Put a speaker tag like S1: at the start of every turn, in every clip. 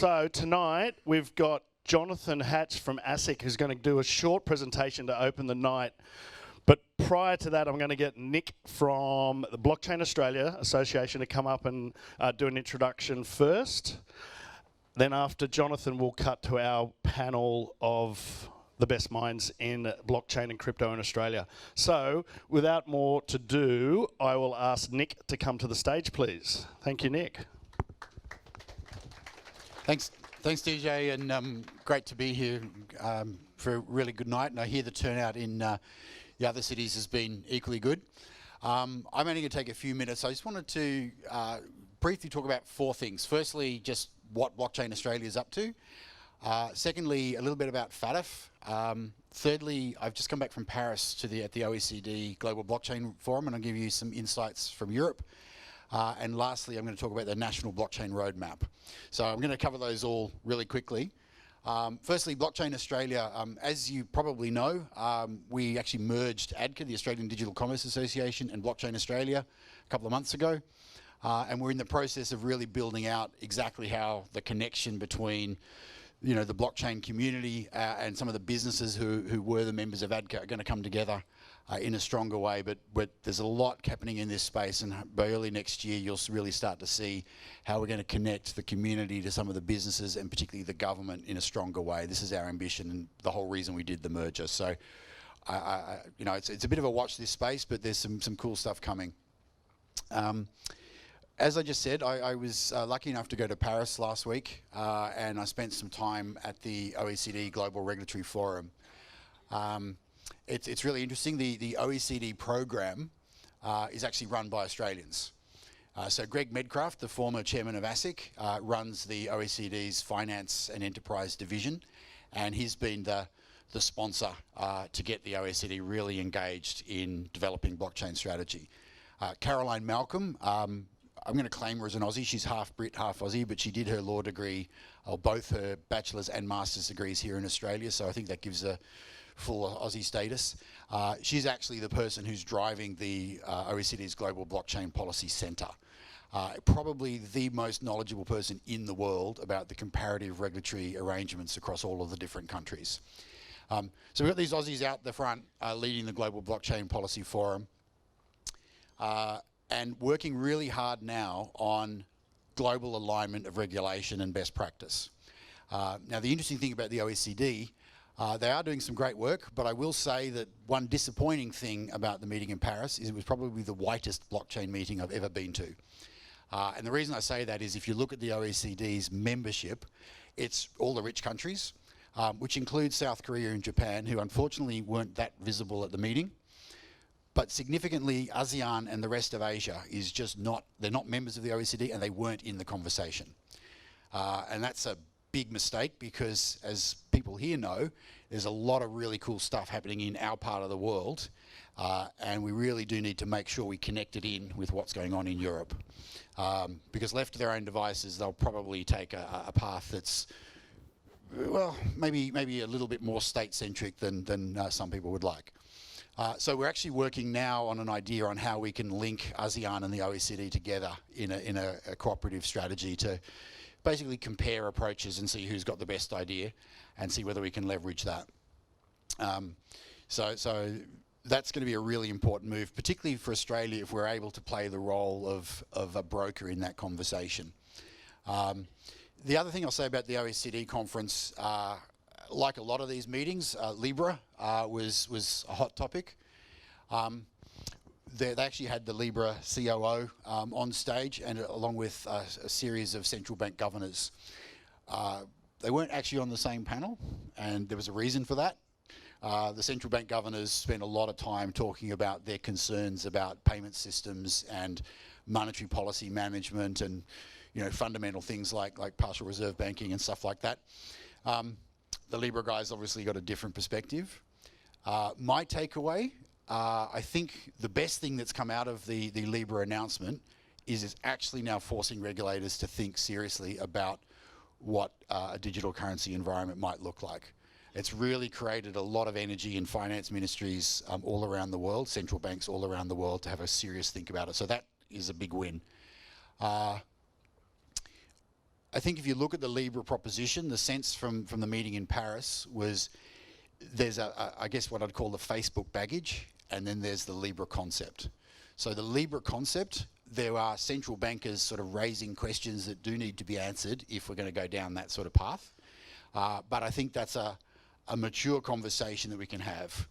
S1: So tonight we've got Jonathan Hatch from ASIC who's going to do a short presentation to open the night. But prior to that, I'm going to get Nick from the Blockchain Australia Association to come up and do an introduction first. Then after Jonathan, we'll cut to our panel of the best minds in blockchain and crypto in Australia. So without more to do, I will ask Nick to come to the stage, please. Thank you, Nick.
S2: Thanks, DJ, and great to be here for a really good night. And I hear the turnout in the other cities has been equally good. I'm only going to take a few minutes. I just wanted to briefly talk about four things. Firstly, just what Blockchain Australia is up to. Secondly, a little bit about FATF. Thirdly, I've just come back from Paris at the OECD Global Blockchain Forum, and I'll give you some insights from Europe. And lastly, I'm going to talk about the National Blockchain Roadmap. So I'm going to cover those all really quickly. Firstly, Blockchain Australia, as you probably know, we actually merged ADCA, the Australian Digital Commerce Association, and Blockchain Australia a couple of months ago. And we're in the process of really building out exactly how the connection between the blockchain community and some of the businesses who were the members of ADCA are going to come together in a stronger way. But there's a lot happening in this space, and by early next year you'll really start to see how we're going to connect the community to some of the businesses and particularly the government in a stronger way. This is our ambition and the whole reason we did the merger. So it's a bit of a watch this space, but there's some cool stuff coming. As I just said, I was lucky enough to go to Paris last week, and I spent some time at the OECD Global Regulatory Forum. It's really interesting. The OECD program is actually run by Australians. So Greg Medcraft, the former chairman of ASIC, runs the OECD's Finance and Enterprise Division, and he's been the sponsor to get the OECD really engaged in developing blockchain strategy. Caroline Malcolm, I'm going to claim her as an Aussie. She's half Brit, half Aussie, but she did her law degree, or both her bachelor's and master's degrees here in Australia, so I think that gives her full Aussie status. She's actually the person who's driving the OECD's Global Blockchain Policy Centre. Probably the most knowledgeable person in the world about the comparative regulatory arrangements across all of the different countries. So we've got these Aussies out the front leading the Global Blockchain Policy Forum. And working really hard now on global alignment of regulation and best practice. Now, the interesting thing about the OECD, they are doing some great work, but I will say that one disappointing thing about the meeting in Paris is it was probably the whitest blockchain meeting I've ever been to. And the reason I say that is if you look at the OECD's membership, it's all the rich countries, which includes South Korea and Japan, who unfortunately weren't that visible at the meeting. But significantly, ASEAN and the rest of Asia is just they're not members of the OECD and they weren't in the conversation. And that's a big mistake because, as people here know, there's a lot of really cool stuff happening in our part of the world. And we really do need to make sure we connect it in with what's going on in Europe. Because left to their own devices, they'll probably take a path that's, well, maybe a little bit more state-centric than some people would like. So we're actually working now on an idea on how we can link ASEAN and the OECD together in a cooperative strategy to basically compare approaches and see who's got the best idea and see whether we can leverage that. So that's going to be a really important move, particularly for Australia if we're able to play the role of a broker in that conversation. The other thing I'll say about the OECD conference, like a lot of these meetings, Libra was a hot topic. They actually had the Libra COO on stage, and along with a series of central bank governors. They weren't actually on the same panel, and there was a reason for that. The central bank governors spent a lot of time talking about their concerns about payment systems and monetary policy management and fundamental things like partial reserve banking and stuff like that. The Libra guys obviously got a different perspective. My takeaway, I think the best thing that's come out of the Libra announcement is it's actually now forcing regulators to think seriously about what a digital currency environment might look like. It's really created a lot of energy in finance ministries all around the world, central banks all around the world, to have a serious think about it. So that is a big win. I think if you look at the Libra proposition, the sense from the meeting in Paris was there's I guess what I'd call the Facebook baggage, and then there's the Libra concept. So the Libra concept, there are central bankers sort of raising questions that do need to be answered if we're going to go down that sort of path. But I think that's a mature conversation that we can have.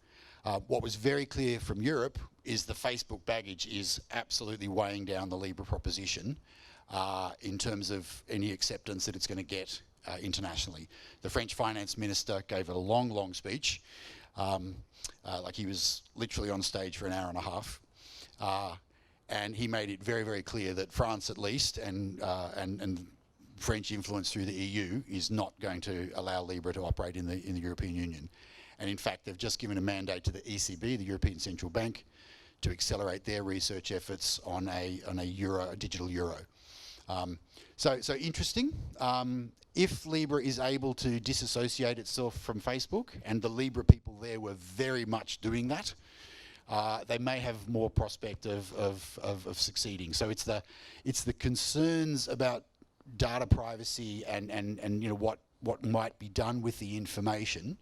S2: What was very clear from Europe is the Facebook baggage is absolutely weighing down the Libra proposition in terms of any acceptance that it's going to get internationally. The French finance minister gave a long, long speech, like he was literally on stage for an hour and a half, and he made it very, very clear that France, at least, and French influence through the EU is not going to allow Libra to operate in the European Union. And in fact, they've just given a mandate to the ECB, the European Central Bank, to accelerate their research efforts on a digital euro. So interesting. If Libra is able to disassociate itself from Facebook, and the Libra people there were very much doing that, they may have more prospect of succeeding. So it's the concerns about data privacy and you know what might be done with the information,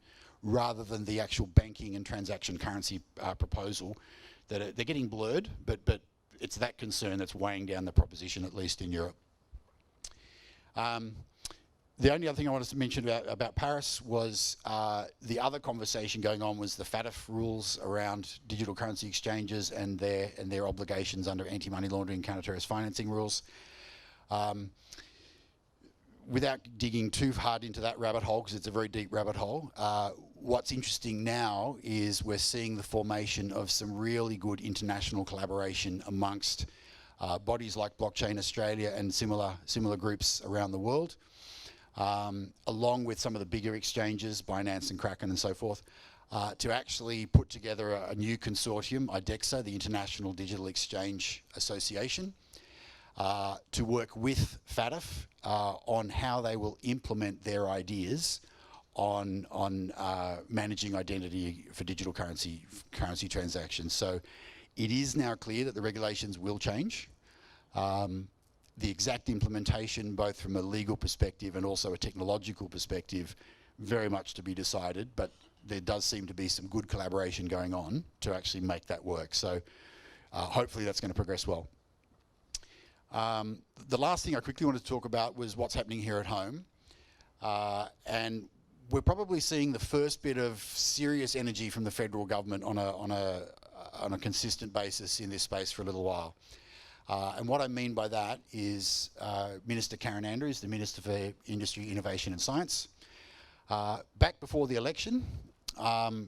S2: rather than the actual banking and transaction currency proposal, that they're getting blurred, but it's that concern that's weighing down the proposition, at least in Europe. The only other thing I wanted to mention about Paris was the other conversation going on was the FATF rules around digital currency exchanges and their obligations under anti-money laundering, counter-terrorist financing rules. Without digging too hard into that rabbit hole, because it's a very deep rabbit hole, what's interesting now is we're seeing the formation of some really good international collaboration amongst bodies like Blockchain Australia and similar groups around the world, along with some of the bigger exchanges, Binance and Kraken and so forth, to actually put together a new consortium, IDEXA, the International Digital Exchange Association, to work with FATF on how they will implement their ideas on managing identity for digital currency transactions. So it is now clear that the regulations will change. The exact implementation, both from a legal perspective and also a technological perspective, very much to be decided, but there does seem to be some good collaboration going on to actually make that work. So hopefully that's going to progress well. The last thing I quickly wanted to talk about was what's happening here at home. And we're probably seeing the first bit of serious energy from the federal government on a consistent basis in this space for a little while. And what I mean by that is Minister Karen Andrews, the Minister for Industry, Innovation and Science. Back before the election,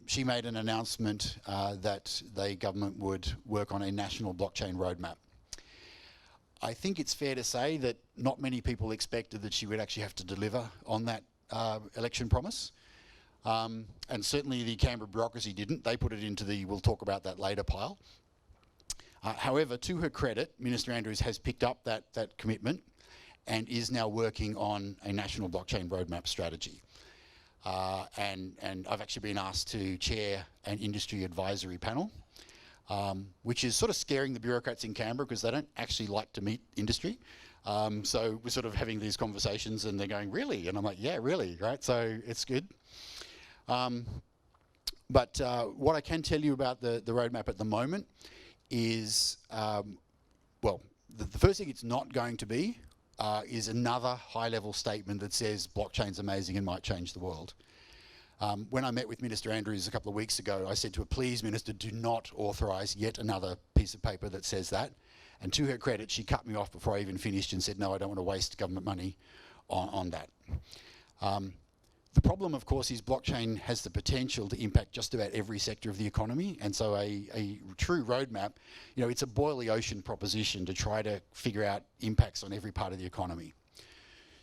S2: she made an announcement that the government would work on a national blockchain roadmap. I think it's fair to say that not many people expected that she would actually have to deliver on that election promise. And certainly the Canberra bureaucracy didn't. They put it into the we'll talk about that later pile. However, to her credit, Minister Andrews has picked up that commitment and is now working on a national blockchain roadmap strategy. And I've actually been asked to chair an industry advisory panel, which is sort of scaring the bureaucrats in Canberra because they don't actually like to meet industry. So we're sort of having these conversations and they're going, really? And I'm like, yeah, really, right? So it's good. But what I can tell you about the roadmap at the moment is, well, the first thing it's not going to be is another high-level statement that says blockchain's amazing and might change the world. When I met with Minister Andrews a couple of weeks ago, I said to her, please, Minister, do not authorise yet another piece of paper that says that. And to her credit, she cut me off before I even finished and said, no, I don't want to waste government money on that. The problem, of course, is blockchain has the potential to impact just about every sector of the economy. And so a true roadmap, you know, it's a boil the ocean proposition to try to figure out impacts on every part of the economy.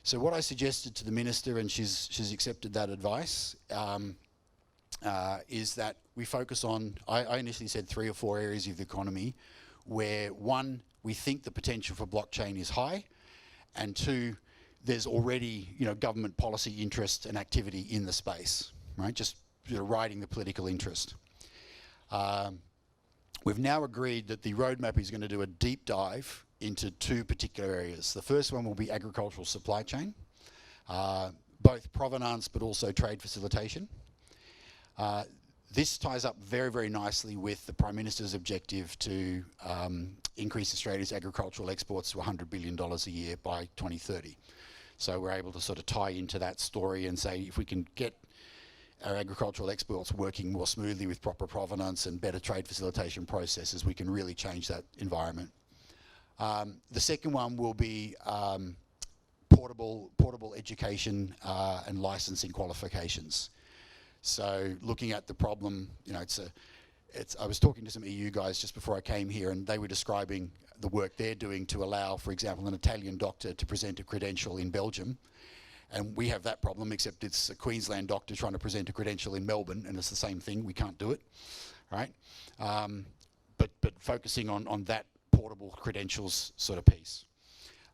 S2: So what I suggested to the Minister, and she's accepted that advice, is that we focus on, I initially said 3 or 4 areas of the economy where, 1, we think the potential for blockchain is high, and 2, there's already, you know, government policy interest and activity in the space, right? Just, you know, riding the political interest. We've now agreed that the roadmap is going to do a deep dive into two particular areas. The first one will be agricultural supply chain, both provenance but also trade facilitation. This ties up very, very nicely with the Prime Minister's objective to increase Australia's agricultural exports to $100 billion a year by 2030. So we're able to sort of tie into that story and say if we can get our agricultural exports working more smoothly with proper provenance and better trade facilitation processes, we can really change that environment. The second one will be portable education and licensing qualifications. So looking at the problem, you know, I was talking to some EU guys just before I came here, and they were describing the work they're doing to allow, for example, an Italian doctor to present a credential in Belgium. And we have that problem, except it's a Queensland doctor trying to present a credential in Melbourne, and it's the same thing. We can't do it, right? But focusing on that portable credentials sort of piece.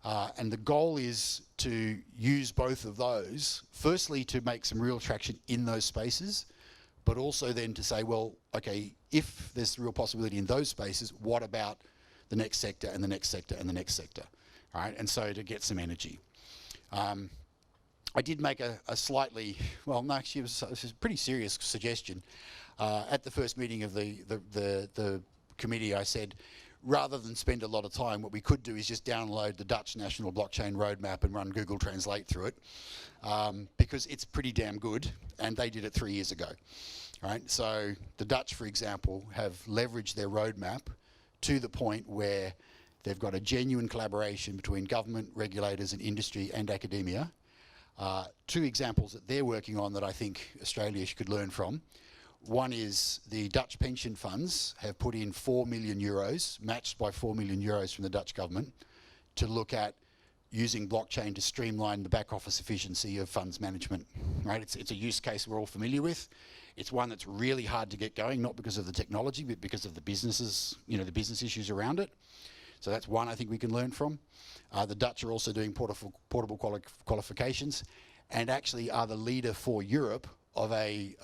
S2: And the goal is to use both of those, firstly to make some real traction in those spaces, but also then to say, well, okay, if there's real possibility in those spaces, what about the next sector and the next sector and the next sector, right? And so to get some energy. I did make a slightly, well, no, actually it was a pretty serious suggestion. At the first meeting of the committee, I said, rather than spend a lot of time, what we could do is just download the Dutch National Blockchain Roadmap and run Google Translate through it, because it's pretty damn good, and they did it 3 years ago, right? So the Dutch, for example, have leveraged their roadmap to the point where they've got a genuine collaboration between government, regulators and industry and academia. Two examples that they're working on that I think Australia could learn from. One is the Dutch pension funds have put in 4 million euros, matched by 4 million euros from the Dutch government, to look at using blockchain to streamline the back office efficiency of funds management, right? It's a use case we're all familiar with. It's one that's really hard to get going, not because of the technology, but because of the businesses, you know, the business issues around it. So that's one I think we can learn from. The Dutch are also doing portable qualifications, and actually are the leader for Europe of a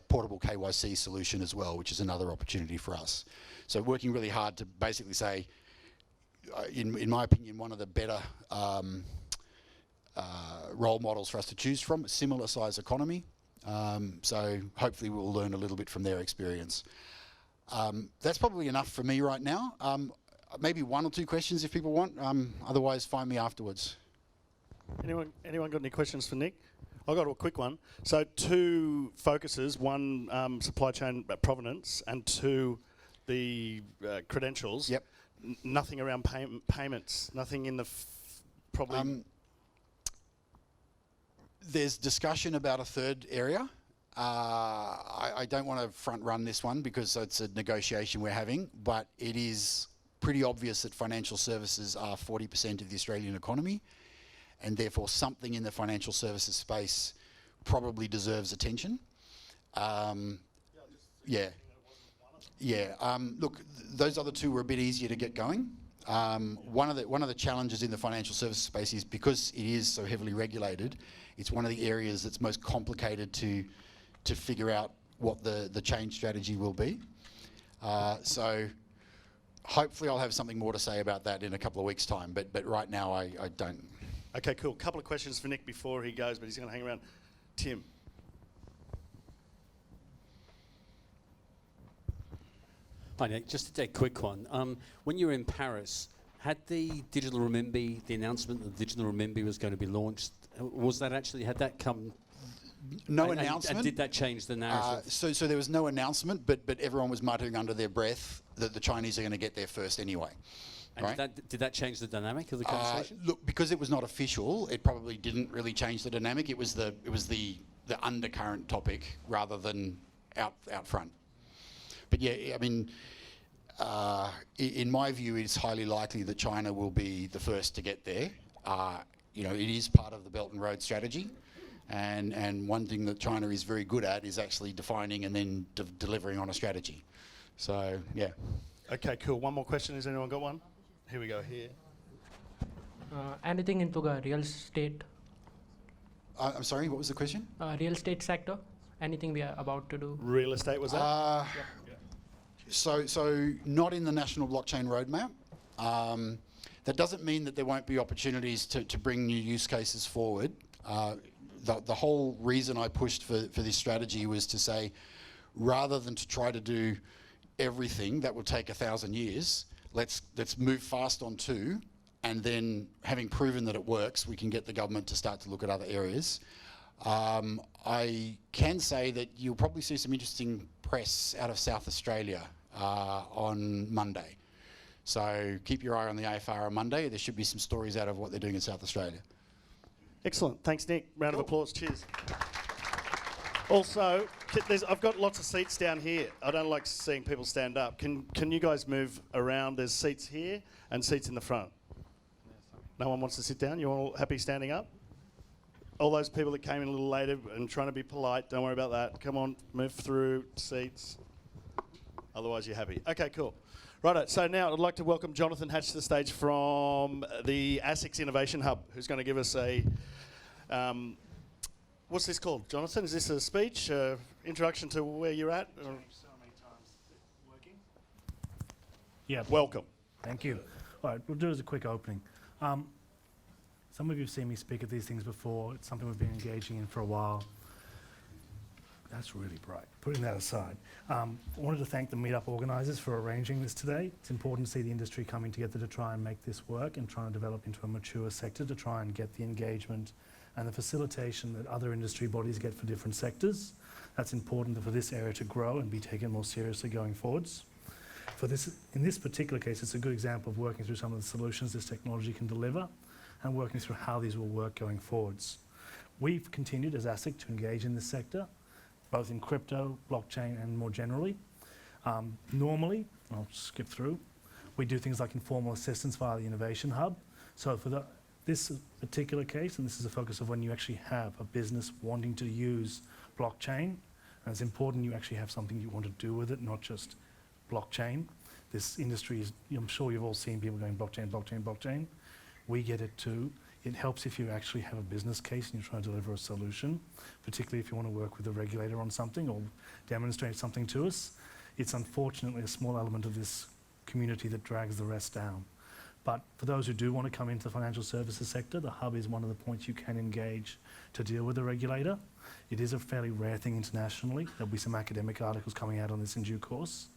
S2: portable KYC solution as well, which is another opportunity for us. So working really hard to basically say, in my opinion, one of the better role models for us to choose from, a similar size economy. So hopefully we'll learn a little bit from their experience. That's probably enough for me right now. Maybe one or two questions if people want. Otherwise, find me afterwards.
S1: Anyone got any questions for Nick? I've got a quick one. So two focuses, one supply chain provenance and two the credentials.
S2: Yep.
S1: Nothing around payments, nothing in the probably...
S2: There's discussion about a third area. I don't want to front run this one because it's a negotiation we're having, but it is pretty obvious that financial services are 40% of the Australian economy, and therefore something in the financial services space probably deserves attention. Look, those other two were a bit easier to get going. One of the challenges in the financial services space is because it is so heavily regulated, it's one of the areas that's most complicated to figure out what the change strategy will be. So hopefully I'll have something more to say about that in a couple of weeks' time, but right now I don't.
S1: Okay, cool. Couple of questions for Nick before he goes, but he's going to hang around. Tim.
S3: Hi Nick, just a quick one. When you were in Paris, had the digital renminbi, the announcement that the digital renminbi was going to be launched, was that actually, had that come?
S2: No announcement.
S3: And did that change the narrative?
S2: So there was no announcement, but everyone was muttering under their breath that the Chinese are going to get there first anyway.
S3: And
S2: right?
S3: did that change the dynamic of the conversation?
S2: Look, because it was not official, it probably didn't really change the dynamic. It was the undercurrent topic rather than out front. But yeah, I mean, in my view, it's highly likely that China will be the first to get there. You know, it is part of the Belt and Road strategy, and one thing that China is very good at is actually defining and then delivering on a strategy. So yeah.
S1: Okay, cool. One more question. Has anyone got one? Here we go. Here.
S4: Anything into the real estate?
S2: I'm sorry. What was the question?
S4: Real estate sector. Anything we are about to do?
S1: Real estate was that?
S2: So not in the National Blockchain Roadmap. That doesn't mean that there won't be opportunities to bring new use cases forward. The whole reason I pushed for this strategy was to say, rather than to try to do everything that will take 1,000 years, let's move fast on 2, and then having proven that it works, we can get the government to start to look at other areas. I can say that you'll probably see some interesting press out of South Australia on Monday. So keep your eye on the AFR on Monday. There should be some stories out of what they're doing in South Australia.
S1: Excellent. Thanks, Nick. Round of applause. Cheers. Also, I've got lots of seats down here. I don't like seeing people stand up. Can you guys move around? There's seats here and seats in the front. No one wants to sit down? You all happy standing up? All those people that came in a little later and trying to be polite, don't worry about that. Come on, move through seats. Otherwise, you're happy. Okay, cool. Righto, so now I'd like to welcome Jonathan Hatch to the stage from the ASIC's Innovation Hub, who's going to give us a... what's this called, Jonathan? Is this a speech, introduction to where you're at?
S5: So many times. Working? Yeah.
S1: Welcome.
S5: Thank you. All right, we'll do as a quick opening. Some of you have seen me speak at these things before. It's something we've been engaging in for a while. That's really bright. Putting that aside, I wanted to thank the Meetup organisers for arranging this today. It's important to see the industry coming together to try and make this work and trying to develop into a mature sector to try and get the engagement and the facilitation that other industry bodies get for different sectors. That's important for this area to grow and be taken more seriously going forwards. In this particular case, it's a good example of working through some of the solutions this technology can deliver and working through how these will work going forwards. We've continued as ASIC to engage in this sector, both in crypto, blockchain, and more generally. Normally, I'll skip through, we do things like informal assistance via the Innovation Hub. So for this particular case, and this is a focus of when you actually have a business wanting to use blockchain, and it's important you actually have something you want to do with it, not just blockchain. This industry is, I'm sure you've all seen people going blockchain, blockchain, blockchain. We get it too. It helps if you actually have a business case and you're trying to deliver a solution, particularly if you want to work with a regulator on something or demonstrate something to us. It's unfortunately a small element of this community that drags the rest down. But for those who do want to come into the financial services sector, the hub is one of the points you can engage to deal with the regulator. It is a fairly rare thing internationally. There'll be some academic articles coming out on this in due course.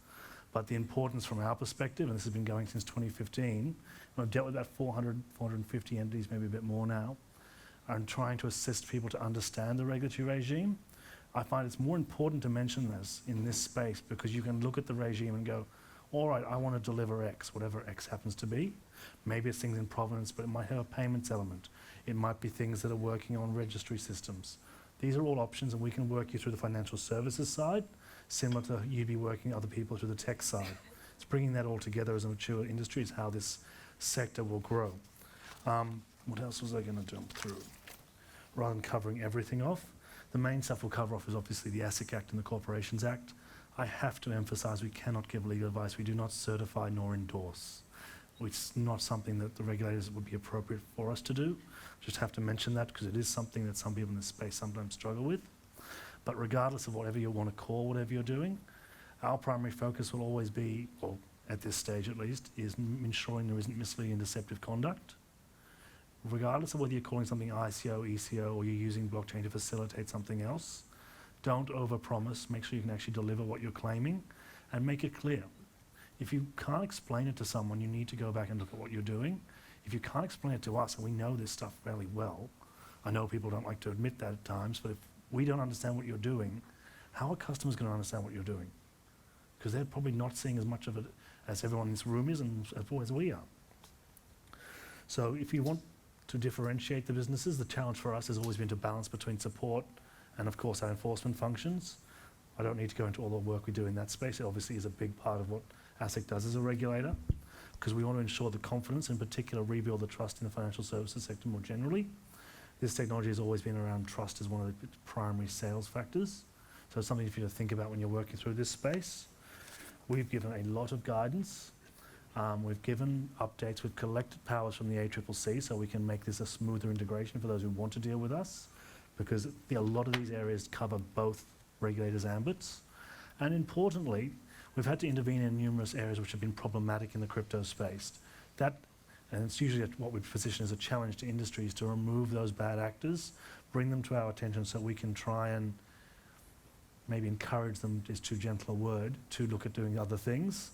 S5: But the importance from our perspective, and this has been going since 2015, we've dealt with about 450 entities, maybe a bit more now, and trying to assist people to understand the regulatory regime. I find it's more important to mention this in this space because you can look at the regime and go, all right, I want to deliver X, whatever X happens to be. Maybe it's things in provenance, but it might have a payments element. It might be things that are working on registry systems. These are all options, and we can work you through the financial services side, similar to you'd be working other people through the tech side. It's bringing that all together as a mature industry is how this sector will grow. What else was I going to jump through? Rather than covering everything off, the main stuff we'll cover off is obviously the ASIC Act and the Corporations Act. I have to emphasise we cannot give legal advice. We do not certify nor endorse. It's not something that the regulators would be appropriate for us to do. Just have to mention that because it is something that some people in this space sometimes struggle with. But regardless of whatever you want to call whatever you're doing, our primary focus will always be, or at this stage at least, is ensuring there isn't misleading and deceptive conduct. Regardless of whether you're calling something ICO, ECO, or you're using blockchain to facilitate something else, don't overpromise. Make sure you can actually deliver what you're claiming and make it clear. If you can't explain it to someone, you need to go back and look at what you're doing. If you can't explain it to us, and we know this stuff fairly well, I know people don't like to admit that at times, but if we don't understand what you're doing, how are customers going to understand what you're doing? Because they're probably not seeing as much of it as everyone in this room is and as we are. So if you want to differentiate the businesses, the challenge for us has always been to balance between support and, of course, our enforcement functions. I don't need to go into all the work we do in that space. It obviously is a big part of what ASIC does as a regulator, because we want to ensure the confidence, in particular, rebuild the trust in the financial services sector more generally. This technology has always been around trust as one of the primary sales factors. So it's something for you to think about when you're working through this space. We've given a lot of guidance. We've given updates. We've collected powers from the ACCC so we can make this a smoother integration for those who want to deal with us, because a lot of these areas cover both regulators' ambits. And importantly, we've had to intervene in numerous areas which have been problematic in the crypto space. And it's usually what we position as a challenge to industries to remove those bad actors, bring them to our attention so we can try and maybe encourage them, is too gentle a word, to look at doing other things,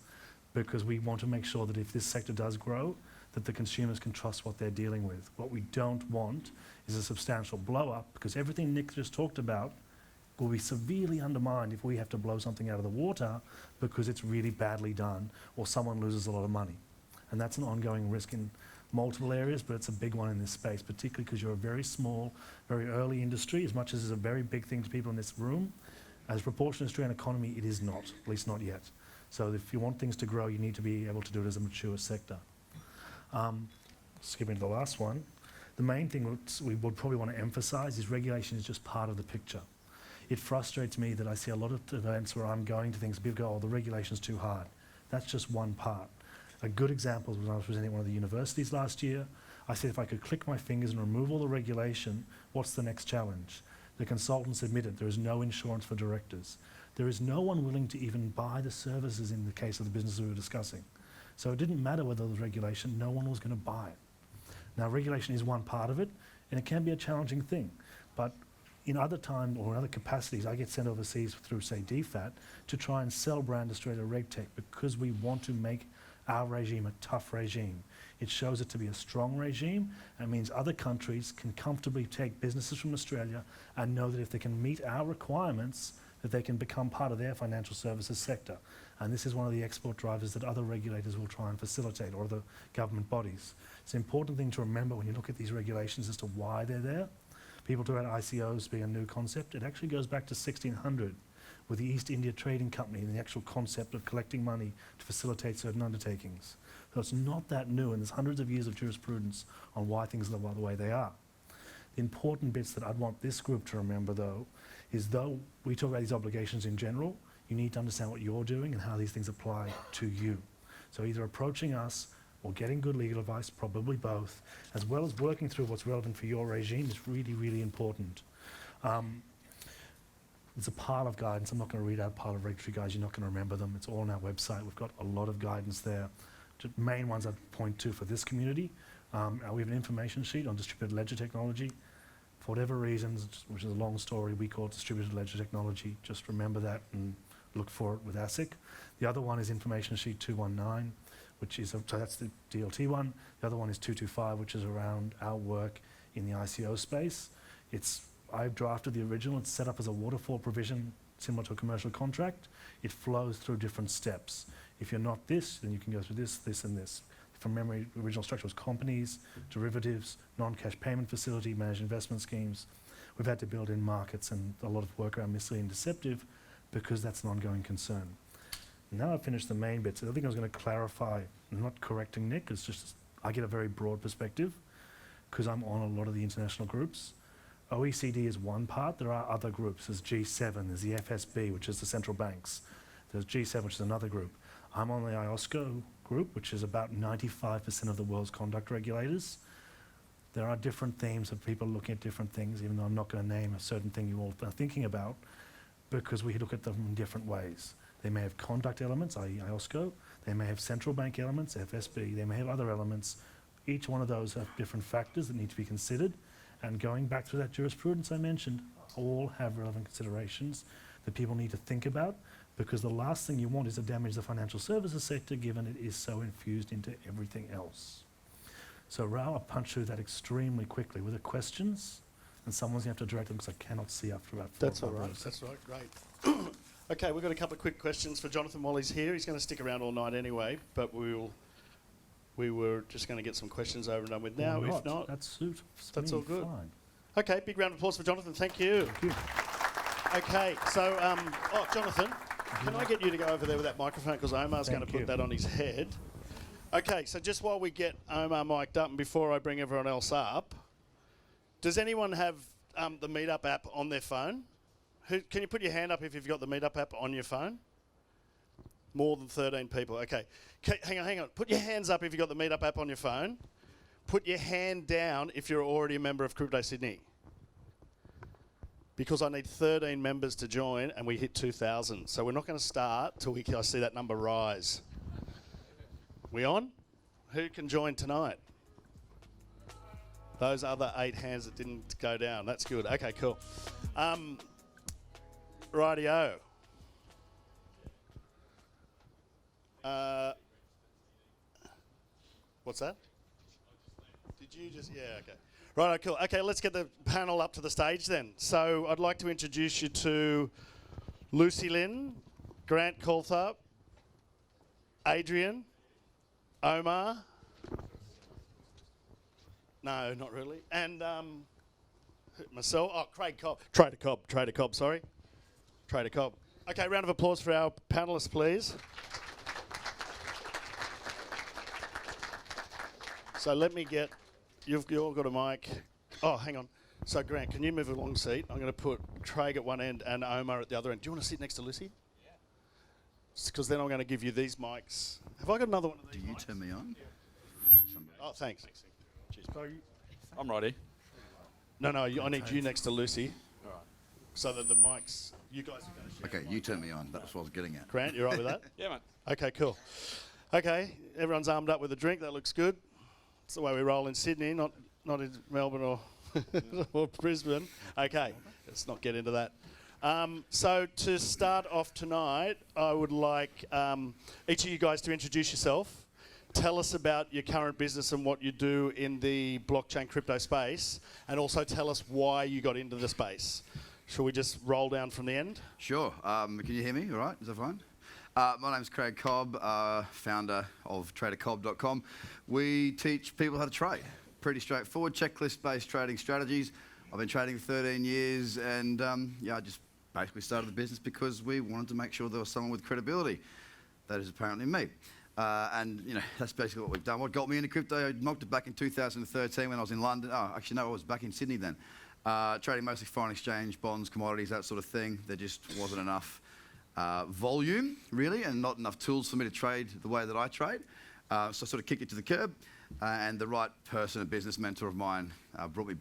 S5: because we want to make sure that if this sector does grow, that the consumers can trust what they're dealing with. What we don't want is a substantial blow up, because everything Nick just talked about will be severely undermined if we have to blow something out of the water because it's really badly done or someone loses a lot of money. And that's an ongoing risk in multiple areas, but it's a big one in this space, particularly because you're a very small, very early industry. As much as it's a very big thing to people in this room, as a proportion of the Australian economy, it is not, at least not yet. So if you want things to grow, you need to be able to do it as a mature sector. Skipping to the last one, the main thing we would probably want to emphasize is regulation is just part of the picture. It frustrates me that I see a lot of events where I'm going to things, people go, oh, the regulation's too hard. That's just one part. A good example was when I was presenting at one of the universities last year. I said if I could click my fingers and remove all the regulation, what's the next challenge? The consultants admitted there is no insurance for directors. There is no one willing to even buy the services in the case of the business we were discussing. So it didn't matter whether there was regulation, no one was going to buy it. Now regulation is one part of it, and it can be a challenging thing. But in other time or in other capacities, I get sent overseas through, say, DFAT to try and sell Brand Australia RegTech because we want to make our regime a tough regime. It shows it to be a strong regime, and means other countries can comfortably take businesses from Australia and know that if they can meet our requirements, that they can become part of their financial services sector. And this is one of the export drivers that other regulators will try and facilitate, or other government bodies. It's an important thing to remember when you look at these regulations as to why they're there. People talk about ICOs being a new concept. It actually goes back to 1600 with the East India Trading Company and the actual concept of collecting money to facilitate certain undertakings. So it's not that new, and there's hundreds of years of jurisprudence on why things are the way they are. The important bits that I'd want this group to remember, though, is though we talk about these obligations in general, you need to understand what you're doing and how these things apply to you. So either approaching us or getting good legal advice, probably both, as well as working through what's relevant for your regime is really, really important. There's a pile of guidance. I'm not going to read out a pile of regulatory guides. You're not going to remember them. It's all on our website. We've got a lot of guidance there. The main ones I'd point to for this community, we have an information sheet on distributed ledger technology. For whatever reasons, which is a long story, we call it distributed ledger technology. Just remember that and look for it with ASIC. The other one is information sheet 219, which is, so that's the DLT one. The other one is 225, which is around our work in the ICO space. I've drafted the original. It's set up as a waterfall provision similar to a commercial contract. It flows through different steps. If you're not this, then you can go through this, this, and this. From memory, the original structure was companies, derivatives, non-cash payment facility, managed investment schemes. We've had to build in markets and a lot of work around misleading and deceptive because that's an ongoing concern. Now I've finished the main bits. I think I was going to clarify, I'm not correcting Nick, it's just I get a very broad perspective because I'm on a lot of the international groups. OECD is one part. There are other groups. There's G7, there's the FSB, which is the central banks. There's G7, which is another group. I'm on the IOSCO group, which is about 95% of the world's conduct regulators. There are different themes of people looking at different things, even though I'm not going to name a certain thing you all are thinking about, because we look at them in different ways. They may have conduct elements, i.e. IOSCO. They may have central bank elements, FSB. They may have other elements. Each one of those have different factors that need to be considered. And going back through that jurisprudence I mentioned, all have relevant considerations that people need to think about, because the last thing you want is to damage the financial services sector, given it is so infused into everything else. So Rao, I'll punch through that extremely quickly. Were there questions? And someone's going to have to direct them because I cannot see after about 4
S1: That's all right. That's right. Great. Okay, we've got a couple of quick questions for Jonathan while he's here. He's going to stick around all night anyway, but we were just going to get some questions over and done with now. If not,
S5: that's
S1: that's all good.
S5: Fine.
S1: Okay, big round of applause for Jonathan. Thank you.
S5: Thank you.
S1: Okay, so, Jonathan, can I get you to go over there with that microphone, because Omar's going to put that on his head. Okay, so just while we get Omar mic'd up and before I bring everyone else up, does anyone have the Meetup app on their phone? Can you put your hand up if you've got the Meetup app on your phone? More than 13 people. Okay. Hang on. Put your hands up if you've got the Meetup app on your phone. Put your hand down if you're already a member of Crypto Sydney. Because I need 13 members to join and we hit 2,000. So we're not going to start till I see that number rise. We on? Who can join tonight? Those other 8 hands that didn't go down. That's good. Okay, cool. Rightio. What's that? Did you just? Yeah, okay. Right, cool. Okay, let's get the panel up to the stage then. So I'd like to introduce you to Lucy Lynn, Grant Coulthard, Adrian, Omar. No, not really. And myself. Oh, Craig Cobb. Trader Cobb, sorry. Trader Cobb. Okay, round of applause for our panelists, please. So let me get, you've all got a mic. Oh, hang on. So Grant, can you move along the seat? I'm going to put Craig at one end and Omar at the other end. Do you want to sit next to Lucy? Yeah. Because then I'm going to give you these mics. Have I got another one of these?
S6: Do you
S1: mics?
S6: turn me on?
S1: Oh, thanks. Cheers.
S7: I'm ready.
S1: No, I need you next to Lucy. All right. So that the mics, you guys are going to share.
S6: Okay, you turn me on. That's what I was getting at.
S1: Grant, you all right with that?
S7: Yeah, mate.
S1: Okay, cool. Okay, everyone's armed up with a drink. That looks good. It's the way we roll in Sydney, not in Melbourne or or Brisbane. Okay, let's not get into that. So to start off tonight, I would like each of you guys to introduce yourself. Tell us about your current business and what you do in the blockchain crypto space, and also tell us why you got into the space. Shall we just roll down from the end?
S6: Sure. Can you hear me? All right? Is that fine? My name's Craig Cobb, founder of TraderCobb.com. We teach people how to trade. Pretty straightforward, checklist-based trading strategies. I've been trading for 13 years, and I just basically started the business because we wanted to make sure there was someone with credibility. That is apparently me. And that's basically what we've done. What got me into crypto, I knocked it back in 2013 when I was in London. Oh, actually, no, I was back in Sydney then. Trading mostly foreign exchange, bonds, commodities, that sort of thing. There just wasn't enough volume, really, and not enough tools for me to trade the way that I trade. So I sort of kicked it to the curb, and the right person, a business mentor of mine, brought me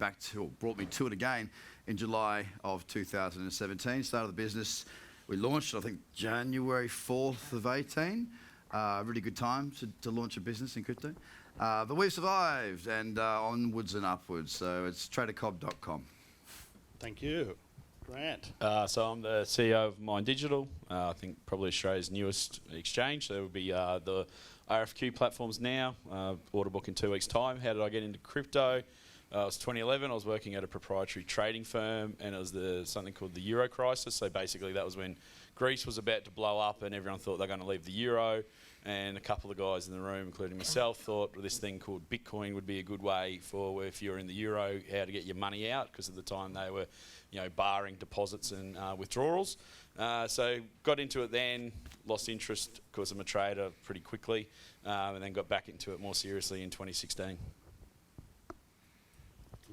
S6: to it again in July of 2017. Started the business. We launched, I think, January 4th of 18. Really good time to launch a business in crypto. But we've survived, and onwards and upwards. So it's TraderCobb.com.
S1: Thank you. Grant.
S7: So I'm the CEO of Mind Digital. I think probably Australia's newest exchange. So it would be the RFQ platforms now. Order book in 2 weeks' time. How did I get into crypto? It was 2011. I was working at a proprietary trading firm, and it was something called the Euro crisis. So basically, that was when Greece was about to blow up, and everyone thought they're going to leave the euro. And a couple of guys in the room, including myself, thought this thing called Bitcoin would be a good way for, if you're in the euro, how to get your money out, because at the time they were, barring deposits and withdrawals. So got into it then, lost interest because I'm a trader pretty quickly, and then got back into it more seriously in 2016.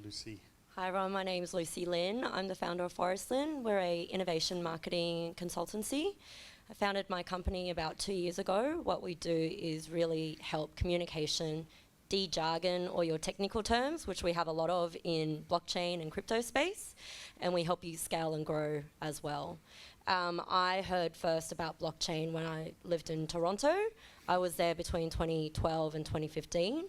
S1: Lucy.
S8: Hi everyone, my name is Lucy Lynn. I'm the founder of Forestlyn. We're a innovation marketing consultancy. I founded my company about 2 years ago. What we do is really help communication, de-jargon all your technical terms, which we have a lot of in blockchain and crypto space, and we help you scale and grow as well. I heard first about blockchain when I lived in Toronto. I was there between 2012 and 2015.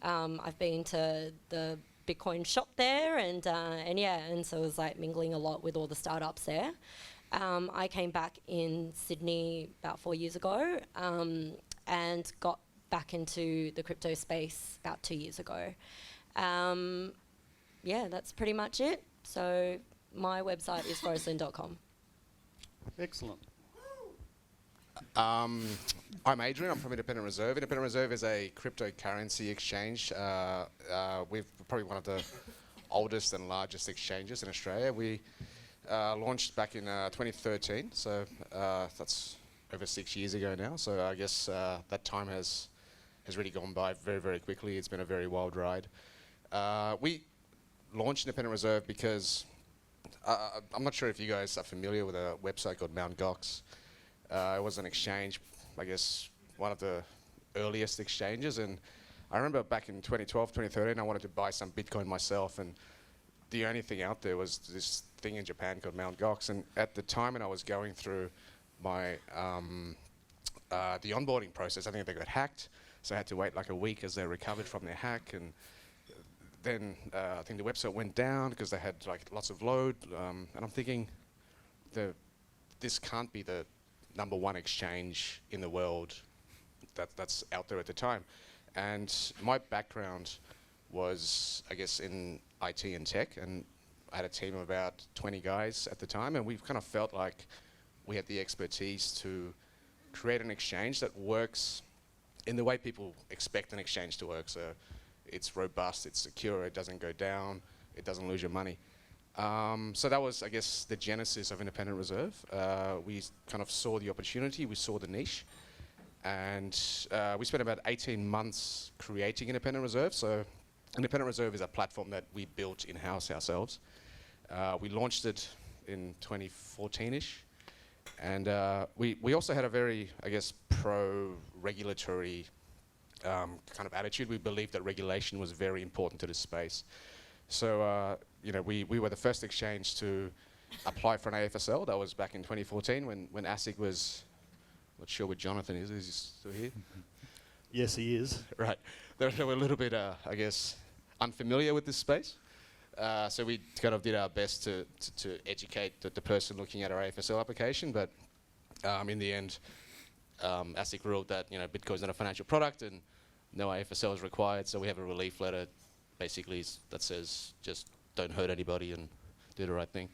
S8: I've been to the Bitcoin shop there, and so it was like mingling a lot with all the startups there. I came back in Sydney about 4 years ago and got back into the crypto space about 2 years ago. That's pretty much it. So my website is forestlyn.com.
S1: Excellent.
S9: I'm Adrian. I'm from Independent Reserve. Independent Reserve is a cryptocurrency exchange. We're probably one of the oldest and largest exchanges in Australia. We launched back in 2013, so that's over 6 years ago now. So I guess that time has really gone by very, very quickly. It's been a very wild ride. We launched Independent Reserve because I'm not sure if you guys are familiar with a website called Mt. Gox. It was an exchange, I guess, one of the earliest exchanges. And I remember back in 2012, 2013, I wanted to buy some Bitcoin myself. And the only thing out there was this thing in Japan called Mt. Gox. And at the time when I was going through my the onboarding process, I think they got hacked. So I had to wait like a week as they recovered from their hack, and then I think the website went down because they had like lots of load, and I'm thinking, this can't be the #1 exchange in the world that's out there at the time. And my background was, I guess, in IT and tech, and I had a team of about 20 guys at the time, and we kind of felt like we had the expertise to create an exchange that works in the way people expect an exchange to work. So it's robust, it's secure, it doesn't go down, it doesn't lose your money. So that was, I guess, the genesis of Independent Reserve. We kind of saw the opportunity, we saw the niche, and we spent about 18 months creating Independent Reserve. So Independent Reserve is a platform that we built in-house ourselves. We launched it in 2014-ish, and we also had a very, I guess, pro-regulatory kind of attitude. We believed that regulation was very important to this space. So we were the first exchange to apply for an AFSL. That was back in 2014 when ASIC was, not sure where Jonathan is he still here?
S1: Yes, he is.
S9: Right. They were a little bit, I guess, unfamiliar with this space. So we kind of did our best to educate the person looking at our AFSL application, but in the end, ASIC ruled that Bitcoin is not a financial product and no AFSL is required. So we have a relief letter, basically, that says just don't hurt anybody and do the right thing,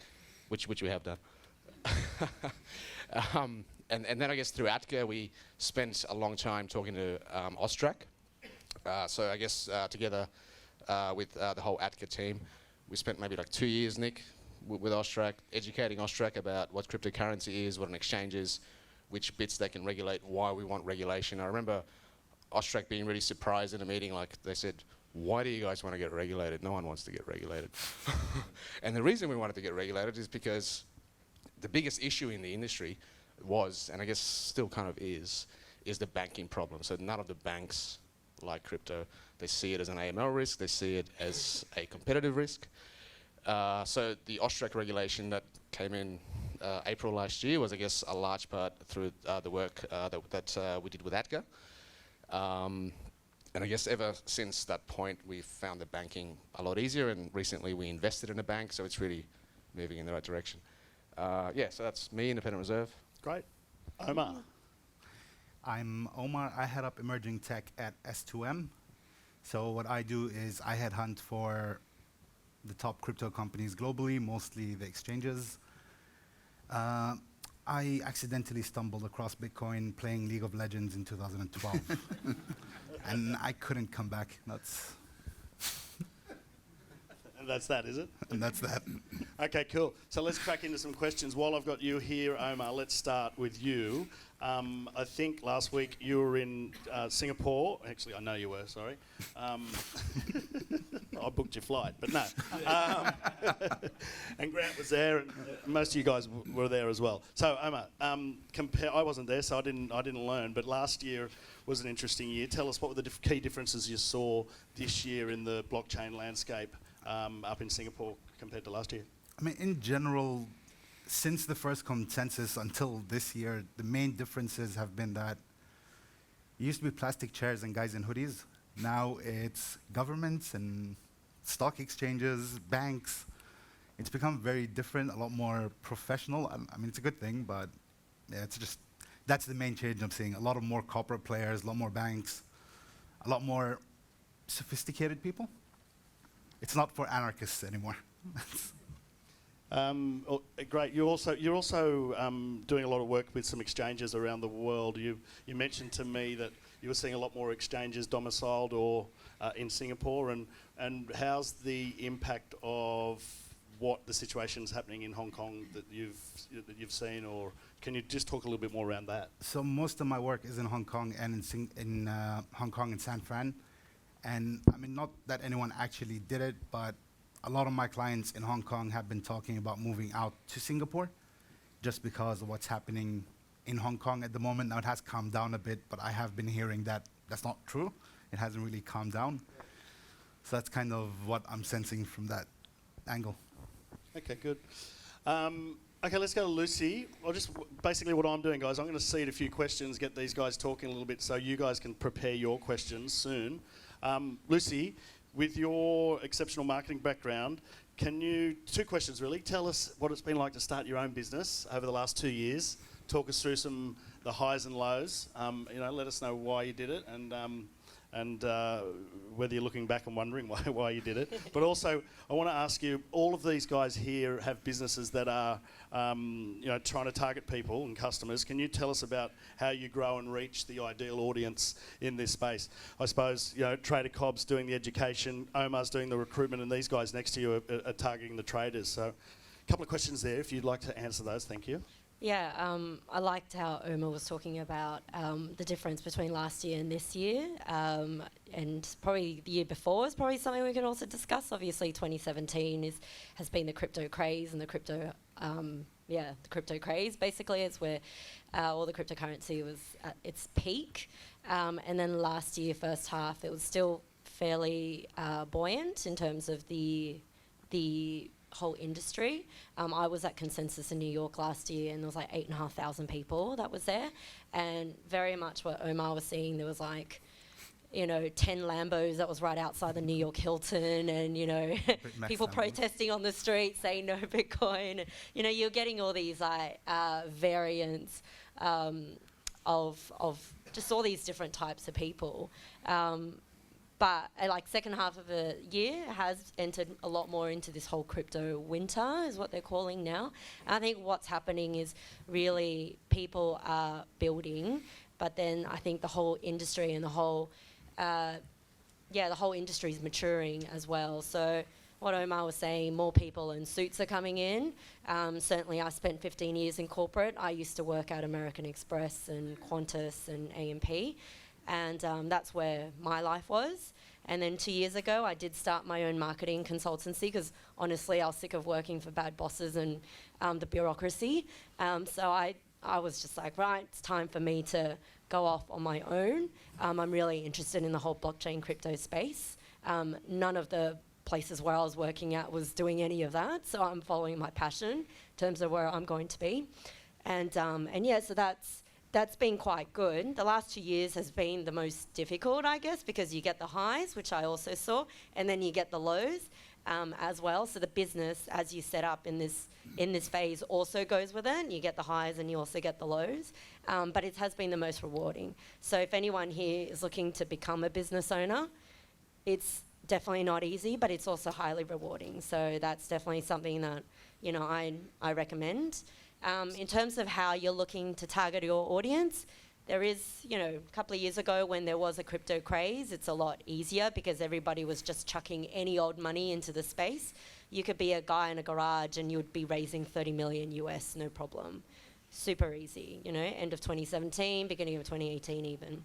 S9: which we have done. And then I guess through ATCA, we spent a long time talking to Austrac. So I guess together with the whole ATCA team, we spent maybe like 2 years, Nick, with Austrac, educating Austrac about what cryptocurrency is, what an exchange is, which bits they can regulate, why we want regulation. I remember Austrac being really surprised in a meeting, like they said, why do you guys want to get regulated? No one wants to get regulated. And the reason we wanted to get regulated is because the biggest issue in the industry was, and I guess still kind of is the banking problem. So none of the banks like crypto. They see it as an AML risk. They see it as a competitive risk. So the Austrac regulation that came in April last year was, I guess, a large part through the work that we did with ATCA. And I guess ever since that point, we've found the banking a lot easier, and recently we invested in a bank, so it's really moving in the right direction. So that's me, Independent Reserve.
S1: Great. Omar.
S10: I'm Omar. I head up emerging tech at S2M. So what I do is I headhunt for the top crypto companies globally, mostly the exchanges. I accidentally stumbled across Bitcoin playing League of Legends in 2012. And I couldn't come back.
S1: And that's that, is it?
S10: And that's that.
S1: Okay, cool. So let's crack into some questions. While I've got you here, Omar, let's start with you. I think last week you were in Singapore. Actually, I know you were, sorry. I booked your flight, but no. And Grant was there, and most of you guys were there as well. So, Omar, I wasn't there, so I didn't learn, but last year was an interesting year. Tell us what were the key differences you saw this year in the blockchain landscape up in Singapore compared to last year?
S10: I mean, in general, since the first consensus until this year, the main differences have been that it used to be plastic chairs and guys in hoodies. Now it's governments and stock exchanges, banks. It's become very different, a lot more professional. I mean, it's a good thing, but yeah, that's the main change I'm seeing. A lot of more corporate players, a lot more banks, a lot more sophisticated people. It's not for anarchists anymore.
S1: Great. You're also doing a lot of work with some exchanges around the world. You mentioned to me that you were seeing a lot more exchanges domiciled or in Singapore, and how's the impact of what the situation's happening in Hong Kong that you've seen, or can you just talk a little bit more around that?
S10: So most of my work is in Hong Kong and in Hong Kong and San Fran, and I mean, not that anyone actually did it, but a lot of my clients in Hong Kong have been talking about moving out to Singapore just because of what's happening in Hong Kong at the moment. Now it has calmed down a bit, but I have been hearing that that's not true. It hasn't really calmed down. So that's kind of what I'm sensing from that angle.
S1: Okay, good. Okay, let's go to Lucy. Basically what I'm doing, guys, I'm going to seed a few questions, get these guys talking a little bit so you guys can prepare your questions soon. Lucy, with your exceptional marketing background, can you, 2 questions really, tell us what it's been like to start your own business over the last 2 years. Talk us through the highs and lows. Let us know why you did it and whether you're looking back and wondering why you did it. But also, I want to ask you, all of these guys here have businesses that are trying to target people and customers. Can you tell us about how you grow and reach the ideal audience in this space? I suppose, Trader Cobb's doing the education, Omar's doing the recruitment, and these guys next to you are targeting the traders. So a couple of questions there, if you'd like to answer those. Thank you.
S8: Yeah, I liked how Omar was talking about the difference between last year and this year, and probably the year before is probably something we can also discuss. Obviously, 2017 has been the crypto craze, and the crypto craze basically is where all the cryptocurrency was at its peak, and then last year, first half, it was still fairly buoyant in terms of the whole industry. I was at Consensus in New York last year, and there was like 8,500 people that was there, and very much what Omar was seeing, there was 10 Lambos that was right outside the New York Hilton, and people protesting on the street saying no Bitcoin. You're getting all these variants of just all these different types of people. But second half of the year has entered a lot more into this whole crypto winter, is what they're calling now. And I think what's happening is really people are building, but then I think the whole industry and the whole industry is maturing as well. So what Omar was saying, more people in suits are coming in. Certainly I spent 15 years in corporate. I used to work at American Express and Qantas and AMP. And that's where my life was. And then 2 years ago, I did start my own marketing consultancy because honestly, I was sick of working for bad bosses and the bureaucracy. So I was just like, right, it's time for me to go off on my own. I'm really interested in the whole blockchain crypto space. None of the places where I was working at was doing any of that. So I'm following my passion in terms of where I'm going to be. And so that's been quite good. The last 2 years has been the most difficult, I guess, because you get the highs, which I also saw, and then you get the lows as well. So the business, as you set up in this phase, also goes with it. You get the highs and you also get the lows. But it has been the most rewarding. So if anyone here is looking to become a business owner, it's definitely not easy, but it's also highly rewarding. So that's definitely something that I recommend. In terms of how you're looking to target your audience, there is, a couple of years ago when there was a crypto craze, it's a lot easier because everybody was just chucking any old money into the space. You could be a guy in a garage and you would be raising 30 million US, no problem. Super easy, end of 2017, beginning of 2018 even.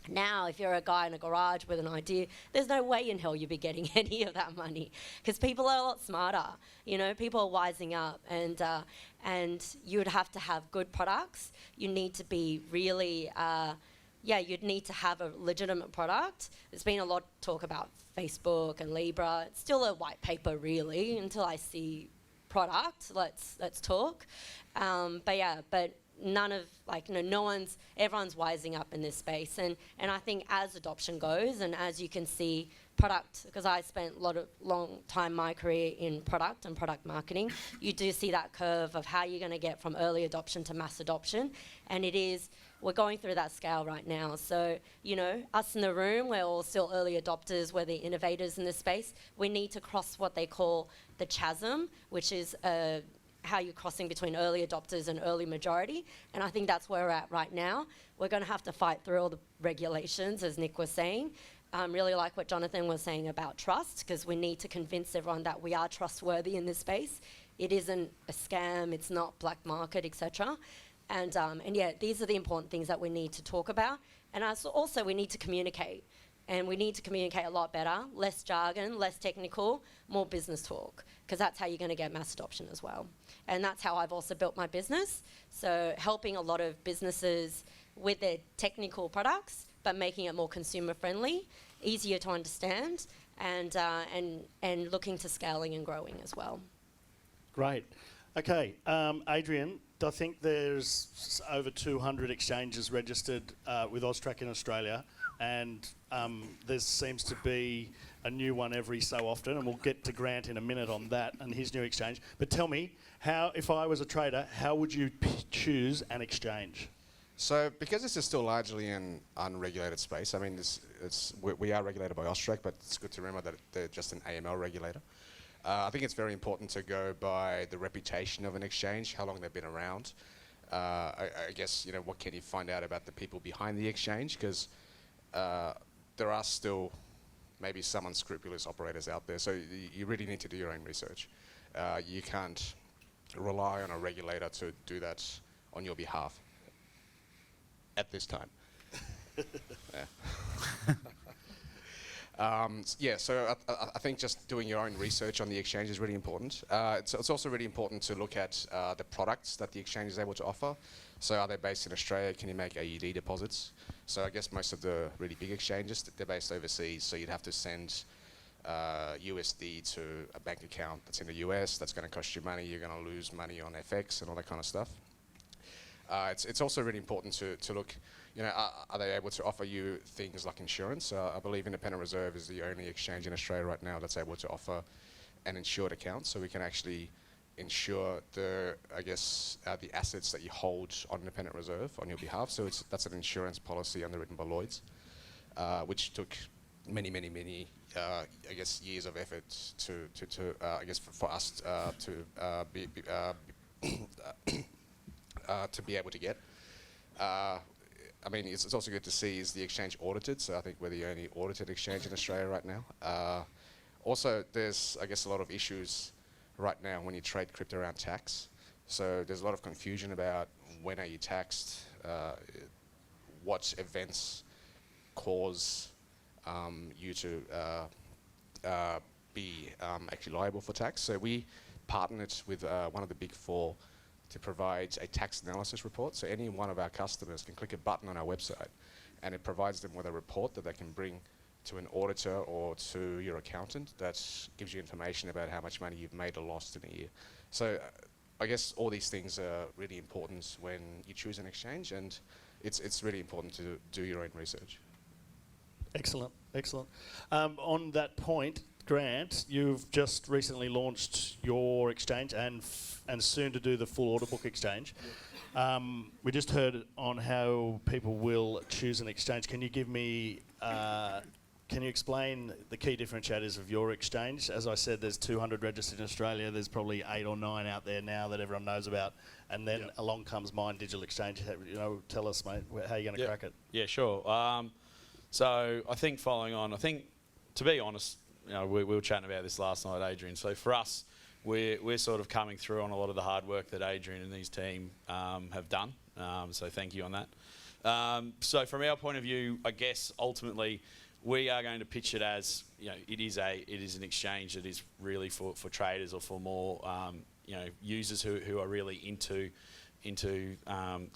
S8: Now, if you're a guy in a garage with an idea, there's no way in hell you'll be getting any of that money because people are a lot smarter. People are wising up, and you would have to have good products. You need to be really, you'd need to have a legitimate product. There's been a lot of talk about Facebook and Libra. It's still a white paper, really, until I see product. Let's talk. But none of everyone's wising up in this space, and I think as adoption goes and as you can see product, because I spent a long time my career in product and product marketing, you do see that curve of how you're going to get from early adoption to mass adoption, and we're going through that scale right now. So us in the room, we're all still early adopters, we're the innovators in this space. We need to cross what they call the chasm, which is how you're crossing between early adopters and early majority. And I think that's where we're at right now. We're going to have to fight through all the regulations, as Nick was saying. Really like what Jonathan was saying about trust, because we need to convince everyone that we are trustworthy in this space. It isn't a scam, it's not black market, etc. And these are the important things that we need to talk about. And also we need to communicate. And we need to communicate a lot better, less jargon, less technical, more business talk, because that's how you're going to get mass adoption as well. And that's how I've also built my business. So helping a lot of businesses with their technical products, but making it more consumer friendly, easier to understand, and looking to scaling and growing as well.
S1: Great. Okay, Adrian, I think there's over 200 exchanges registered with AUSTRAC in Australia, and there seems to be a new one every so often, and we'll get to Grant in a minute on that and his new exchange. But tell me, how, if I was a trader, how would you choose an exchange?
S9: So because this is still largely an unregulated space, I mean, we are regulated by AUSTRAC, but it's good to remember that they're just an AML regulator. I think it's very important to go by the reputation of an exchange, how long they've been around. I guess, you know, what can you find out about the people behind the exchange? Because there are still maybe some unscrupulous operators out there, so you really need to do your own research. You can't rely on a regulator to do that on your behalf at this time. So I think just doing your own research on the exchange is really important. It's also really important to look at the products that the exchange is able to offer. So are they based in Australia? Can you make AUD deposits? So I guess most of the really big exchanges, they're based overseas, so you'd have to send USD to a bank account that's in the US. That's going to cost you money. You're going to lose money on FX and all that kind of stuff. It's also really important to look, you know, are they able to offer you things like insurance? I believe Independent Reserve is the only exchange in Australia right now that's able to offer an insured account, so we can actually insure the assets that you hold on Independent Reserve on your behalf. So that's an insurance policy underwritten by Lloyd's, which took many years of effort for us to be able to get. I mean, it's also good to see is the exchange audited, so I think we're the only audited exchange in Australia right now. Also, there's, I guess, a lot of issues right now when you trade crypto around tax. So there's a lot of confusion about when are you taxed, what events cause you to be actually liable for tax. So we partnered with one of the big four to provide a tax analysis report. So any one of our customers can click a button on our website and it provides them with a report that they can bring to an auditor or to your accountant that gives you information about how much money you've made or lost in a year. So I guess all these things are really important when you choose an exchange, and it's really important to do your own research.
S1: Excellent, excellent. On that point, Grant, you've just recently launched your exchange and soon to do the full order book exchange. We just heard on how people will choose an exchange. Can you give me, can you explain the key differentiators of your exchange? As I said, there's 200 registered in Australia. There's probably 8 or 9 out there now that everyone knows about. And then along comes Mine Digital Exchange. You know, tell us, mate, how you're going to crack it.
S7: Yeah, sure. So I think following on, to be honest, you know, we were chatting about this last night, Adrian. So for us, we're sort of coming through on a lot of the hard work that Adrian and his team have done. So thank you on that. So from our point of view, I guess ultimately we are going to pitch it as, you know, it is an exchange that is really for traders or for more you know, users who are really into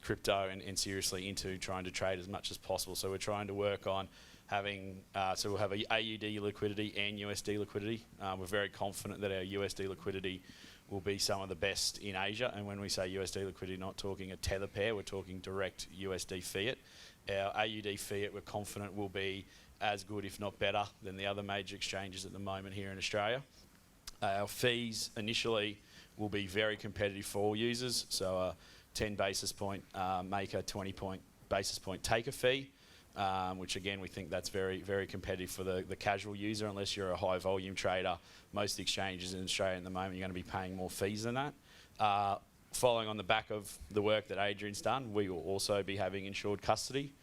S7: crypto and seriously into trying to trade as much as possible. So we're trying to work on having, so we'll have a AUD liquidity and USD liquidity. We're very confident that our USD liquidity will be some of the best in Asia. And when we say USD liquidity, not talking a tether pair, we're talking direct USD fiat. Our AUD fiat, we're confident will be as good, if not better, than the other major exchanges at the moment here in Australia. Our fees initially will be very competitive for all users. So a 10 basis point maker, 20 basis point taker fee. Which again, we think that's very, very competitive for the casual user. Unless you're a high volume trader, most exchanges in Australia at the moment, you're going to be paying more fees than that. Following on the back of the work that Adrian's done, we will also be having insured custody.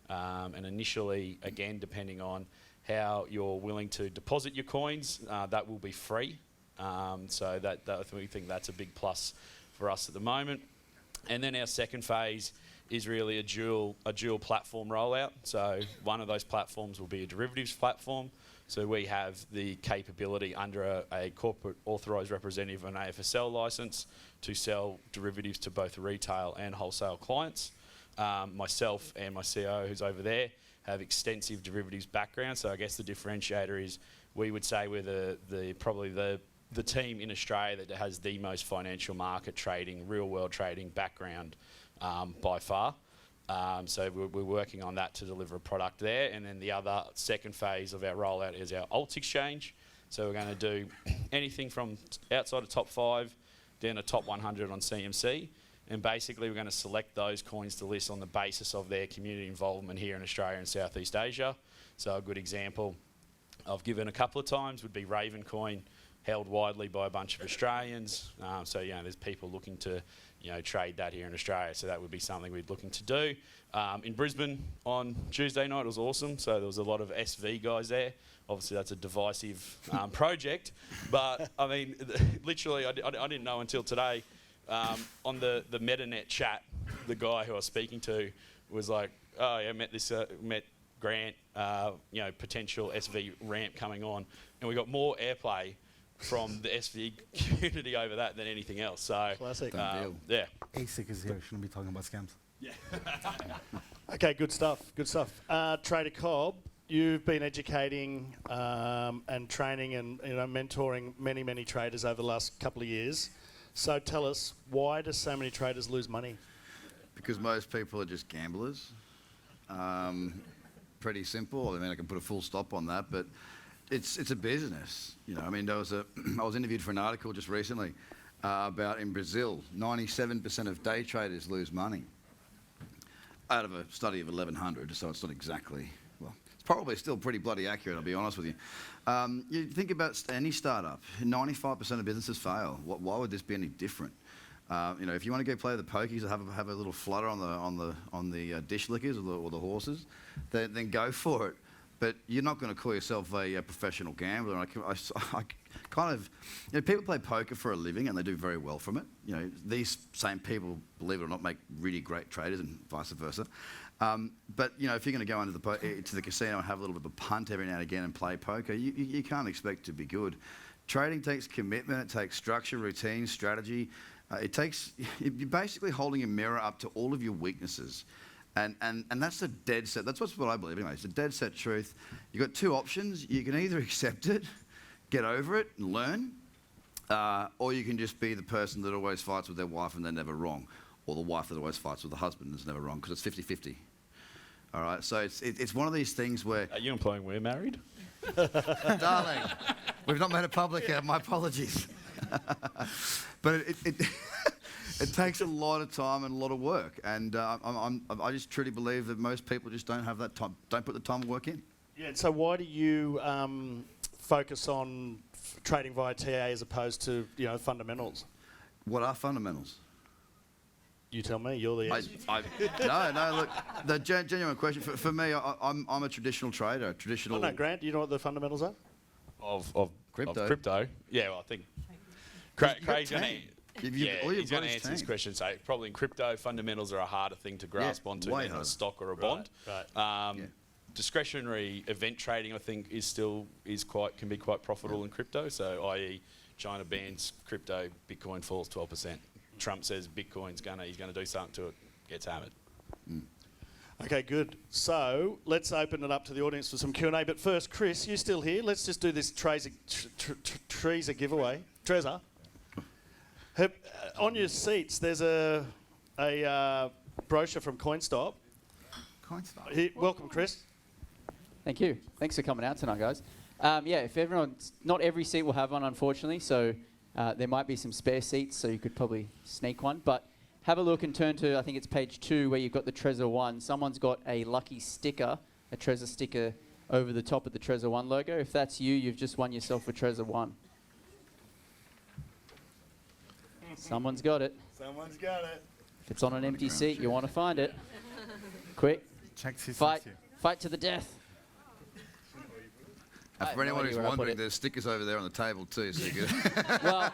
S7: And initially, again, depending on how you're willing to deposit your coins, that will be free. So that we think that's a big plus for us at the moment. And then our second phase is really a dual platform rollout. So one of those platforms will be a derivatives platform. So we have the capability under a corporate authorised representative and AFSL licence to sell derivatives to both retail and wholesale clients. Myself and my CEO, who's over there, have extensive derivatives background. So I guess the differentiator is we would say we're probably the the team in Australia that has the most financial market trading, real world trading background by far. So we're working on that to deliver a product there. And then the other second phase of our rollout is our alts exchange. So we're going to do anything from outside of top 5 down to top 100 on CMC. And basically we're going to select those coins to list on the basis of their community involvement here in Australia and Southeast Asia. So a good example I've given a couple of times would be Raven coin, held widely by a bunch of Australians. So, you know, there's people looking to, you know, trade that here in Australia. So that would be something we're looking to do. In Brisbane on Tuesday night, it was awesome. So there was a lot of SV guys there. Obviously, that's a divisive project. But, I mean, literally, I didn't know until today. On the MetaNet chat, the guy who I was speaking to was like, oh, yeah, met Grant, you know, potential SV ramp coming on. And we got more airplay from the SV community over that than anything else. So,
S1: classic.
S7: Yeah.
S10: ASIC is here. Shouldn't be talking about scams.
S7: Yeah.
S1: Okay, good stuff. Good stuff. Trader Cobb, you've been educating and training and, you know, mentoring many traders over the last couple of years. So tell us, why do so many traders lose money?
S6: Because most people are just gamblers. Pretty simple. I mean, I can put a full stop on that, but it's a business. You know, I mean, I was interviewed for an article just recently about in Brazil, 97% of day traders lose money out of a study of 1,100. So it's not exactly, well, it's probably still pretty bloody accurate, I'll be honest with you. You think about any startup, 95% of businesses fail. Why would this be any different? You know, if you want to go play the pokies or have a little flutter on the dish lickers or the horses, then go for it. But you're not going to call yourself a professional gambler. I kind of, you know, people play poker for a living and they do very well from it. You know, these same people, believe it or not, make really great traders and vice versa. But you know, if you're going to go into the casino and have a little bit of a punt every now and again and play poker, you can't expect to be good. Trading takes commitment. It takes structure, routine, strategy. You're basically holding a mirror up to all of your weaknesses. And that's a dead set. That's what I believe anyway. It's a dead set truth. You've got two options. You can either accept it, get over it and learn, or you can just be the person that always fights with their wife and they're never wrong, or the wife that always fights with the husband and is never wrong, because it's 50-50. All right, so it's one of these things where...
S7: Are you implying we're married?
S6: Darling, we've not made it public yet. My apologies. But it takes a lot of time and a lot of work, and I just truly believe that most people just don't have that time, don't put the time and work in.
S1: Yeah. So why do you focus on trading via TA as opposed to, you know, fundamentals?
S6: What are fundamentals?
S1: You tell me. You're the expert.
S6: No. Look, the genuine question for me. I'm a traditional trader. Traditional.
S1: Oh, no, Grant. Do you know what the fundamentals are?
S7: Of
S6: Crypto.
S7: Of crypto. Yeah. Well, I think Craig's going to.
S6: He's
S7: going to answer this question. So probably in crypto, fundamentals are a harder thing to grasp onto than a stock or a bond.
S1: Right.
S7: Discretionary event trading, I think, can be quite profitable in crypto. So, i.e., China bans crypto, Bitcoin falls 12%. Trump says Bitcoin's he's gonna do something to it, gets hammered.
S1: Okay, good. So let's open it up to the audience for some Q&A. But first, Chris, you still here? Let's just do this Trezor giveaway. Trezor. On your seats, there's a brochure from CoinStop. Welcome, Chris.
S11: Thank you. Thanks for coming out tonight, guys. Not every seat will have one, unfortunately, so there might be some spare seats, so you could probably sneak one. But have a look and turn to, I think it's page 2, where you've got the Trezor 1. Someone's got a lucky sticker, a Trezor sticker, over the top of the Trezor 1 logo. If that's you, you've just won yourself a Trezor 1. Someone's got it.
S1: Someone's got it.
S11: If it's on an empty seat, you want to find it. Quick. Fight to the death.
S6: For anyone who's wondering, there's stickers over there on the table too, so you could.
S11: Well,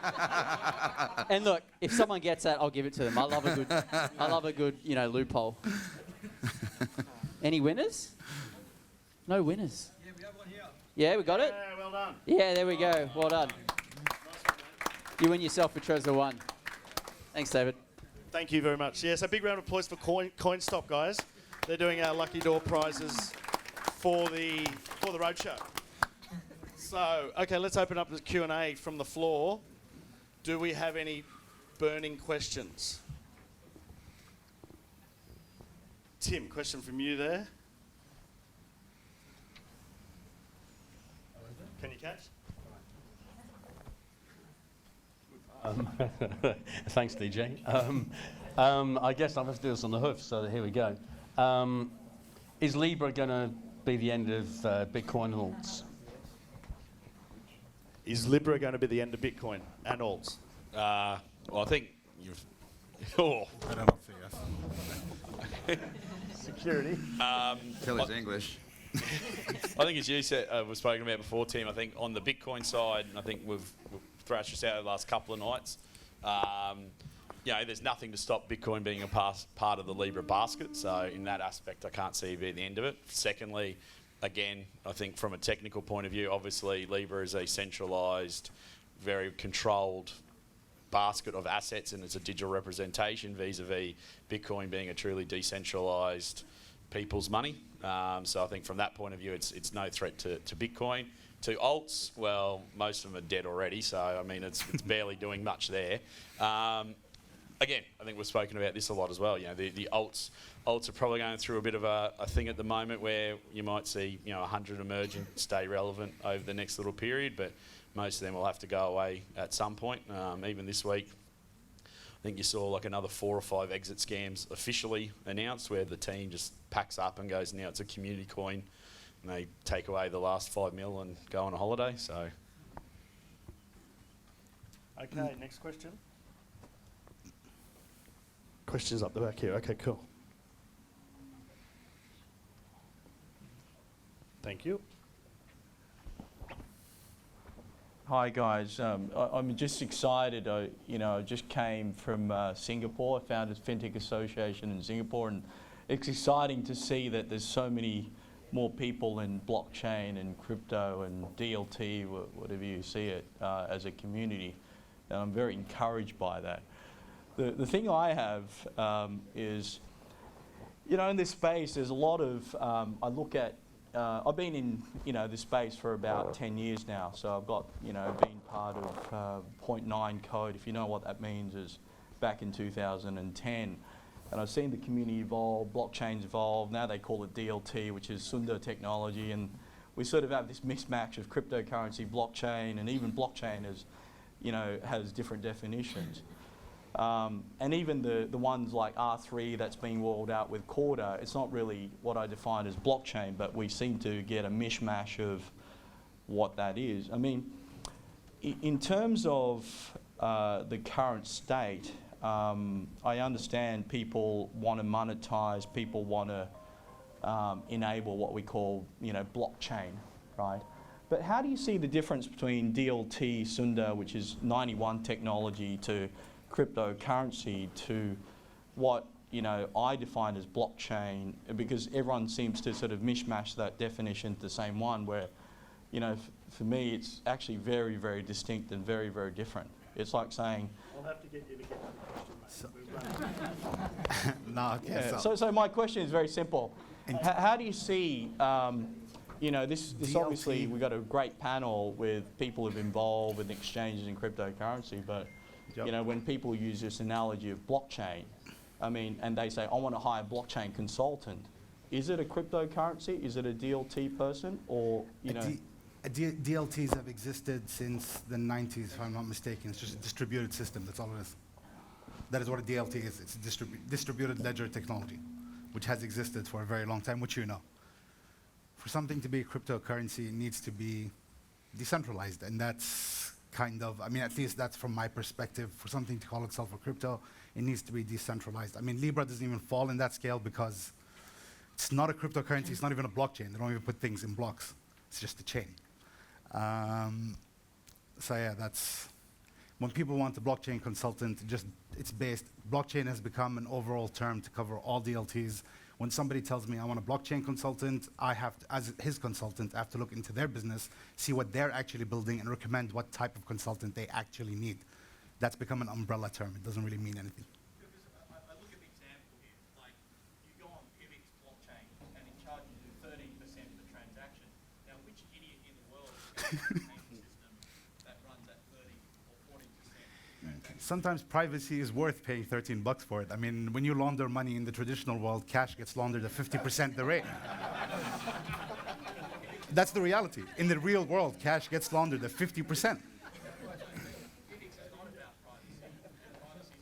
S11: and look, if someone gets that, I'll give it to them. I love a good, you know, loophole. Any winners? No winners. Yeah, we have one here. Yeah, we got it?
S1: Yeah, well done.
S11: Yeah, there we go. Well done. You win yourself a Trezor 1. Thanks, David.
S1: Thank you very much. Yes, a big round of applause for CoinStop, guys. They're doing our lucky door prizes for the Roadshow. So, okay, let's open up the Q&A from the floor. Do we have any burning questions? Tim, question from you there. Can you catch?
S3: Thanks, DJ. I guess I'll have to do this on the hoof, so here we go. Is Libra going to be the end of Bitcoin alts?
S1: Is Libra going to be the end of Bitcoin and alts?
S7: Well, I think you've... Oh.
S10: I don't know if yes.
S1: Security.
S6: Tell his English.
S7: I think as you said, we've spoken about before, Tim, I think on the Bitcoin side, I think we've thrashed this out the last couple of nights. There's nothing to stop Bitcoin being a part of the Libra basket. So in that aspect, I can't see it being the end of it. Secondly, again, I think from a technical point of view, obviously Libra is a centralised, very controlled basket of assets, and it's a digital representation vis-a-vis Bitcoin being a truly decentralised people's money. So I think from that point of view, it's no threat to Bitcoin. To alts, well, most of them are dead already, so I mean it's barely doing much there. Again, I think we've spoken about this a lot as well. The alts are probably going through a bit of a thing at the moment where you might see 100 emerge and stay relevant over the next little period, but most of them will have to go away at some point. Even this week, I think you saw like another 4 or 5 exit scams officially announced where the team just packs up and goes, now it's a community coin, and they take away the last 5 mil and go on a holiday. So,
S1: okay, next question. Questions up the back here. Okay, cool. Thank you.
S12: Hi guys, I'm just excited. I just came from Singapore. I founded FinTech Association in Singapore, and it's exciting to see that there's so many more people in blockchain and crypto and DLT, whatever you see it, as a community. And I'm very encouraged by that. The thing I have is, in this space, there's a lot of, I look at, I've been in, this space for about 10 years now. So I've got, been part of 0.9 code, if you know what that means, is back in 2010. And I've seen the community evolve, blockchains evolve. Now they call it DLT, which is Sundar technology. And we sort of have this mismatch of cryptocurrency, blockchain, and even blockchain has different definitions. And even the ones like R3 that's being rolled out with Corda, it's not really what I define as blockchain, but we seem to get a mishmash of what that is. I mean, in terms of the current state, I understand people want to monetize, people want to enable what we call, blockchain, right? But how do you see the difference between DLT, Sundar, which is 91 technology, to cryptocurrency, to what I define as blockchain? Because everyone seems to sort of mishmash that definition to the same one, where for me it's actually very, very distinct and very, very different. It's like saying,
S1: I'll have to get you to get to the question, mate.
S10: No, okay,
S12: so my question is very simple. How do you see, this
S10: DLT.
S12: obviously, we've got a great panel with people who've involved with exchanges in cryptocurrency, but when people use this analogy of blockchain, and they say, I want to hire a blockchain consultant, is it a cryptocurrency? Is it a DLT person? Or,
S10: DLTs have existed since the 90s, if I'm not mistaken. It's just a distributed system, that's all it is. That is what a DLT is. It's a distributed ledger technology, which has existed for a very long time, which you know. For something to be a cryptocurrency, it needs to be decentralized, and that's kind of, at least that's from my perspective. For something to call itself a crypto, it needs to be decentralized. Libra doesn't even fall in that scale because it's not a cryptocurrency, it's not even a blockchain. They don't even put things in blocks. It's just a chain. So yeah, that's, when people want a blockchain consultant, it's based, blockchain has become an overall term to cover all DLTs. When somebody tells me I want a blockchain consultant, I have to, as his consultant, I have to look into their business, see what they're actually building, and recommend what type of consultant they actually need. That's become an umbrella term. It doesn't really mean anything.
S12: I look at the example here, like you go on Pivot's blockchain and it charges you 13% of the transaction. Now, which idiot in the world is going to
S10: Sometimes privacy is worth paying $13 for it. I mean, when you launder money in the traditional world, cash gets laundered at 50% the rate. That's the reality. In the real world, cash gets laundered at 50%.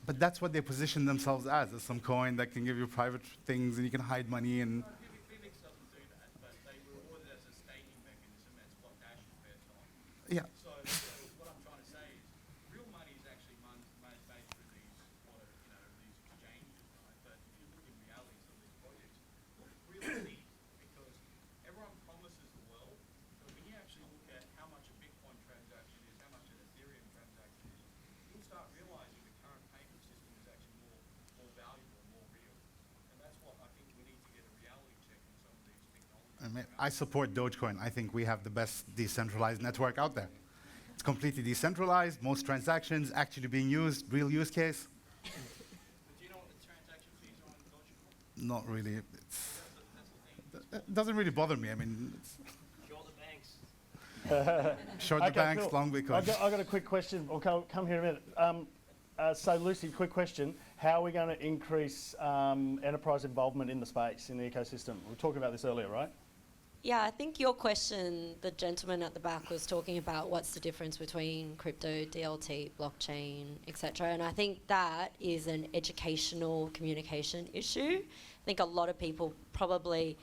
S10: But that's what they position themselves as some coin that can give you private things and you can hide money and... Yeah.
S13: So what I'm trying to say is, real money is actually made through these exchanges, right? But if you look in reality, some of these projects look really neat because everyone promises the world, but when you actually look at how much a Bitcoin transaction is, how much an Ethereum transaction is, you'll start realizing the current payment system is actually more valuable and more real. And that's what I think we need to get a reality check on some of these technologies.
S10: I support Dogecoin. I think we have the best decentralized network out there. It's completely decentralized, most transactions actually being used, real use case.
S13: But do you know what the transaction fees are on Dogecoin?
S10: Not really. It doesn't really bother me. I mean,
S13: Short the banks.
S10: short the banks,
S1: cool.
S10: long Bitcoin.
S1: I've got a quick question. I'll come here in a minute. So Lucy, quick question. How are we going to increase enterprise involvement in the space, in the ecosystem? We were talking about this earlier, right?
S8: Yeah, I think your question, the gentleman at the back was talking about what's the difference between crypto, DLT, blockchain, etc. And I think that is an educational communication issue. I think a lot of people probably,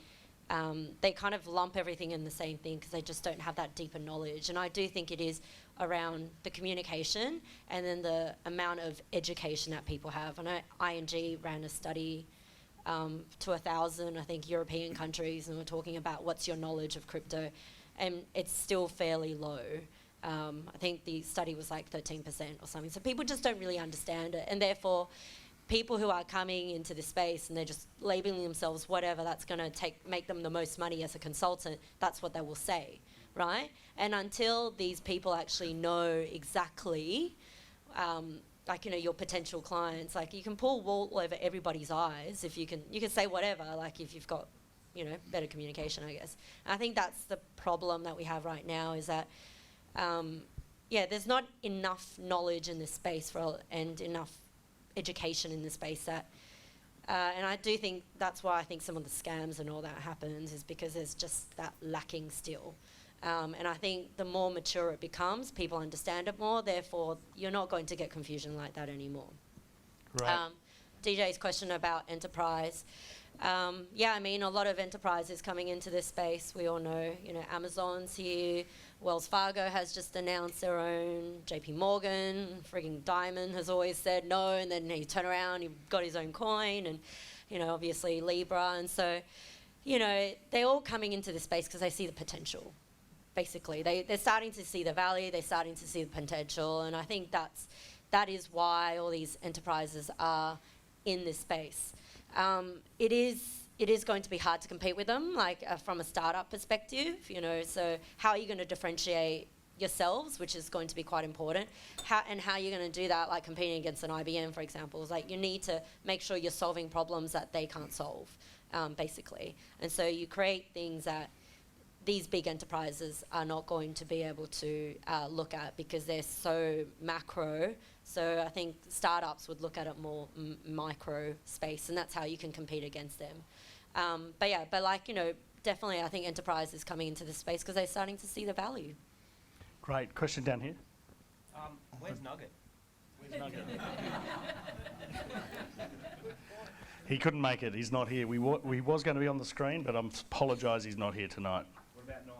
S8: they kind of lump everything in the same thing because they just don't have that deeper knowledge. And I do think it is around the communication and then the amount of education that people have. I know ING ran a study to 1,000, I think, European countries, and we're talking about what's your knowledge of crypto, and it's still fairly low. I think the study was like 13% or something. So people just don't really understand it, and therefore, people who are coming into this space and they're just labeling themselves whatever that's going to make them the most money as a consultant, that's what they will say, right? And until these people actually know exactly like, your potential clients, like you can pull wool over everybody's eyes if you can say whatever, like if you've got, better communication, I guess. And I think that's the problem that we have right now is that, there's not enough knowledge in this space and enough education in this space that, and I do think that's why I think some of the scams and all that happens is because there's just that lacking still. And I think the more mature it becomes, people understand it more, therefore you're not going to get confusion like that anymore.
S1: Right.
S8: DJ's question about enterprise. I mean, a lot of enterprises coming into this space. We all know, Amazon's here, Wells Fargo has just announced their own, JP Morgan, frigging Diamond has always said no, and then he turned around, he got his own coin, and, obviously Libra. And so, they're all coming into this space because they see the potential. Basically, they're starting to see the value, they're starting to see the potential, and I think that is why all these enterprises are in this space. It is going to be hard to compete with them, like from a startup perspective, so how are you going to differentiate yourselves, which is going to be quite important, how you're going to do that, like competing against an IBM, for example, is like you need to make sure you're solving problems that they can't solve, basically. And so you create things that these big enterprises are not going to be able to look at because they're so macro. So I think startups would look at it more micro space, and that's how you can compete against them. Definitely I think enterprise is coming into this space because they're starting to see the value.
S1: Great. Question down here.
S14: Where's Nugget?
S1: He couldn't make it. He's not here. We was going to be on the screen, but I apologise he's not here tonight.
S14: What about Nine?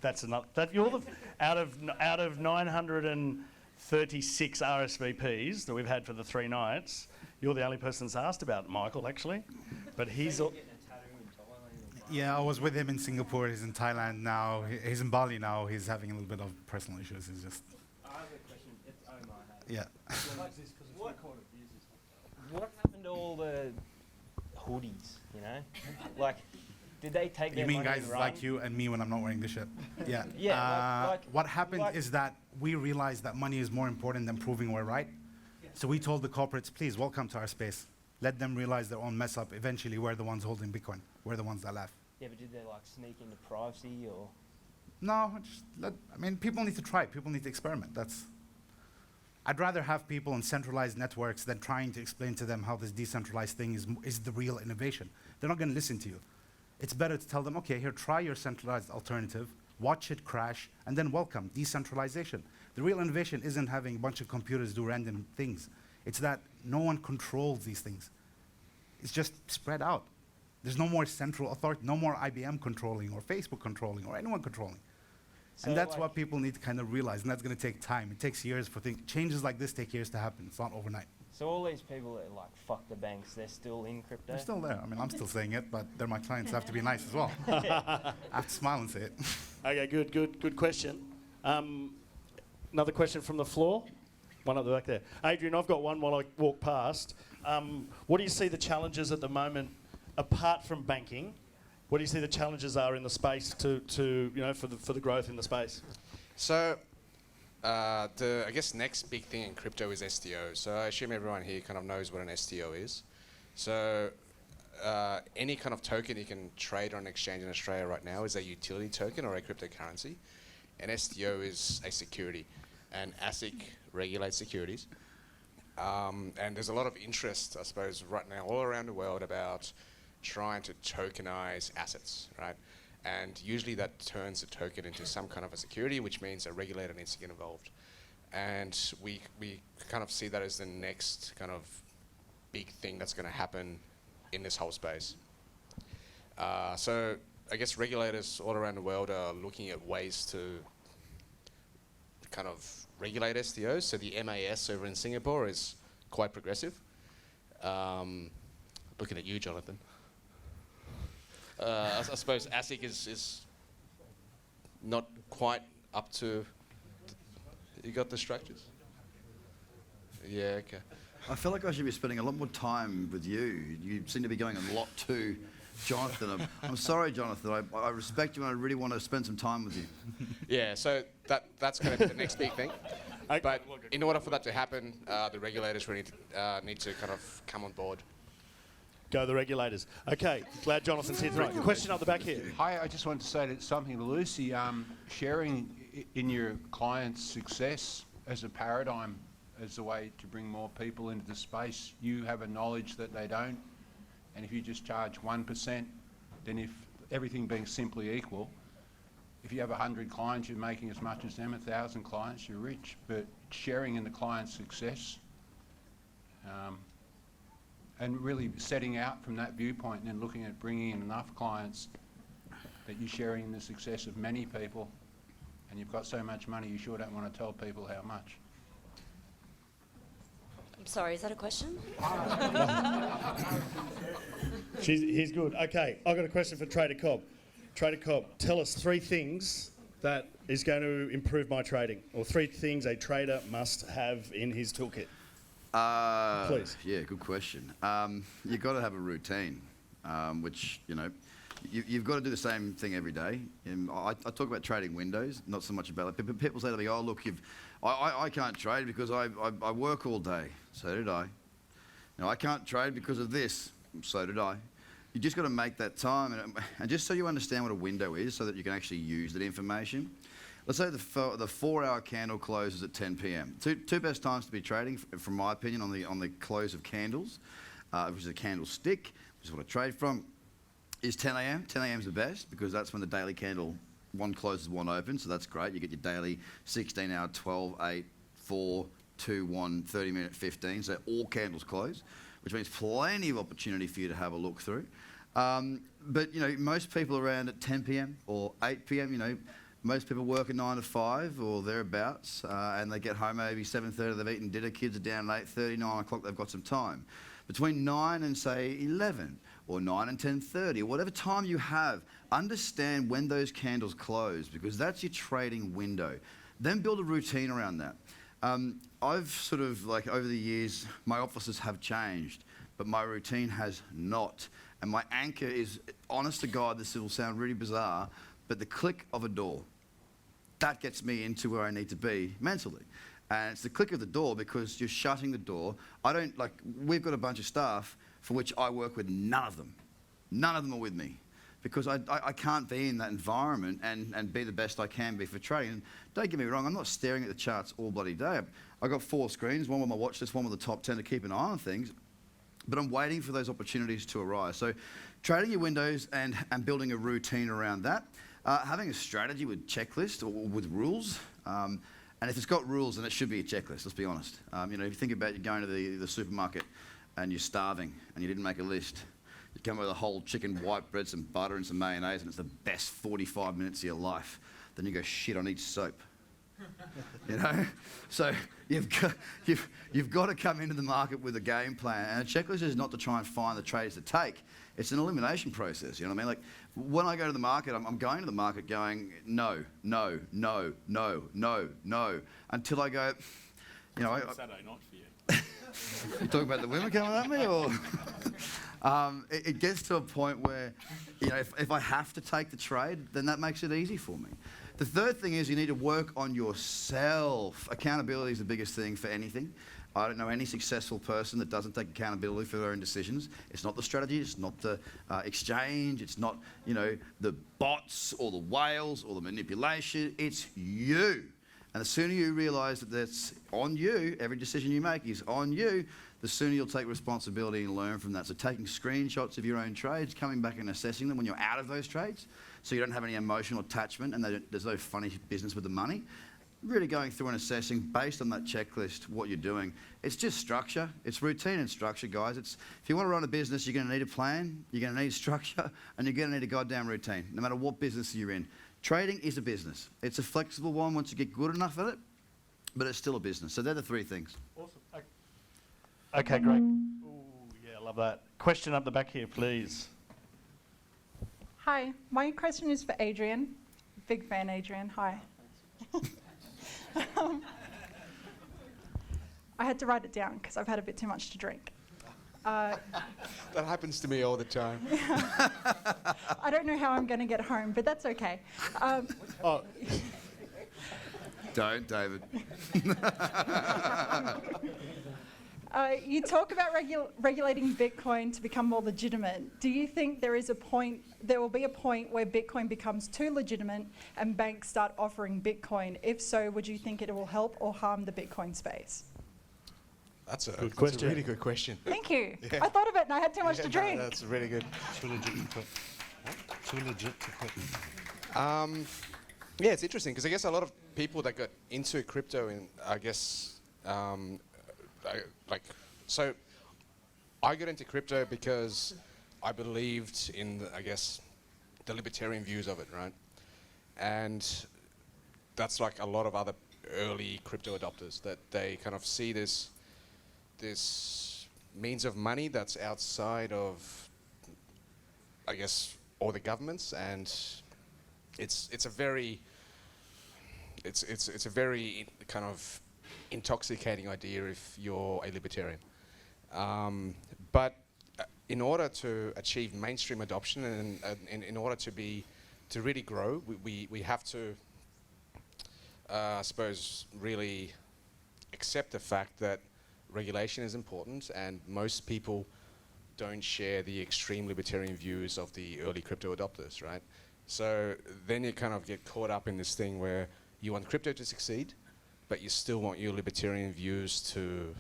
S1: That's enough. You're the out of 936 RSVPs that we've had for the 3 nights. You're the only person that's asked about it, Michael, actually. But he's.
S10: Yeah, I was with him in Singapore. He's in Thailand now. He's in Bali now. He's having a little bit of personal issues. He's just.
S14: I have a question. It's Omar.
S10: Yeah.
S14: What happened to all the hoodies? Like, did they take?
S10: You mean guys like you and me when I'm not wearing the shit? Yeah.
S14: Yeah.
S10: What happened is that we realized that money is more important than proving we're right. So we told the corporates, please welcome to our space. Let them realize their own mess up. Eventually, we're the ones holding Bitcoin. We're the ones that laugh.
S14: Yeah, but did they sneak into privacy or?
S10: No, I mean, people need to try. People need to experiment. I'd rather have people in centralized networks than trying to explain to them how this decentralized thing is the real innovation. They're not going to listen to you. It's better to tell them, okay, here, try your centralized alternative, watch it crash, and then welcome decentralization. The real innovation isn't having a bunch of computers do random things. It's that no one controls these things. It's just spread out. There's no more central authority, no more IBM controlling or Facebook controlling or anyone controlling.
S14: So
S10: and that's
S14: like-
S10: what people need to kind of realize, and that's going to take time. It takes years for things. Changes like this take years to happen. It's not overnight.
S14: So all these people that like fuck the banks, they're still in crypto?
S10: They're still there. I mean, I'm still saying it, but they're my clients. I have to be nice as well. I have to smile and say it.
S1: Okay, good question. Another question from the floor. One up the back there. Adrian, I've got one while I walk past. What do you see the challenges at the moment, apart from banking? What do you see the challenges are in the space for the growth in the space?
S9: So, I guess next big thing in crypto is STO. So I assume everyone here kind of knows what an STO is. So any kind of token you can trade on an exchange in Australia right now is a utility token or a cryptocurrency. And STO is a security. And ASIC regulates securities. And there's a lot of interest, I suppose, right now all around the world about trying to tokenize assets, right? And usually that turns the token into some kind of a security, which means a regulator needs to get involved. And we kind of see that as the next kind of big thing that's going to happen in this whole space. So I guess regulators all around the world are looking at ways to kind of regulate STOs. So the MAS over in Singapore is quite progressive. Looking at you, Jonathan. I suppose ASIC is not quite up to. You got the structures? Yeah, okay.
S6: I feel like I should be spending a lot more time with you. You seem to be going a lot to Jonathan. I'm sorry, Jonathan. I respect you and I really want to spend some time with you.
S9: Yeah, so that's going to be the next big thing. But in order for that to happen, the regulators really need to kind of come on board.
S1: Go the regulators. Okay, glad Jonathan's here. Right, question up the back here.
S15: Hi, I just wanted to say something to Lucy. Sharing in your client's success as a paradigm, as a way to bring more people into the space. You have a knowledge that they don't, and if you just charge 1%, then if everything being simply equal, if you have 100 clients, you're making as much as them. 1,000 clients, you're rich. But sharing in the client's success, and really setting out from that viewpoint and then looking at bringing in enough clients that you're sharing in the success of many people, and you've got so much money you sure don't want to tell people how much.
S8: I'm sorry, is that a question?
S1: He's good. Okay, I've got a question for Trader Cobb. Trader Cobb, tell us 3 things that is going to improve my trading, or 3 things a trader must have in his toolkit. Please.
S6: Yeah, good question. You've got to have a routine, which, you've got to do the same thing every day. I talk about trading windows, not so much about it. People say to me, oh, look, I can't trade because I work all day. So did I. Now, I can't trade because of this. So did I. You just got to make that time. And just so you understand what a window is so that you can actually use that information. Let's say the 4-hour candle closes at 10 p.m. Two best times to be trading, from my opinion, on the close of candles, which is a candlestick, which is what I trade from, is 10 a.m. 10 a.m. is the best because that's when the daily candle, one closes, one opens, so that's great. You get your daily 16-hour, 12, 8, 4, 2, 1, 30-minute, 15, so all candles close, which means plenty of opportunity for you to have a look through. But, most people around at 10 p.m. or 8 p.m., most people work at 9 to 5 or thereabouts, and they get home maybe 7:30, they've eaten dinner, kids are down at 8:30, 9 o'clock, they've got some time. Between 9 and, say, 11, or 9 and 10:30, or whatever time you have, understand when those candles close, because that's your trading window. Then build a routine around that. I've sort of, over the years, my offices have changed, but my routine has not. And my anchor is, honest to God, this will sound really bizarre, but the click of a door. That gets me into where I need to be mentally. And it's the click of the door because you're shutting the door. We've got a bunch of staff for which I work with none of them. None of them are with me. because I can't be in that environment and be the best I can be for trading. And don't get me wrong, I'm not staring at the charts all bloody day. I've got 4 screens, one with my watch list, one with the top 10 to keep an eye on things, but I'm waiting for those opportunities to arise. So trading your windows and building a routine around that, having a strategy with checklist or with rules, and if it's got rules, then it should be a checklist, let's be honest. You know, if you think about you going to the supermarket and you're starving and you didn't make a list, you come with a whole chicken, white bread, some butter and some mayonnaise, and it's the best 45 minutes of your life. Then you go, shit, I need soap. You know? So you've got to come into the market with a game plan. And a checklist is not to try and find the trades to take. It's an elimination process, you know what I mean? Like, when I go to the market, I'm going to the market going, no, no, no, no, no, no, until I go, you know...
S7: Saturday night for you.
S6: You talking about the women coming at me, or...? It gets to a point where, you know, if I have to take the trade, then that makes it easy for me. The third thing is you need to work on yourself. Accountability is the biggest thing for anything. I don't know any successful person that doesn't take accountability for their own decisions. It's not the strategy, it's not the exchange, it's not, you know, the bots or the whales or the manipulation. It's you. And the sooner you realise that that's on you, every decision you make is on you, the sooner you'll take responsibility and learn from that. So taking screenshots of your own trades, coming back and assessing them when you're out of those trades, so you don't have any emotional attachment and there's no funny business with the money. Really going through and assessing based on that checklist what you're doing. It's just structure. It's routine and structure, guys. If you want to run a business, you're going to need a plan, you're going to need structure, and you're going to need a goddamn routine, no matter what business you're in. Trading is a business. It's a flexible one once you get good enough at it, but it's still a business. So they're the 3 things.
S1: Awesome. Okay, great. Ooh, yeah, I love that. Question up the back here, please.
S16: Hi, my question is for Adrian. Big fan, Adrian. Hi. I had to write it down because I've had a bit too much to drink.
S9: That happens to me all the time.
S16: I don't know how I'm going to get home, but that's okay.
S6: Don't, David.
S16: You talk about regulating Bitcoin to become more legitimate. Do you think there will be a point where Bitcoin becomes too legitimate and banks start offering Bitcoin? If so, would you think it will help or harm the Bitcoin space?
S9: That's a
S1: Good question.
S9: really good question.
S16: Thank you.
S9: Yeah.
S16: I thought of it and I had too much to drink.
S9: No, that's really good.
S5: Too legit to quit. Too legit to quit.
S9: Yeah, it's interesting because I guess a lot of people that got into crypto, I got into crypto because I believed in, the libertarian views of it, right? And that's like a lot of other early crypto adopters, that they kind of see this means of money that's outside of, all the governments, and it's a very kind of intoxicating idea if you're a libertarian. But in order to achieve mainstream adoption and in order to really grow, we have to, I suppose, really accept the fact that regulation is important, and most people don't share the extreme libertarian views of the early crypto adopters, right? So then you kind of get caught up in this thing where you want crypto to succeed, but you still want your libertarian views to,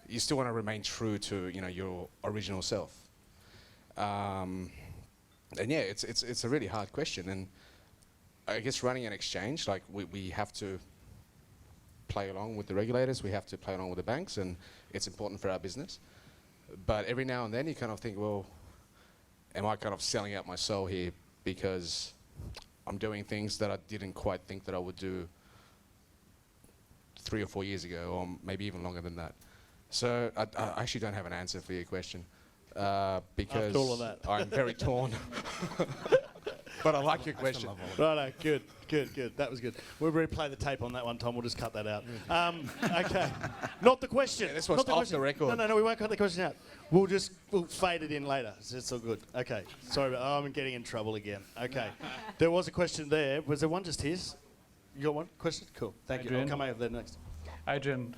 S9: you still want to remain true to, your original self. And yeah, it's a really hard question. And I guess running an exchange, like we have to play along with the regulators, we have to play along with the banks, and it's important for our business. But every now and then you kind of think, well, am I kind of selling out my soul here because I'm doing things that I didn't quite think that I would do 3 or 4 years ago, or maybe even longer than that. So I actually don't have an answer for your question because
S1: After all of that.
S9: I'm very torn. But I like your question.
S1: Righto, good. That was good. We'll replay the tape on that one, Tom. We'll just cut that out. Okay. Not the question.
S9: Yeah, this was
S1: Not the
S9: off
S1: question.
S9: the record.
S1: No, we won't cut the question out. We'll fade it in later. So it's all good. Okay. Sorry, I'm getting in trouble again. Okay. There was a question there. Was there one just here? You got one question? Cool. Thank you. I'll come over there next.
S17: Adrian,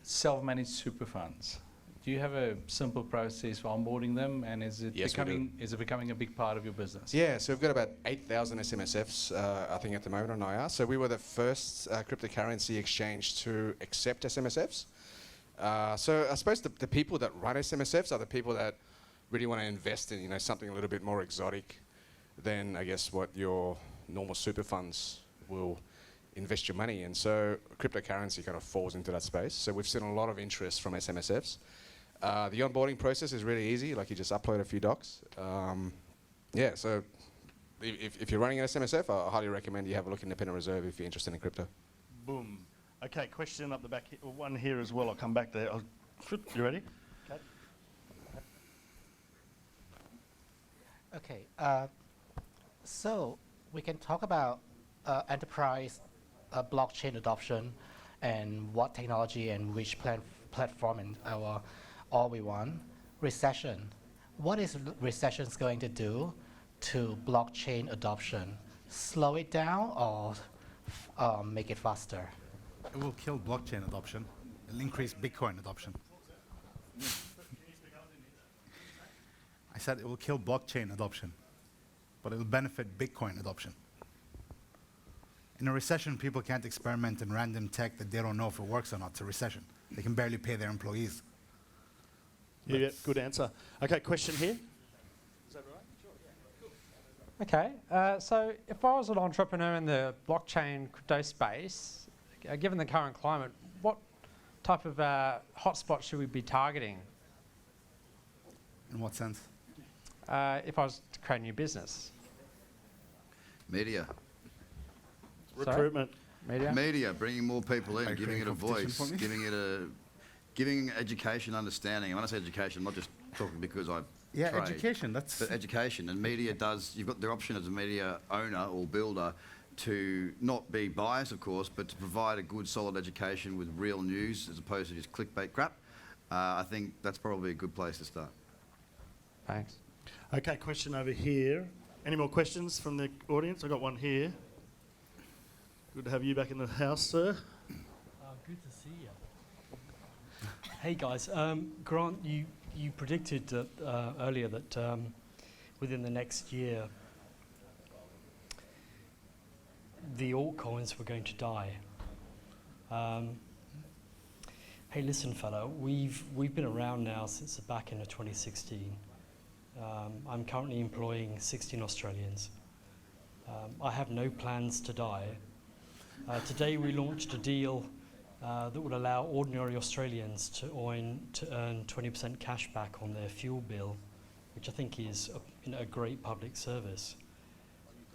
S17: self-managed super funds. Do you have a simple process for onboarding them, and is it
S9: Yes, we do.
S17: becoming a big part of your business?
S9: Yeah, so we've got about 8,000 SMSFs, I think, at the moment on IR. So we were the first cryptocurrency exchange to accept SMSFs. So I suppose the people that run SMSFs are the people that really want to invest in, something a little bit more exotic than, I guess, what your normal super funds will invest your money in. So cryptocurrency kind of falls into that space. So we've seen a lot of interest from SMSFs. The onboarding process is really easy. Like, you just upload a few docs. So if you're running an SMSF, I highly recommend you have a look at Independent Reserve if you're interested in crypto.
S1: Boom. Okay, question up the back here. One here as well. I'll come back there. You ready?
S18: Okay. So we can talk about enterprise blockchain adoption and what technology and which platform and all we want. Recession. What is recession going to do to blockchain adoption? Slow it down or make it faster?
S10: It will kill blockchain adoption. It'll increase Bitcoin adoption. I said it will kill blockchain adoption, but it will benefit Bitcoin adoption. In a recession, people can't experiment in random tech that they don't know if it works or not. It's a recession. They can barely pay their employees.
S1: Yeah, good answer. Okay, question here. Is that right? Sure, yeah. Cool.
S19: Okay, so if I was an entrepreneur in the blockchain crypto space, given the current climate, what type of hotspot should we be targeting?
S10: In what sense?
S19: If I was to create a new business.
S6: Media.
S1: Recruitment.
S6: Media, bringing more people in, giving it a voice, giving education, understanding. And when I say education, I'm not just talking because I
S10: Yeah,
S6: trade,
S10: education,
S6: but education. And media you've got the option as a media owner or builder to not be biased, of course, but to provide a good, solid education with real news as opposed to just clickbait crap. I think that's probably a good place to start.
S19: Thanks.
S1: Okay, question over here. Any more questions from the audience? I've got one here. Good to have you back in the house, sir.
S20: Good to see you. Hey guys, Grant, you predicted that, earlier that within the next year the altcoins were going to die. Hey, listen, fella, we've been around now since the back end of 2016. I'm currently employing 16 Australians. I have no plans to die. Today we launched a deal that would allow ordinary Australians to earn 20% cash back on their fuel bill, which I think is a great public service.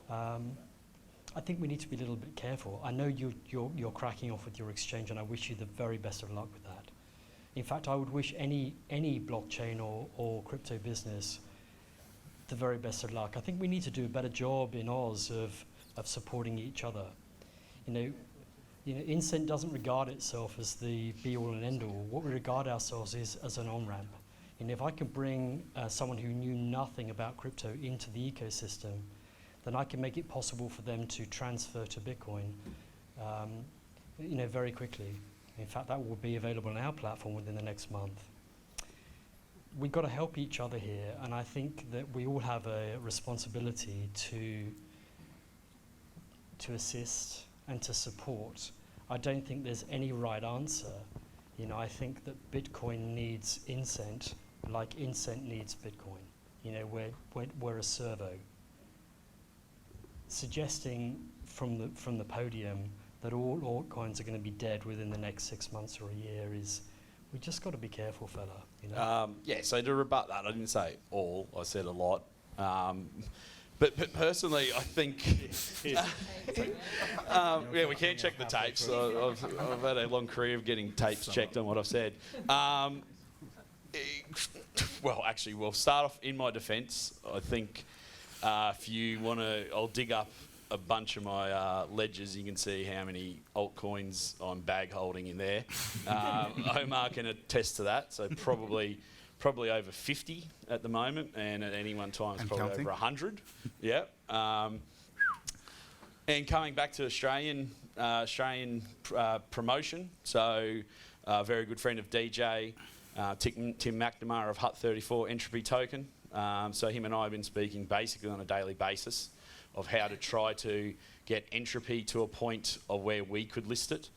S20: I think we need to be a little bit careful. I know you're cracking off with your exchange, and I wish you the very best of luck with that. In fact, I would wish any blockchain or crypto business the very best of luck. I think we need to do a better job in Oz of supporting each other. Incent doesn't regard itself as the be-all and end-all. What we regard ourselves is as an on-ramp. If I can bring someone who knew nothing about crypto into the ecosystem, then I can make it possible for them to transfer to Bitcoin, very quickly. In fact, that will be available on our platform within the next month. We've got to help each other here, and I think that we all have a responsibility to assist and to support. I don't think there's any right answer. I think that Bitcoin needs Incent, like Incent needs Bitcoin. We're a servo. Suggesting from the podium that all altcoins are going to be dead within the next 6 months or a year we just got to be careful, fella.
S7: So to rebut that, I didn't say all, I said a lot. But personally, I think, we can check the tapes. I've had a long career of getting tapes checked on what I've said. We'll start off in my defence. I think if you want to, I'll dig up a bunch of my ledgers. You can see how many altcoins I'm bag holding in there. Omar can attest to that. So probably over 50 at the moment, and at any one time it's probably
S10: counting.
S7: over 100. Yeah. And coming back to Australian promotion, so a very good friend of DJ Tim McNamara of Hut34 Entropy Token. So him and I have been speaking basically on a daily basis of how to try to get entropy to a point of where we could list it.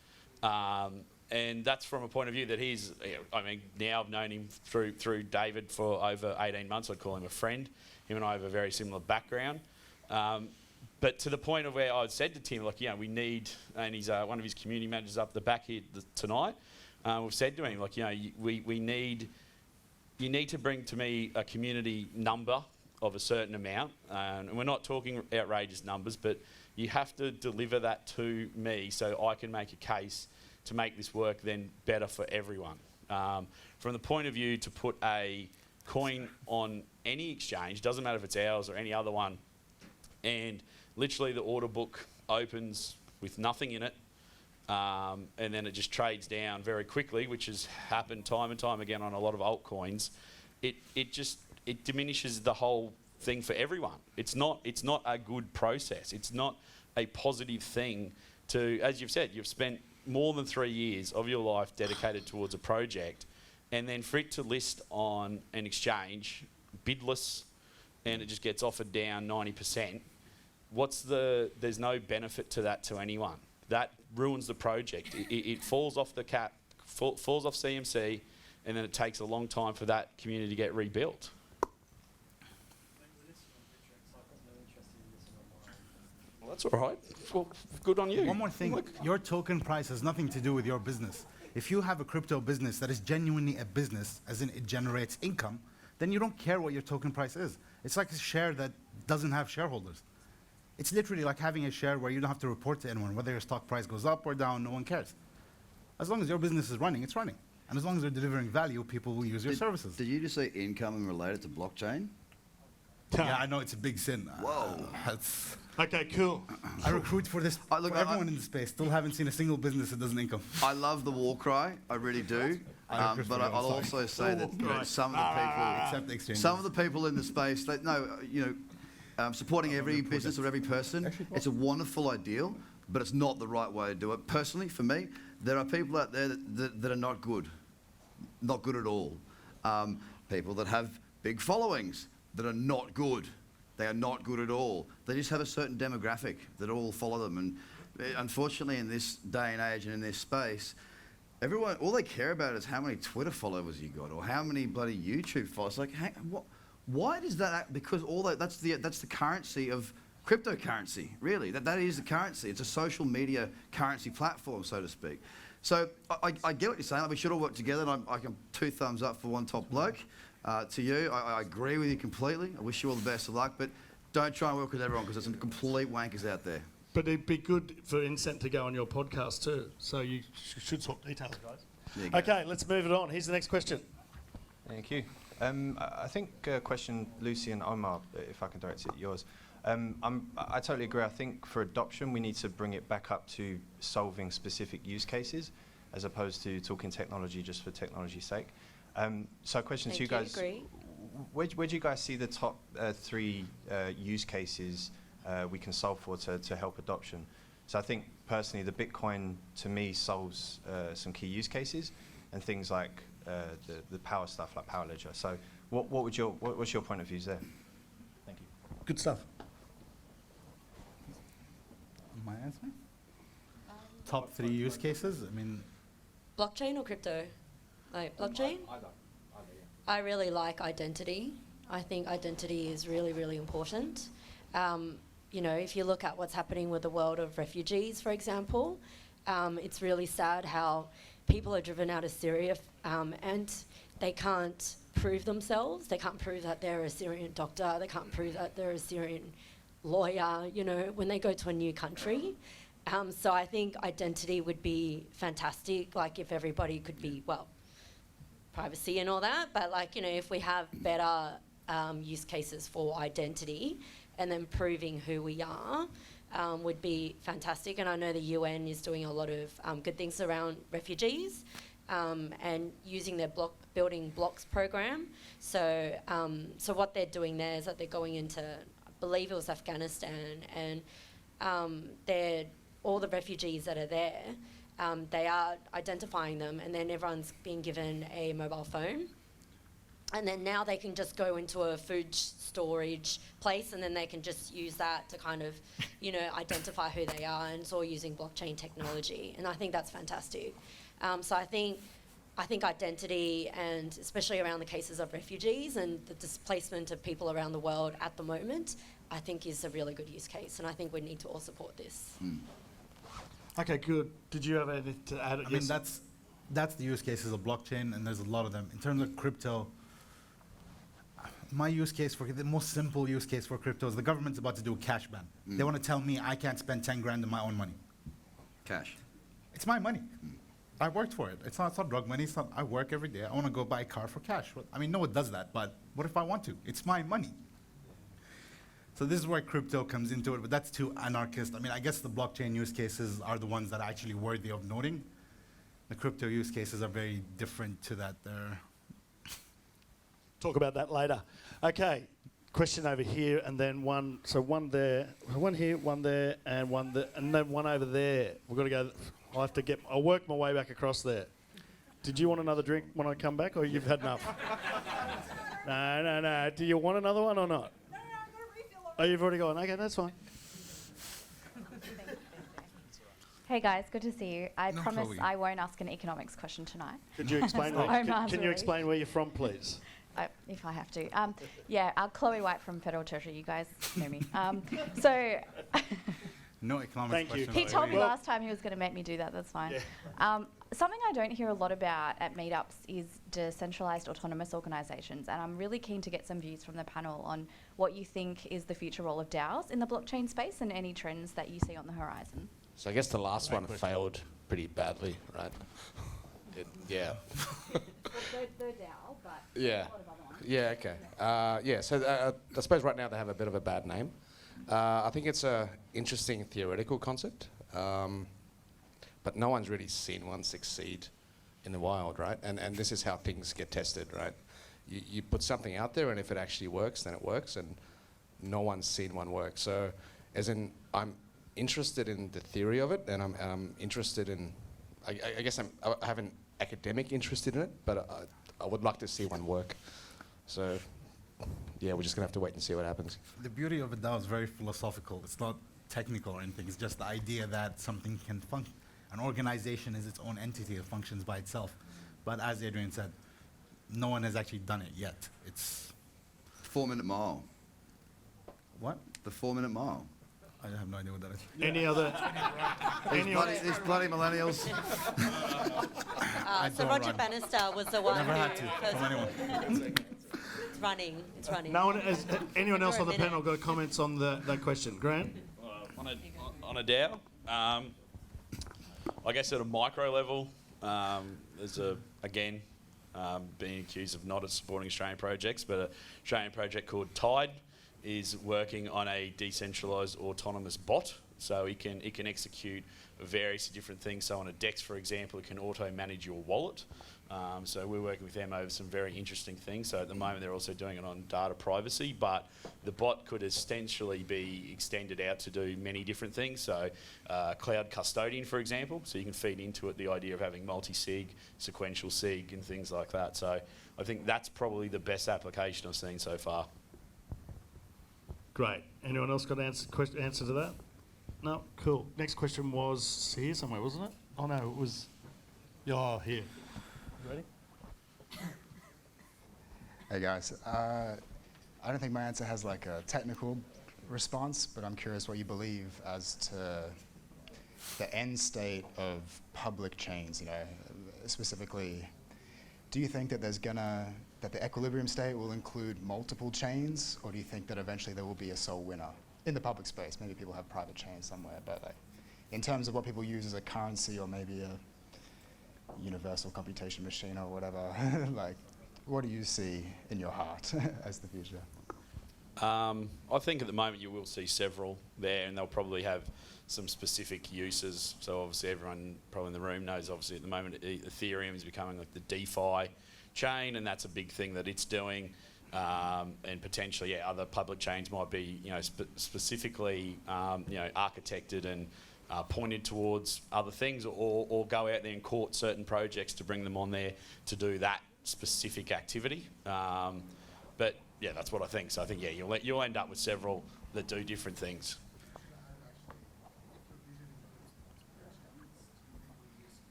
S7: And that's from a point of view that he's, I mean, now I've known him through David for over 18 months. I'd call him a friend. Him and I have a very similar background. But to the point of where I said to Tim, like, we need, and he's one of his community managers up the back here tonight, we've said to him, like, we need, you need to bring to me a community number of a certain amount. And we're not talking outrageous numbers, but you have to deliver that to me so I can make a case to make this work then better for everyone. From the point of view to put a coin on any exchange, doesn't matter if it's ours or any other one, and literally the order book opens with nothing in it, and then it just trades down very quickly, which has happened time and time again on a lot of altcoins. It diminishes the whole thing for everyone. It's not a good process. It's not a positive thing to, as you've said, you've spent more than 3 years of your life dedicated towards a project, and then for it to list on an exchange bidless and it just gets offered down 90%, there's no benefit to that to anyone. That ruins the project. It falls off the cap, falls off CMC, and then it takes a long time for that community to get rebuilt. Well, that's all right. Well, good on you.
S10: One more thing. Your token price has nothing to do with your business. If you have a crypto business that is genuinely a business, as in it generates income, then you don't care what your token price is. It's like a share that doesn't have shareholders. It's literally like having a share where you don't have to report to anyone. Whether your stock price goes up or down, no one cares. As long as your business is running, it's running. And as long as they're delivering value, people will use your services.
S6: Did you just say income and relate it to blockchain?
S10: Yeah, I know it's a big sin.
S6: Whoa.
S1: Okay, cool.
S10: I recruit for this, for everyone in the space. Still haven't seen a single business that doesn't income.
S6: I love the war cry, I really do. But I'll also say that some of the people in the space, supporting every business or every person, it's a wonderful ideal, but it's not the right way to do it. Personally, for me, there are people out there that are not good at all. People that have big followings that are not good. They are not good at all. They just have a certain demographic that all follow them. And unfortunately, in this day and age and in this space, everyone, all they care about is how many Twitter followers you got or how many bloody YouTube followers. Like, what? Why does that? Because that's the currency of cryptocurrency. Really, that is the currency. It's a social media currency platform, so to speak. So I get what you're saying. Like, we should all work together. And I can 2 thumbs up for one top bloke. To you, I agree with you completely. I wish you all the best of luck, but don't try and work with everyone because there's some complete wankers out there.
S1: But it'd be good for Incent to go on your podcast too. So you should swap details, guys. Okay, let's move it on. Here's the next question.
S21: Thank you. I think question Lucy and Omar, if I can direct it at yours. I totally agree. I think for adoption, we need to bring it back up to solving specific use cases as opposed to talking technology just for technology's sake. So question to you guys, where do you guys see the top 3 use cases we can solve for to help adoption? So I think personally the Bitcoin to me solves some key use cases and things like the power stuff like Power Ledger. So what's your point of views there? Thank you.
S1: Good stuff.
S10: My answer? Top 3 use cases? I mean,
S8: Blockchain or crypto? Like blockchain?
S21: Either,
S8: I really like identity. I think identity is really, really important. If you look at what's happening with the world of refugees, for example, it's really sad how people are driven out of Syria and they can't prove themselves. They can't prove that they're a Syrian doctor. They can't prove that they're a Syrian lawyer, when they go to a new country. So I think identity would be fantastic, like if everybody could be, privacy and all that, but if we have better use cases for identity and then proving who we are would be fantastic. And I know the UN is doing a lot of good things around refugees and using their building blocks program. So what they're doing there is that they're going into, I believe it was Afghanistan, and all the refugees that are there, they are identifying them, and then everyone's being given a mobile phone. And then now they can just go into a food storage place, and then they can just use that to kind of, identify who they are, and it's all using blockchain technology. And I think that's fantastic. So I think identity, and especially around the cases of refugees and the displacement of people around the world at the moment, I think is a really good use case, and I think we need to all support this.
S1: Okay, good. Did you have anything to add?
S10: I mean, that's the use cases of blockchain, and there's a lot of them. In terms of crypto, my use case the most simple use case for crypto is the government's about to do a cash ban. They want to tell me I can't spend 10 grand of my own money.
S6: Cash.
S10: It's my money. I worked for it. It's not drug money. I work every day. I want to go buy a car for cash. I mean, no one does that, but what if I want to? It's my money. So this is where crypto comes into it, but that's too anarchist. I mean, I guess the blockchain use cases are the ones that are actually worthy of noting. The crypto use cases are very different to that. They're
S1: Talk about that later. Okay, question over here, and then one. So one there, one here, one there, and one there, and then one over there. We've got to go. I'll work my way back across there. Did you want another drink when I come back, or you've had enough? No. Do you want another one or not? No, I'm going to refill. Oh, you've already gone. Okay, that's fine.
S4: Hey guys, good to see you. I
S1: No
S4: promise
S1: Chloe.
S4: I won't ask an economics question tonight.
S1: Could you explain? Can you explain where you're from, please?
S4: If I have to. Chloe White from Federal Treasury. You guys know me. So
S10: no economics question.
S4: he told me last time he was going to make me do that. That's fine.
S1: Yeah.
S4: Something I don't hear a lot about at meetups is decentralized autonomous organizations, and I'm really keen to get some views from the panel on what you think is the future role of DAOs in the blockchain space and any trends that you see on the horizon.
S22: So I guess the last one failed pretty badly, right? Yeah.
S4: They're DAO, but
S22: Yeah.
S4: a lot of other ones.
S22: Yeah, okay. So I suppose right now they have a bit of a bad name. I think it's an interesting theoretical concept, but no one's really seen one succeed in the wild, right? And this is how things get tested, right? You put something out there, and if it actually works, then it works, and no one's seen one work. So I'm interested in the theory of it, and I'm interested in, I guess I have an academic interest in it, but I would like to see one work. So, yeah, we're just going to have to wait and see what happens.
S10: The beauty of a DAO is very philosophical. It's not technical or anything. It's just the idea that something can function. An organization is its own entity that functions by itself. But as Adrian said, no one has actually done it yet. It's
S6: 4 Minute Mile.
S10: What?
S6: The 4 Minute Mile.
S10: I have no idea what that is.
S1: Any other?
S6: These bloody millennials.
S8: So Roger Bannister was the one
S10: Never
S8: who...
S10: had to from anyone.
S8: It's running. It's running.
S1: No one. Anyone else on the panel got comments on that question? Grant?
S7: On a DAO, I guess at a micro level, there's being accused of not supporting Australian projects, but an Australian project called Tide is working on a decentralised autonomous bot. So it can execute various different things. So on a DEX, for example, it can auto-manage your wallet. So we're working with them over some very interesting things. So at the moment, they're also doing it on data privacy, but the bot could essentially be extended out to do many different things. So cloud custodian, for example. So you can feed into it the idea of having multi-sig, sequential sig, and things like that. So I think that's probably the best application I've seen so far.
S1: Great. Anyone else got an answer to that? No? Cool. Next question was here somewhere, wasn't it? Oh, no, it was... Oh, here. Ready?
S23: Hey guys, I don't think my answer has like a technical response, but I'm curious what you believe as to the end state of public chains, specifically, do you think that that the equilibrium state will include multiple chains, or do you think that eventually there will be a sole winner in the public space? Maybe people have private chains somewhere, but like, in terms of what people use as a currency or maybe a universal computation machine or whatever, like, what do you see in your heart as the future?
S7: I think at the moment you will see several there, and they'll probably have some specific uses. So obviously everyone probably in the room knows, obviously at the moment Ethereum is becoming like the DeFi chain, and that's a big thing that it's doing. And potentially, other public chains might be, specifically, architected and pointed towards other things, or go out there and court certain projects to bring them on there to do that specific activity. But yeah, that's what I think. So I think, yeah, you'll end up with several that do different things.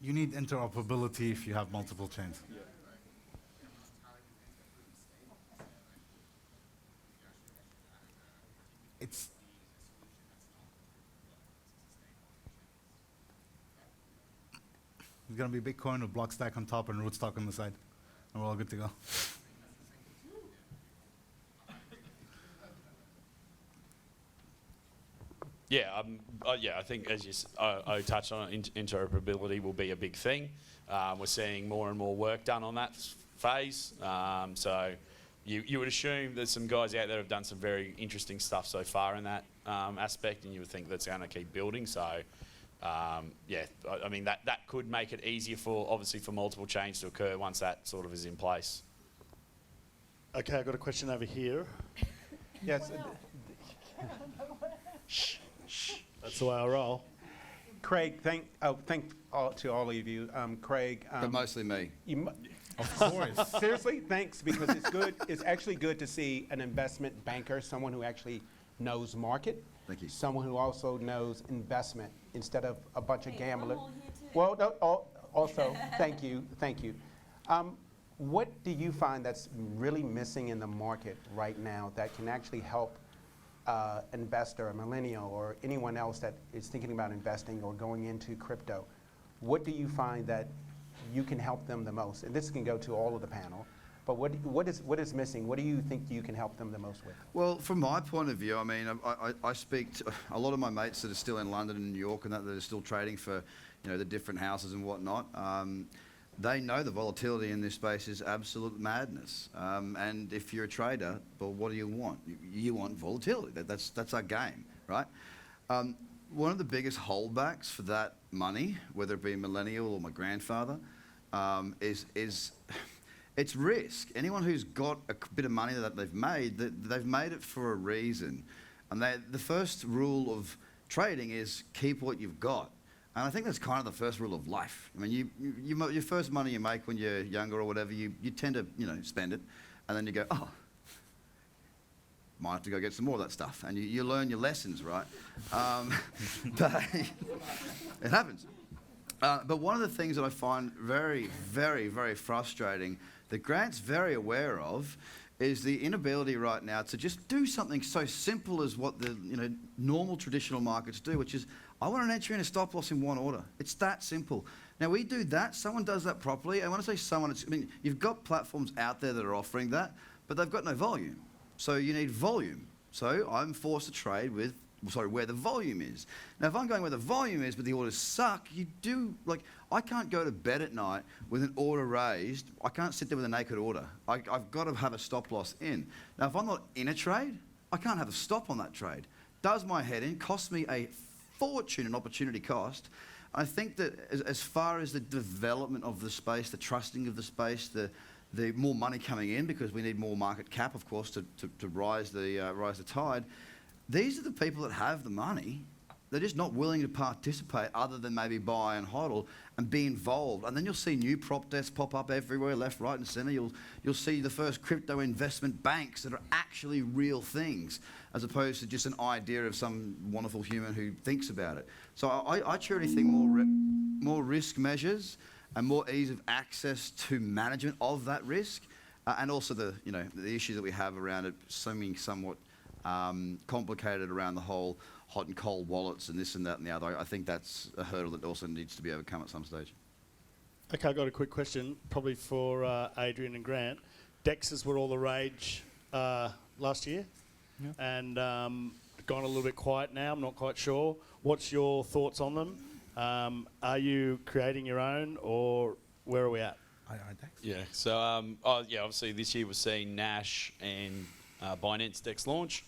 S10: You need interoperability if you have multiple chains. It's going to be Bitcoin with block stack on top and root stock on the side, and we're all good to go.
S7: Yeah, I think as I touched on, interoperability will be a big thing. We're seeing more and more work done on that phase. So you would assume there's some guys out there have done some very interesting stuff so far in that aspect, and you would think that's going to keep building. So yeah, I mean that could make it easier obviously for multiple chains to occur once that sort of is in place.
S1: Okay, I've got a question over here.
S2: Yes.
S1: That's the way I roll.
S2: Craig, thank to all of you. Craig.
S6: But mostly me.
S2: Of course. Seriously, thanks, because it's good. It's actually good to see an investment banker, someone who actually knows market.
S6: Thank you.
S2: Someone who also knows investment instead of a bunch of gamblers. Well, no, also, thank you. What do you find that's really missing in the market right now that can actually help investor, a millennial, or anyone else that is thinking about investing or going into crypto? What do you find that you can help them the most? And this can go to all of the panel, but what is missing? What do you think you can help them the most with?
S6: Well, from my point of view, I mean, I speak to a lot of my mates that are still in London and New York and that are still trading for, the different houses and whatnot. They know the volatility in this space is absolute madness. And if you're a trader, well, what do you want? You want volatility. That's our game, right? One of the biggest holdbacks for that money, whether it be a millennial or my grandfather, is it's risk. Anyone who's got a bit of money that they've made it for a reason. And the first rule of trading is keep what you've got. And I think that's kind of the first rule of life. I mean, your first money you make when you're younger or whatever, you tend to, spend it. And then you go, oh, might have to go get some more of that stuff. And you learn your lessons, right? But it happens. But one of the things that I find very, very, very frustrating that Grant's very aware of is the inability right now to just do something so simple as what the normal traditional markets do, which is I want an entry and a stop loss in one order. It's that simple. Now we do that. Someone does that properly. And when I say someone, you've got platforms out there that are offering that, but they've got no volume. So you need volume. So I'm forced to trade where the volume is. Now, if I'm going where the volume is, but the orders suck, I can't go to bed at night with an order raised. I can't sit there with a naked order. I've got to have a stop loss in. Now, if I'm not in a trade, I can't have a stop on that trade. Does my head in, costs me a fortune in opportunity cost. I think that as far as the development of the space, the trusting of the space, the more money coming in, because we need more market cap, of course, to rise the tide. These are the people that have the money. They're just not willing to participate other than maybe buy and hodl and be involved. And then you'll see new prop desks pop up everywhere, left, right, and centre. You'll see the first crypto investment banks that are actually real things, as opposed to just an idea of some wonderful human who thinks about it. So I truly think more risk measures and more ease of access to management of that risk, and also the issues that we have around it seeming somewhat complicated around the whole hot and cold wallets and this and that and the other. I think that's a hurdle that also needs to be overcome at some stage.
S1: Okay, I've got a quick question, probably for Adrian and Grant. DEXs were all the rage last year, and gone a little bit quiet now. I'm not quite sure. What's your thoughts on them? Are you creating your own, or where are we at?
S7: Yeah, so obviously this year we're seeing Nash and Binance DEX launch.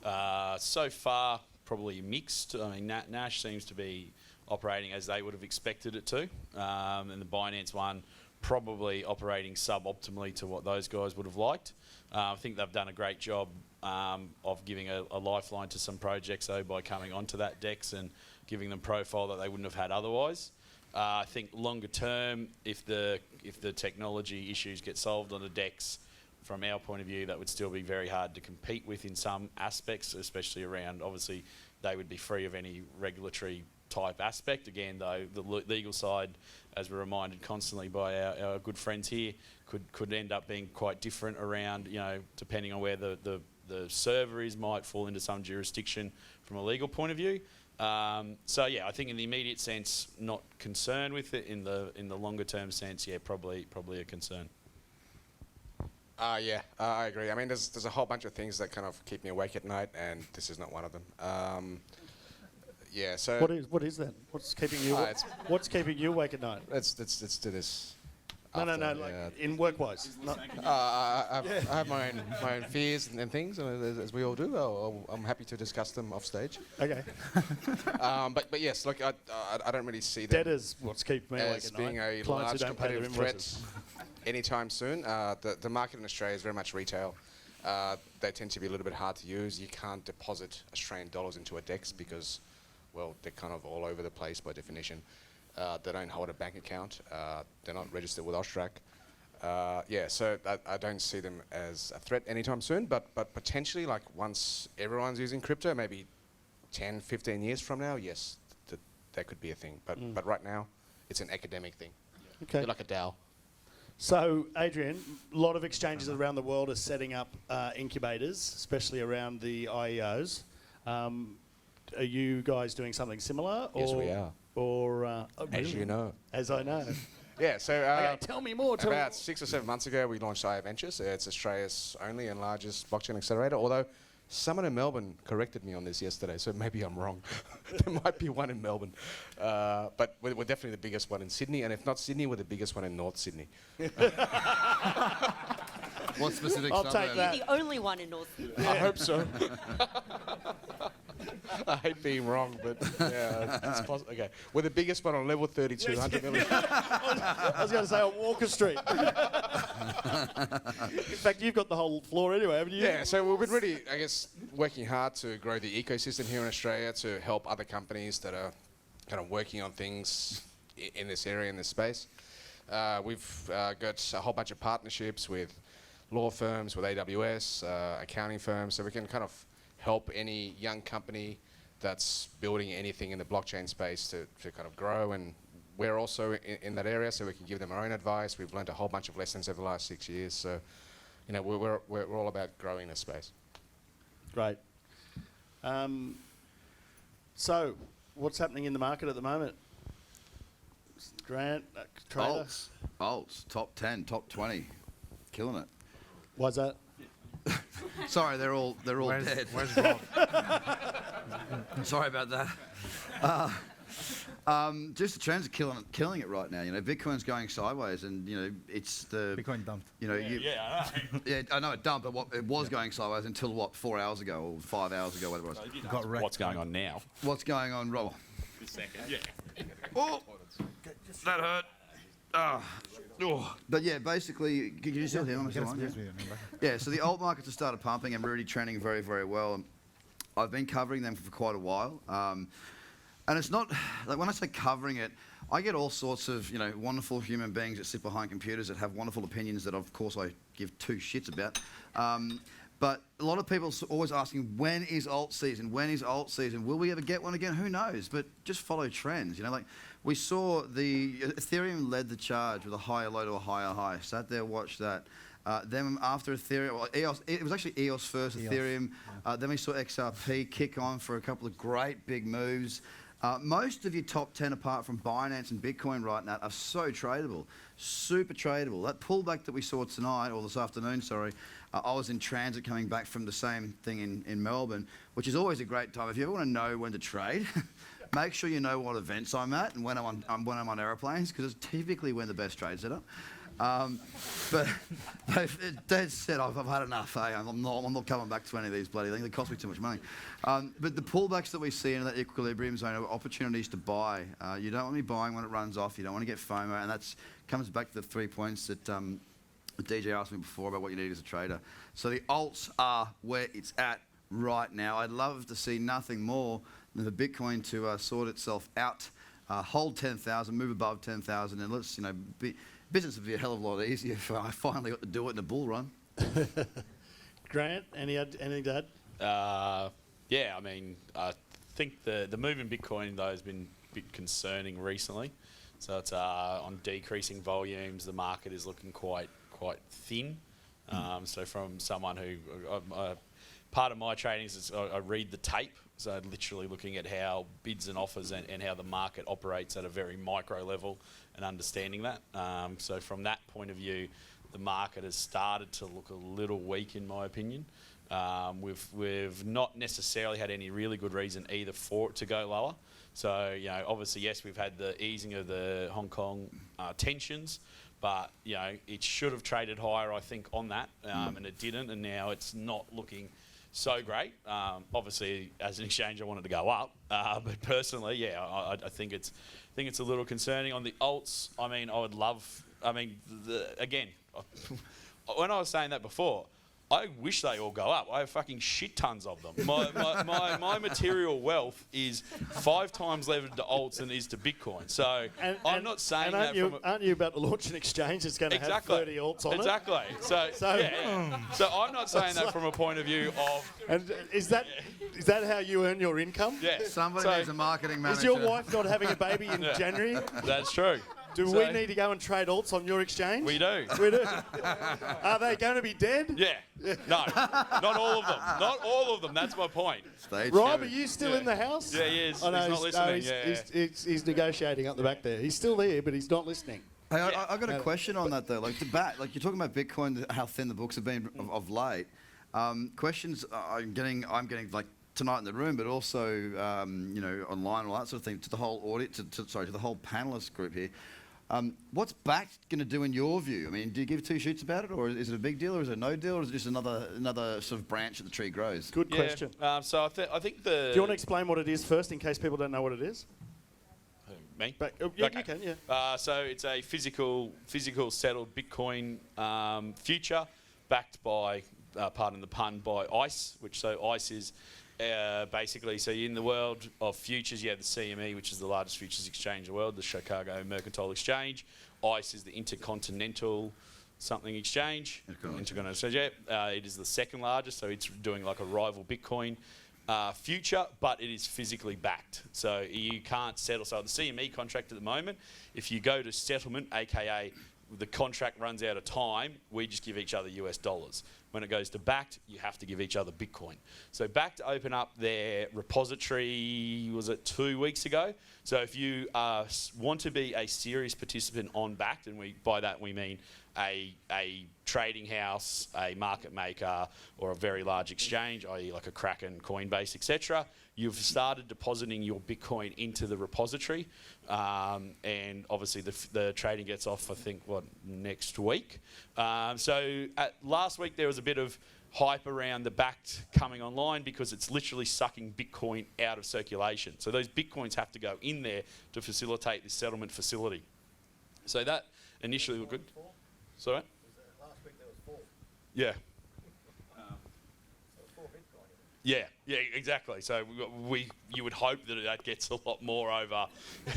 S7: So far, probably mixed. I mean, Nash seems to be operating as they would have expected it to, and the Binance one probably operating suboptimally to what those guys would have liked. I think they've done a great job of giving a lifeline to some projects though by coming onto that DEX and giving them profile that they wouldn't have had otherwise. I think longer term, if the technology issues get solved on the DEX, from our point of view, that would still be very hard to compete with in some aspects, especially around, obviously, they would be free of any regulatory type aspect. Again, though, the legal side, as we're reminded constantly by our good friends here, could end up being quite different around, you know, depending on where the server is, might fall into some jurisdiction from a legal point of view. So yeah, I think in the immediate sense, not concerned with it. In the longer term sense, yeah, probably a concern.
S9: Yeah, I agree. I mean, there's a whole bunch of things that kind of keep me awake at night, and this is not one of them. Yeah. So
S1: what is that? What's keeping you? What's keeping you awake at night?
S9: Let's do this.
S1: No, like in work-wise.
S9: I have my own fears and things, as we all do. I'm happy to discuss them off stage.
S1: Okay.
S9: But yes, look, I don't really see them
S1: Debtors, what's keeping me awake
S9: as
S1: at
S9: being
S1: night.
S9: a
S1: Clients who
S9: large
S1: don't pay their
S9: competitive threat
S1: invoices.
S9: anytime soon. The market in Australia is very much retail. They tend to be a little bit hard to use. You can't deposit Australian dollars into a DEX because, well, they're kind of all over the place by definition. They don't hold a bank account. They're not registered with Austrac. Yeah, so I don't see them as a threat anytime soon, but potentially, like, once everyone's using crypto, maybe 10, 15 years from now, yes, that could be a thing. But right now, it's an academic thing.
S1: Okay.
S9: You're like a DAO.
S1: So, Adrian, a lot of exchanges around the world are setting up incubators, especially around the IEOs. Are you guys doing something similar?
S9: Yes, we are.
S1: Or
S9: As you know.
S1: As I know.
S9: Yeah, so
S1: okay, tell me more.
S9: About 6 or 7 months ago, we launched IA Ventures. It's Australia's only and largest blockchain accelerator, although someone in Melbourne corrected me on this yesterday, so maybe I'm wrong. There might be one in Melbourne. But we're definitely the biggest one in Sydney, and if not Sydney, we're the biggest one in North Sydney.
S6: What specific
S1: I'll
S6: suburb?
S1: take that.
S8: The only one in North Sydney.
S9: I hope so. I hate being wrong, but yeah, it's possible. Okay, we're the biggest one on level 32, 100 million.
S1: I was going to say on Walker Street. In fact, you've got the whole floor anyway, haven't you?
S9: Yeah, so we've been really, I guess, working hard to grow the ecosystem here in Australia to help other companies that are kind of working on things in this area, in this space. We've got a whole bunch of partnerships with law firms, with AWS, accounting firms, so we can kind of help any young company that's building anything in the blockchain space to kind of grow, and we're also in that area, so we can give them our own advice. We've learned a whole bunch of lessons over the last 6 years, so you know we're all about growing this space.
S1: Great. So, what's happening in the market at the moment? Grant, trader.
S6: Alts, top 10, top 20, killing it.
S1: Why's that?
S6: Sorry, they're all dead.
S5: Where's Rob?
S6: Sorry about that. Just the trends are killing it right now. You know, Bitcoin's going sideways, and you know it's the
S10: Bitcoin dumped.
S6: You know, yeah, I know it dumped, but it was going sideways until 4 hours ago or 5 hours ago, whatever it was.
S7: Got wrecked. What's going on now?
S6: What's going on, Rob?
S7: This second. Yeah.
S6: Oh, that hurt. But yeah, basically, can you still hear me? Yeah, so the alt markets have started pumping and really trending very, very well. I've been covering them for quite a while. And it's not, like when I say covering it, I get all sorts of, you know, wonderful human beings that sit behind computers that have wonderful opinions that, of course, I give two shits about. But a lot of people are always asking, when is alt season? When is alt season? Will we ever get one again? Who knows? But just follow trends. You know, like we saw the Ethereum led the charge with a higher low to a higher high. Sat there, watched that. Then after Ethereum, well, EOS, it was actually EOS first, Ethereum. Then we saw XRP kick on for a couple of great big moves. Most of your top 10, apart from Binance and Bitcoin right now, are so tradable, super tradable. That pullback that we saw tonight, or this afternoon, sorry, I was in transit coming back from the same thing in Melbourne, which is always a great time. If you ever want to know when to trade, make sure you know what events I'm at and when I'm on aeroplanes, because it's typically when the best trades set up. But dead set, I've had enough. I'm not coming back to any of these bloody things. They cost me too much money. But the pullbacks that we see in that equilibrium zone are opportunities to buy. You don't want to be buying when it runs off. You don't want to get FOMO, and that's comes back to the 3 points that DJ asked me before about what you need as a trader. So the alts are where it's at right now. I'd love to see nothing more than the Bitcoin to sort itself out, hold 10,000, move above 10,000, and let's, business would be a hell of a lot easier if I finally got to do it in a bull run.
S1: Grant, anything to add?
S7: Yeah, I mean, I think the move in Bitcoin, though, has been a bit concerning recently. So it's on decreasing volumes. The market is looking quite thin. So from someone who, part of my trading is I read the tape. So literally looking at how bids and offers and how the market operates at a very micro level and understanding that. So from that point of view, the market has started to look a little weak, in my opinion. We've not necessarily had any really good reason either for it to go lower. So, obviously, yes, we've had the easing of the Hong Kong tensions, but, it should have traded higher, I think, on that, and it didn't, and now it's not looking so great. Obviously, as an exchange, I wanted to go up, but personally, yeah, I think it's a little concerning. On the alts, I mean, again, when I was saying that before, I wish they all go up. I have fucking shit tons of them. My material wealth is 5 times levered to alts than it is to Bitcoin. So I'm not saying that.
S1: Aren't you about to launch an exchange that's going to have 30 alts on it?
S7: Exactly. So I'm not saying that from a point of view of.
S1: And is that how you earn your income?
S7: Yeah.
S6: Somebody needs a marketing manager.
S1: Is your wife not having a baby in January?
S7: That's true.
S1: Do we need to go and trade alts on your exchange?
S7: We do.
S1: We do. Are they going to be dead?
S7: Yeah. No, not all of them. Not all of them. That's my point.
S1: Rob, are you still in the house?
S7: Yeah, he is.
S1: Oh, no,
S7: he's not listening.
S1: He's negotiating up the back there. He's still there, but he's not listening.
S6: Hey, I got a question on that though. Like you're talking about Bitcoin, how thin the books have been of late. Questions I'm getting like tonight in the room, but also online, all that sort of thing. To the whole audience, to the whole panelist group here. What's Backed going to do in your view? I mean, do you give 2 shoots about it, or is it a big deal, or is it no deal, or is it just another sort of branch that the tree grows?
S1: Good question.
S7: So I think the.
S1: Do you want to explain what it is first, in case people don't know what it is?
S7: Me?
S1: Yeah, okay. You can. Yeah.
S7: So it's a physical settled Bitcoin future, backed by, pardon the pun, by ICE. ICE is. Basically, so in the world of futures, you have the CME, which is the largest futures exchange in the world, the Chicago Mercantile Exchange. ICE is the Intercontinental something exchange. Intercontinental Exchange, yeah. It is the second largest, so it's doing like a rival Bitcoin future, but it is physically backed. So you can't settle. So the CME contract at the moment, if you go to settlement, aka the contract runs out of time, we just give each other US dollars. When it goes to Backed, you have to give each other Bitcoin. So Backed open up their repository, was it 2 weeks ago? So if you want to be a serious participant on Backed, and by that we mean a trading house, a market maker, or a very large exchange, i.e. like a Kraken, Coinbase, etc., you've started depositing your Bitcoin into the repository, and obviously the trading gets off, I think, next week. So last week there was a bit of hype around the Backed coming online because it's literally sucking Bitcoin out of circulation. So those Bitcoins have to go in there to facilitate this settlement facility. So that initially looked good. Sorry?
S3: Last week there was 4.
S7: Yeah.
S3: So 4 Bitcoin.
S7: Yeah, exactly. So you would hope that gets a lot more over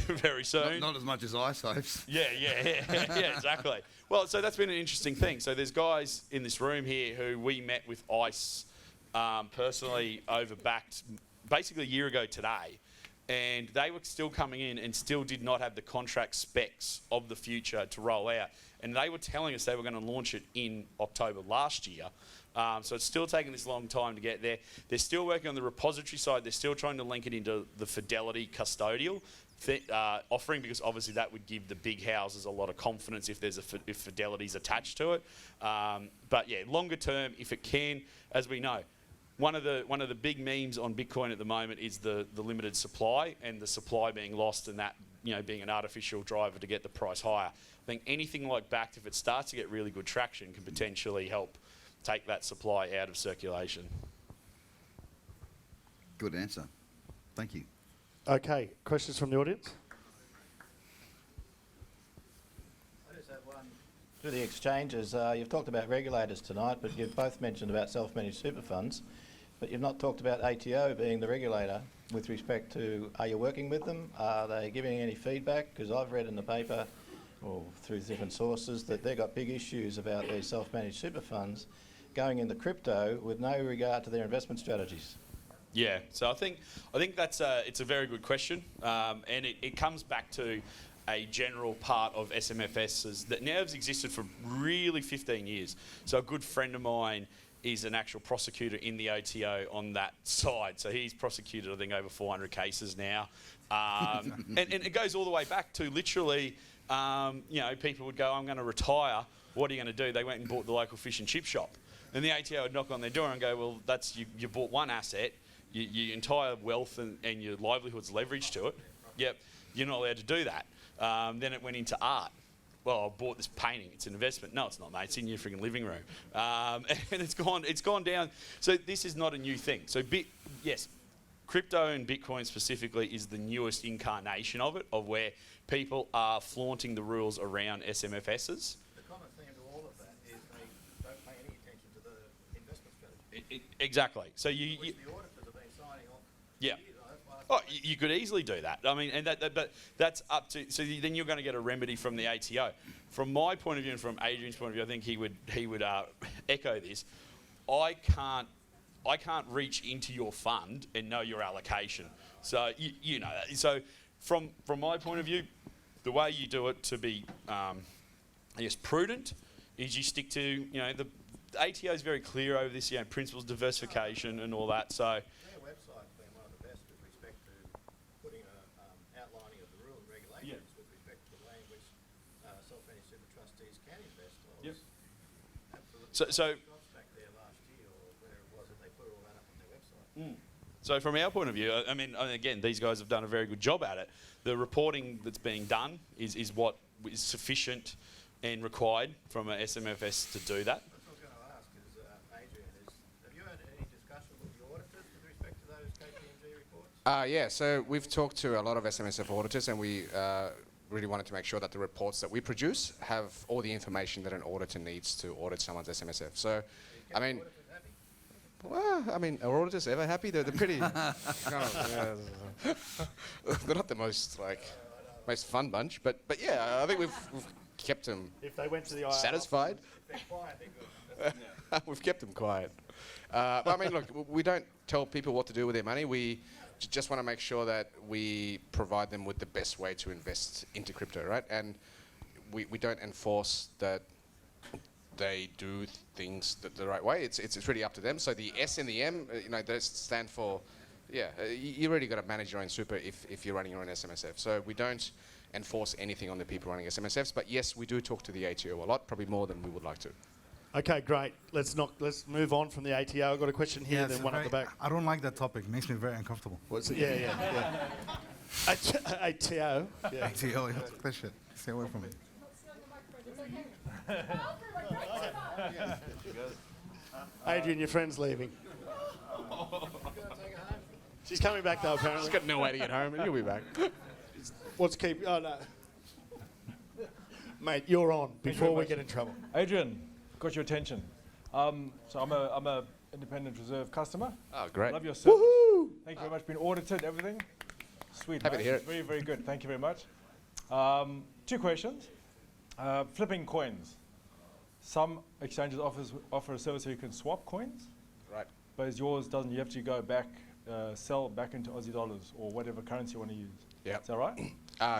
S7: very soon.
S6: Not as much as ICE hopes.
S7: Yeah, exactly. Well, so that's been an interesting thing. So there's guys in this room here who we met with ICE personally over Backed basically a year ago today. And they were still coming in and still did not have the contract specs of the future to roll out. And they were telling us they were going to launch it in October last year. So it's still taking this long time to get there. They're still working on the repository side. They're still trying to link it into the Fidelity custodial offering, because obviously that would give the big houses a lot of confidence if if Fidelity's attached to it. But yeah, longer term, if it can, as we know, one of the big memes on Bitcoin at the moment is the limited supply, and the supply being lost, and that being an artificial driver to get the price higher. I think anything like Backed, if it starts to get really good traction, can potentially help take that supply out of circulation.
S6: Good answer. Thank you.
S1: Okay, questions from the audience?
S3: I just To the exchanges, you've talked about regulators tonight, but you've both mentioned about self-managed super funds, but you've not talked about ATO being the regulator with respect to, are you working with them? Are they giving any feedback? Because I've read in the paper, or through different sources, that they've got big issues about these self-managed super funds going into crypto with no regard to their investment strategies.
S7: Yeah, so I think that's it's a very good question, and it comes back to a general part of SMFSs that now has existed for really 15 years. So a good friend of mine is an actual prosecutor in the ATO on that side. So he's prosecuted, I think, over 400 cases now. And it goes all the way back to literally, you know, people would go, I'm going to retire. What are you going to do? They went and bought the local fish and chip shop. And the ATO would knock on their door and go, well, that's you bought one asset, your entire wealth and your livelihood's leveraged to it. Yep, you're not allowed to do that. Then it went into art. Well, I bought this painting. It's an investment. No, it's not, mate. It's in your freaking living room, and it's gone down. So this is not a new thing. So yes, crypto and Bitcoin specifically is the newest incarnation of it, of where people are flaunting the rules around SMFSs.
S3: The common theme to all of that is they don't pay any attention to the investment strategy.
S7: Exactly. So
S3: Which the auditors have been signing off.
S7: Yeah. Oh, you could easily do that. I mean, and but that's up to. So then you're going to get a remedy from the ATO. From my point of view and from Adrian's point of view, I think he would echo this. I can't reach into your fund and know your allocation. So you know that. So from my point of view, the way you do it to be, I guess, prudent is you stick to, you know, the ATO is very clear over this, you know, principles, diversification, and all that. So. So from our point of view, I mean, again, these guys have done a very good job at it. The reporting that's being done is what is sufficient and required from a SMFS to do that.
S3: What I was going to ask is, Adrian, have you had any discussion with the auditors with respect to those KPMG reports?
S9: Yeah, so we've talked to a lot of SMSF auditors, and we really wanted to make sure that the reports that we produce have all the information that an auditor needs to audit someone's SMSF. So, I mean, are auditors ever happy? They're pretty, they're not the most fun bunch, but yeah, I think we've kept them
S1: if they went to the IR
S9: satisfied. We've kept them quiet. But I mean, look, we don't tell people what to do with their money. We just want to make sure that we provide them with the best way to invest into crypto, right? And we don't enforce that they do things the right way. It's really up to them. So the S and the M, you know, those stand for, you really got to manage your own super if you're running your own SMSF. So we don't enforce anything on the people running SMSFs. But yes, we do talk to the ATO a lot, probably more than we would like to.
S1: Okay, great. Let's move on from the ATO. I've got a question here, then one at the back.
S10: I don't like that topic. It makes me very uncomfortable.
S1: What's it? Yeah. ATO. Yeah.
S10: ATO, that shit. Stay away from it.
S1: Adrian, your friend's leaving. She's coming back though, apparently.
S9: She's got no way to get home, and you'll be back.
S1: What's keep? Oh no, mate, you're on before we get in trouble.
S11: Adrian, got your attention. So I'm a independent reserve customer.
S9: Oh, great!
S11: Love your service.
S1: Woohoo!
S11: Thank you very much. Been audited, everything. Sweet.
S9: Happy to hear it.
S11: Very, very good. Thank you very much. 2 questions. Flipping coins. Some exchanges offer a service where you can swap coins.
S9: Right.
S11: But as yours doesn't, you have to go back, sell back into Aussie dollars or whatever currency you want to use.
S9: Yeah.
S11: Is that right?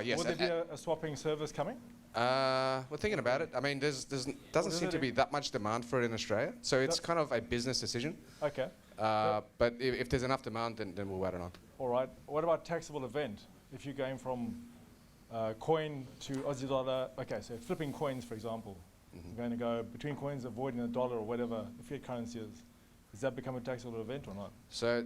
S9: Yes.
S11: Will there be a swapping service coming?
S9: We're thinking about it. I mean, doesn't seem to be that much demand for it in Australia, so it's kind of a business decision.
S11: Okay.
S9: But if there's enough demand, then we'll add it on.
S11: All right. What about taxable event? If you're going from coin to Aussie dollar, okay, so flipping coins, for example. You're going to go between coins, avoiding a dollar or whatever the fiat currency is. Does that become a taxable event or not?
S9: So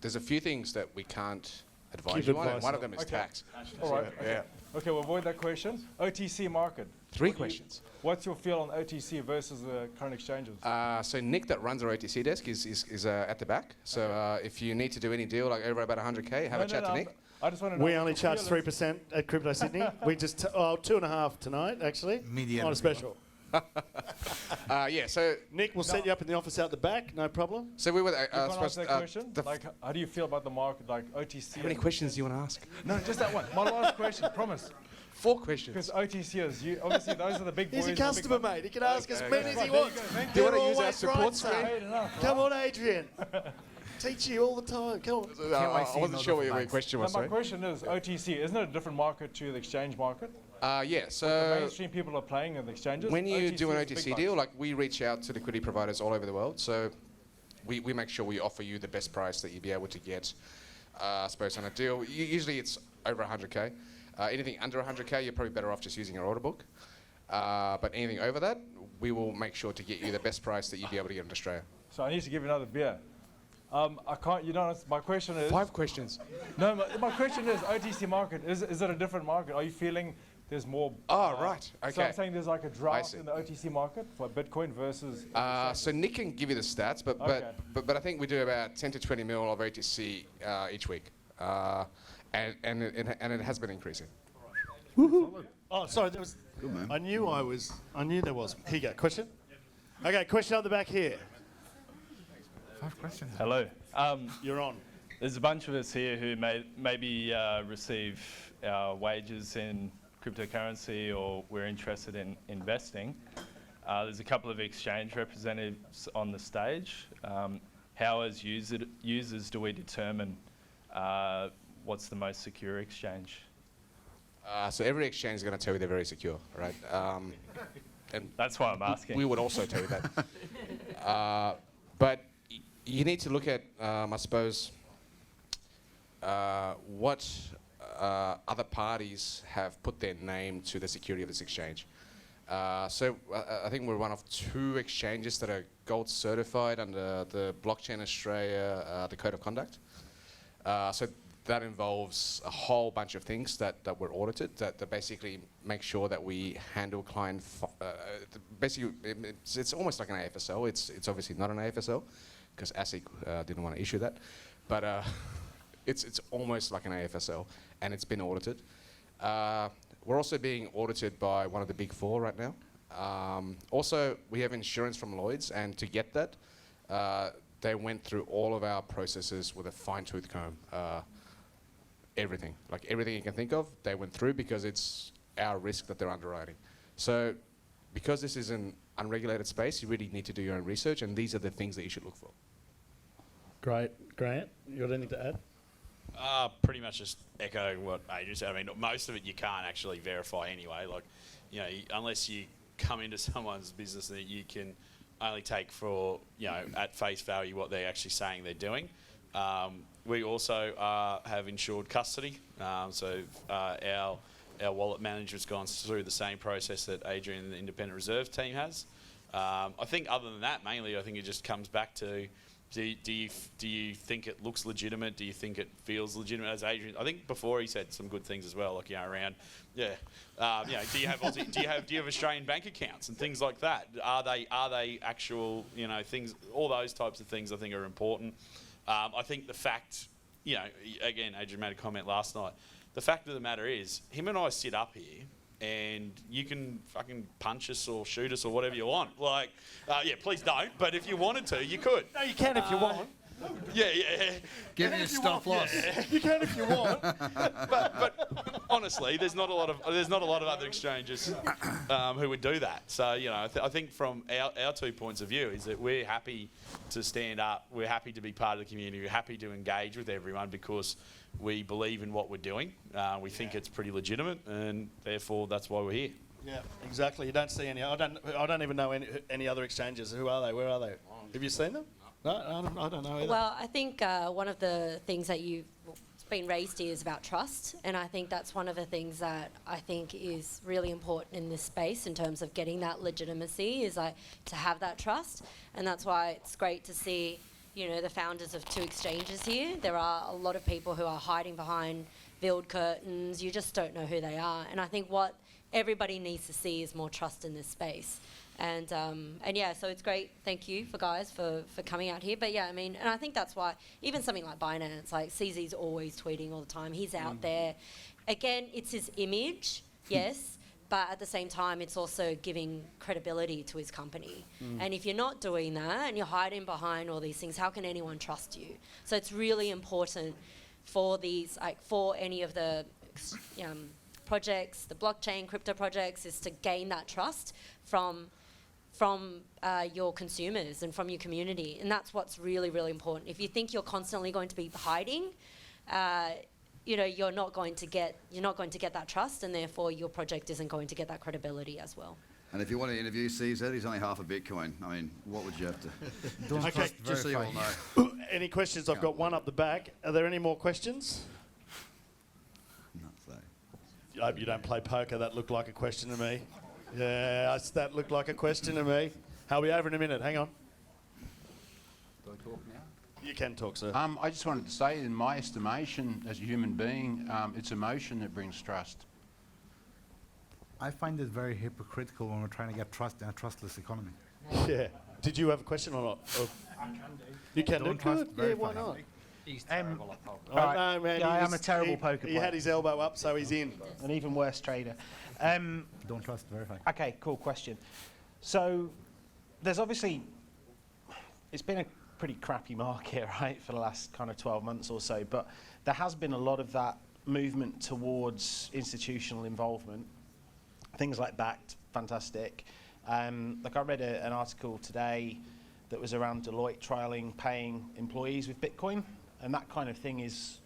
S9: there's a few things that we can't advise you on, and one of them is tax.
S11: All right.
S9: So, yeah.
S11: Okay, we'll avoid that question. OTC market.
S9: 3 questions.
S11: What's your feel on OTC versus the current exchanges?
S9: So Nick, that runs our OTC desk, is at the back. So if you need to do any deal like over about 100K, have a chat to Nick.
S11: I just want to know.
S1: We only charge 3% at Crypto Sydney. We just 2.5 tonight, actually.
S10: Medium.
S1: On a special.
S22: Yeah, so
S1: Nick, we'll set you up in the office out the back, no problem.
S22: So we were
S11: Can I ask that question? Like, how do you feel about the market, like OTC?
S22: How many questions do you want to ask?
S11: No, just that one. My last question, promise.
S22: 4 questions.
S11: Because OTCs, obviously those are the big boys.
S1: He's a customer, mate. He can ask as many as he
S11: There you
S1: wants.
S11: go, thank
S22: Do you
S11: you.
S22: want to use our
S1: Always
S22: support
S1: right,
S22: screen?
S1: son. Come on, Adrian. Teach you all the time. Come on.
S22: I wasn't sure what your question was.
S11: My
S22: Sorry.
S11: question is, OTC, isn't it a different market to the exchange market?
S22: Yeah,
S11: The
S22: so
S11: mainstream people are playing in the exchanges.
S22: when you do an
S11: is big
S22: OTC
S11: bucks.
S22: deal, like we reach out to liquidity providers all over the world. So we make sure we offer you the best price that you'd be able to get, I suppose, on a deal. Usually it's over 100K. Anything under 100K, you're probably better off just using your order book. But anything over that, we will make sure to get you the best price that you'd be able to get in Australia.
S11: So I need to give you another beer. I can't, you know, my question is...
S22: 5 questions.
S11: No, my question is, OTC market, is it a different market? Are you feeling there's more...
S22: Oh, right,
S11: So
S22: okay.
S11: I'm saying there's like a drought
S22: see.
S11: in the OTC market for Bitcoin versus...
S22: So Nick can give you the stats, but I think we do about 10 to 20 mil of OTC each week, and it has been increasing.
S1: Oh, sorry, there was.
S22: Good man.
S1: I knew there was. Here you go. Question? Okay, question up the back here.
S12: 5 questions.
S13: Hello.
S1: You're on.
S13: There's a bunch of us here who maybe receive our wages in cryptocurrency, or we're interested in investing. There's a couple of exchange representatives on the stage. How as users do we determine what's the most secure exchange?
S22: So every exchange is going to tell you they're very secure, right? And
S13: that's why I'm asking.
S22: We would also tell you that. But you need to look at, I suppose, what other parties have put their name to the security of this exchange. So I think we're one of 2 exchanges that are gold certified under the Blockchain Australia, the Code of Conduct. So that involves a whole bunch of things that were audited that basically make sure that we handle client. Basically, it's almost like an AFSL. It's obviously not an AFSL because ASIC didn't want to issue that, but it's almost like an AFSL, and it's been audited. We're also being audited by one of the big 4 right now. Also, we have insurance from Lloyd's, and to get that, they went through all of our processes with a fine-tooth comb. Everything you can think of, they went through because it's our risk that they're underwriting. So because this is an unregulated space, you really need to do your own research, and these are the things that you should look for.
S1: Great. Grant, you got anything to add?
S7: Pretty much just echoing what Adrian said. I mean, most of it you can't actually verify anyway. Like, you know, unless you come into someone's business that you can only take for, you know, at face value what they're actually saying they're doing. We also have insured custody, so our wallet manager's gone through the same process that Adrian and the Independent Reserve team has. I think other than that, mainly, I think it just comes back to, do you think it looks legitimate? Do you think it feels legitimate? As Adrian, I think before he said some good things as well, like, you know, around, you know, do you have do you have Australian bank accounts and things like that? Are they actual, you know, things? All those types of things I think are important. I think the fact, you know, again, Adrian made a comment last night. The fact of the matter is, him and I sit up here, and you can fucking punch us or shoot us or whatever you want. Like, yeah, please don't. But if you wanted to, you could.
S1: No, you can if you want.
S7: Yeah.
S6: Give me a stop loss.
S1: Yeah, you can if you want.
S7: but honestly, there's not a lot of other exchanges who would do that. So, you know, I think from our 2 points of view is that we're happy to stand up. We're happy to be part of the community. We're happy to engage with everyone because we believe in what we're doing. We think it's pretty legitimate, and therefore that's why we're here.
S1: Yeah, exactly. You don't see any. I don't even know any other exchanges. Who are they? Where are they? Have you seen them? No, I don't know either.
S8: Well, I think one of the things that you've been raised here is about trust, and I think that's one of the things that I think is really important in this space in terms of getting that legitimacy, is like to have that trust, and that's why it's great to see, you know, the founders of 2 exchanges here. There are a lot of people who are hiding behind veiled curtains. You just don't know who they are, and I think what everybody needs to see is more trust in this space. And yeah, so it's great. Thank you guys for coming out here. But yeah, I mean, and I think that's why even something like Binance, like CZ's always tweeting all the time. He's out there. Again, it's his image, yes, but at the same time, it's also giving credibility to his company. And if you're not doing that and you're hiding behind all these things, how can anyone trust you? So it's really important for these, like for any of the projects, the blockchain, crypto projects, is to gain that trust from your consumers and from your community. And that's what's really, really important. If you think you're constantly going to be hiding, you're not going to get that trust, and therefore your project isn't going to get that credibility as well.
S6: And if you want to interview CZ, he's only half a Bitcoin. I mean, what would you have to...
S1: Okay,
S6: just so you all know.
S1: Any questions? I've got one up the back. Are there any more questions? I hope you don't play poker. That looked like a question to me. Yeah, that looked like a question to me. I'll be over in a minute. Hang on.
S14: Do I talk now?
S1: You can talk, sir.
S14: I just wanted to say, in my estimation, as a human being, it's emotion that brings trust.
S5: I find it very hypocritical when we're trying to get trust in a trustless economy.
S1: Yeah. Did you have a question or not? Or
S14: I can do.
S1: you can
S5: Don't
S1: do
S5: trust,
S1: good. Yeah,
S5: verify.
S1: why not?
S14: He's terrible at poker.
S1: Oh, no, man,
S15: yeah, I am
S1: was-
S15: a terrible poker
S1: He
S15: player.
S1: had his elbow up, so he's in.
S15: An even worse trader.
S5: Don't trust, verify.
S15: Okay, cool question. So there's obviously, it's been a pretty crappy market, right, for the last kind of 12 months or so, but there has been a lot of that movement towards institutional involvement. Things like Backed, fantastic. Like I read an article today that was around Deloitte trialing paying employees with Bitcoin, and that kind of thing is,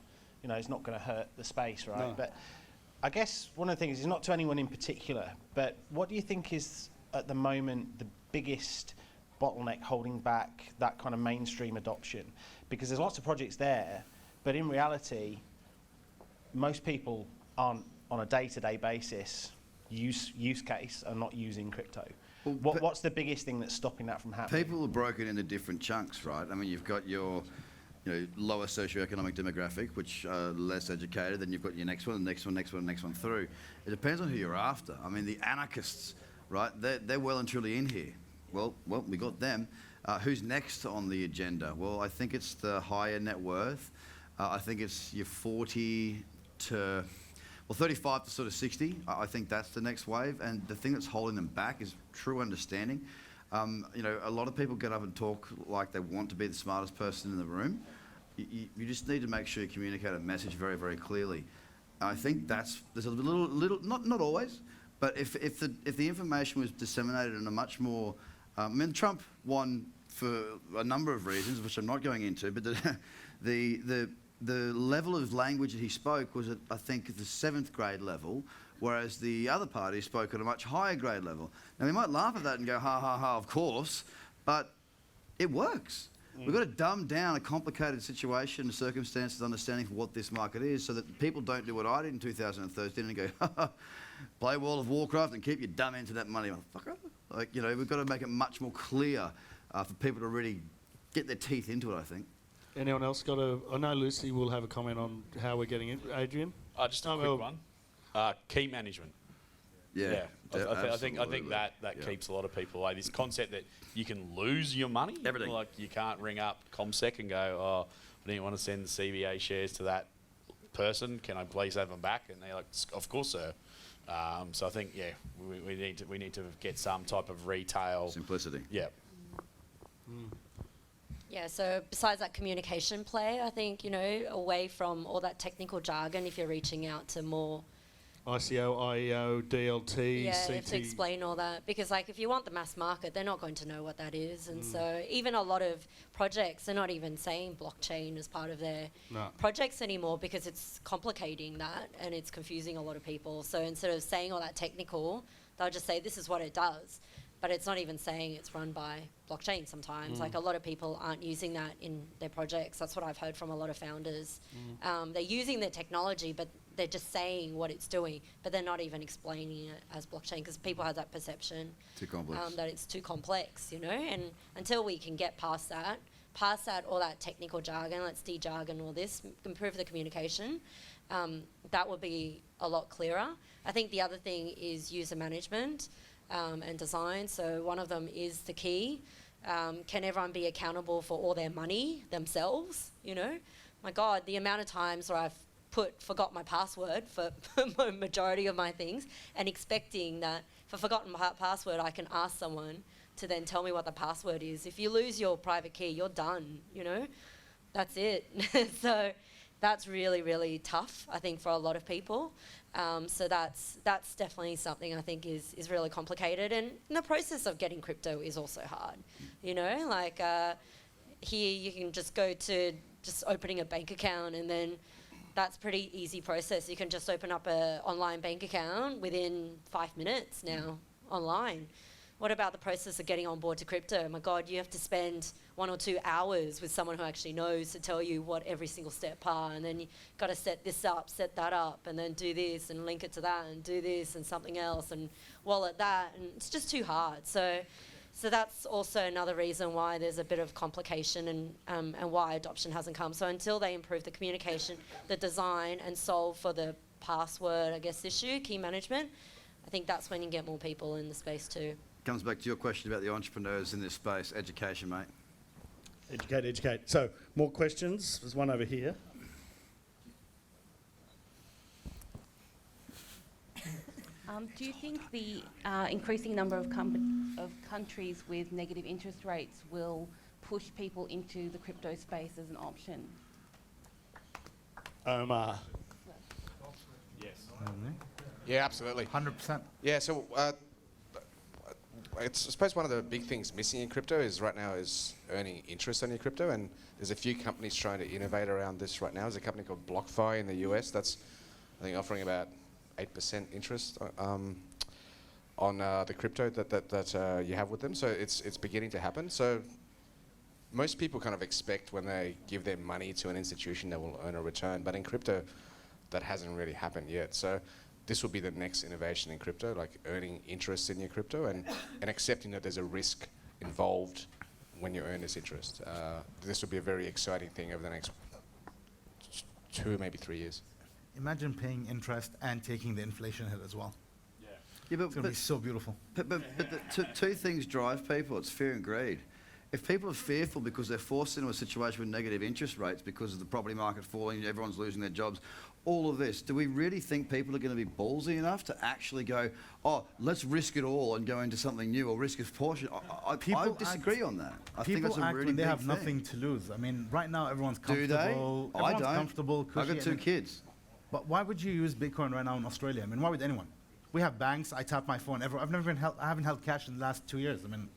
S15: it's not going to hurt the space, right?
S1: No.
S15: But I guess one of the things is not to anyone in particular, but what do you think is at the moment the biggest bottleneck holding back that kind of mainstream adoption? Because there's lots of projects there, but in reality, most people aren't on a day-to-day basis use case are not using crypto.
S6: Well,
S15: What's the biggest thing that's stopping that from happening?
S6: People are broken into different chunks, right? I mean, you've got your lower socioeconomic demographic, which are less educated, then you've got your next one, the next one, next one, next one through. It depends on who you're after. I mean, the anarchists, right, they're well and truly in here. Well, we got them. Who's next on the agenda? Well, I think it's the higher net worth. I think it's your 40 to... Well, 35 to sort of 60, I think that's the next wave. And the thing that's holding them back is true understanding. A lot of people get up and talk like they want to be the smartest person in the room. You just need to make sure you communicate a message very, very clearly. I think there's a little not always, but if the information was disseminated in a much more, Trump won for a number of reasons, which I'm not going into, but the level of language that he spoke was at, I think, the 7th grade level, whereas the other party spoke at a much higher grade level. Now, we might laugh at that and go, ha, ha, ha, of course, but it works. We've got to dumb down a complicated situation, circumstances, understanding for what this market is, so that people don't do what I did in 2013 and go, ha, ha, play World of Warcraft and keep your dumb internet money, motherfucker. Like, we've got to make it much more clear for people to really get their teeth into it, I think.
S1: Anyone else got I know Lucy will have a comment on how we're getting it. Adrian?
S7: Just a quick one. Key management.
S6: Yeah.
S7: I think that keeps a lot of people away. This concept that you can lose your money.
S6: Everything.
S7: Like you can't ring up ComSec and go, oh, I didn't want to send the CBA shares to that person. Can I please have them back? And they're like, of course, sir. So I think, we need to get some type of retail
S6: simplicity.
S7: Yeah.
S8: Yeah, so besides that communication play, I think, away from all that technical jargon, if you're reaching out to more...
S1: ICO, IEO, DLT,
S8: yeah,
S1: CT...
S8: you have to explain all that. Because, if you want the mass market, they're not going to know what that is. And so even a lot of projects, they're not even saying blockchain as part of their projects anymore because it's complicating that and it's confusing a lot of people. So instead of saying all that technical, they'll just say, this is what it does. But it's not even saying it's run by blockchain sometimes. Like a lot of people aren't using that in their projects. That's what I've heard from a lot of founders. They're using their technology, but they're just saying what it's doing, but they're not even explaining it as blockchain because people have that perception
S6: Too complex.
S8: that it's too complex, And until we can get past that all that technical jargon, let's de-jargon all this, improve the communication, that would be a lot clearer. I think the other thing is user management. And design. So one of them is the key. Can everyone be accountable for all their money themselves? My God, the amount of times where I've forgot my password for majority of my things, and expecting that if I've forgotten my password, I can ask someone to then tell me what the password is. If you lose your private key, you're done, you know? That's it. So that's really, really tough, I think, for a lot of people. So that's definitely something I think is really complicated. And the process of getting crypto is also hard, you know? Like here you can just go to just opening a bank account, and then that's pretty easy process. You can just open up an online bank account within 5 minutes now online. What about the process of getting on board to crypto? Oh my God, you have to spend 1 or 2 hours with someone who actually knows to tell you what every single step are, and then you got to set this up, set that up, and then do this and link it to that, and do this and something else, and wallet that, and it's just too hard. So that's also another reason why there's a bit of complication and why adoption hasn't come. So until they improve the communication, the design, and solve for the password, I guess, issue, key management, I think that's when you get more people in the space too.
S6: Comes back to your question about the entrepreneurs in this space. Education, mate.
S1: Educate. So, more questions? There's one over here.
S16: Do you think the increasing number of countries with negative interest rates will push people into the crypto space as an option?
S1: Omar.
S9: Yes. Yeah, absolutely.
S12: 100%.
S9: Yeah, so I suppose one of the big things missing in crypto is right now is earning interest on your crypto, and there's a few companies trying to innovate around this right now. There's a company called BlockFi in the US that's, I think, offering about 8% interest on the crypto that you have with them. So it's beginning to happen. So most people kind of expect when they give their money to an institution they will earn a return, but in crypto that hasn't really happened yet. So this will be the next innovation in crypto, like earning interest in your crypto and accepting that there's a risk involved when you earn this interest. This will be a very exciting thing over the next 2, maybe 3 years.
S10: Imagine paying interest and taking the inflation hit as well.
S6: Yeah, but
S10: It's going to be so beautiful.
S6: But the two things drive people. It's fear and greed. If people are fearful because they're forced into a situation with negative interest rates because of the property market falling, everyone's losing their jobs, all of this, do we really think people are going to be ballsy enough to actually go, oh, let's risk it all and go into something new, or risk a portion? I disagree on that. I think that's a really
S10: when they
S6: big
S10: have
S6: thing.
S10: nothing to lose. I mean, right now everyone's
S6: Do
S10: comfortable.
S6: they? I
S10: Everyone's
S6: don't.
S10: comfortable.
S6: I've got
S10: cushy,
S6: 2
S10: and-
S6: kids.
S10: But why would you use Bitcoin right now in Australia? I mean, why would anyone? We have banks. I tap my phone. I haven't held cash in the last 2 years. I mean,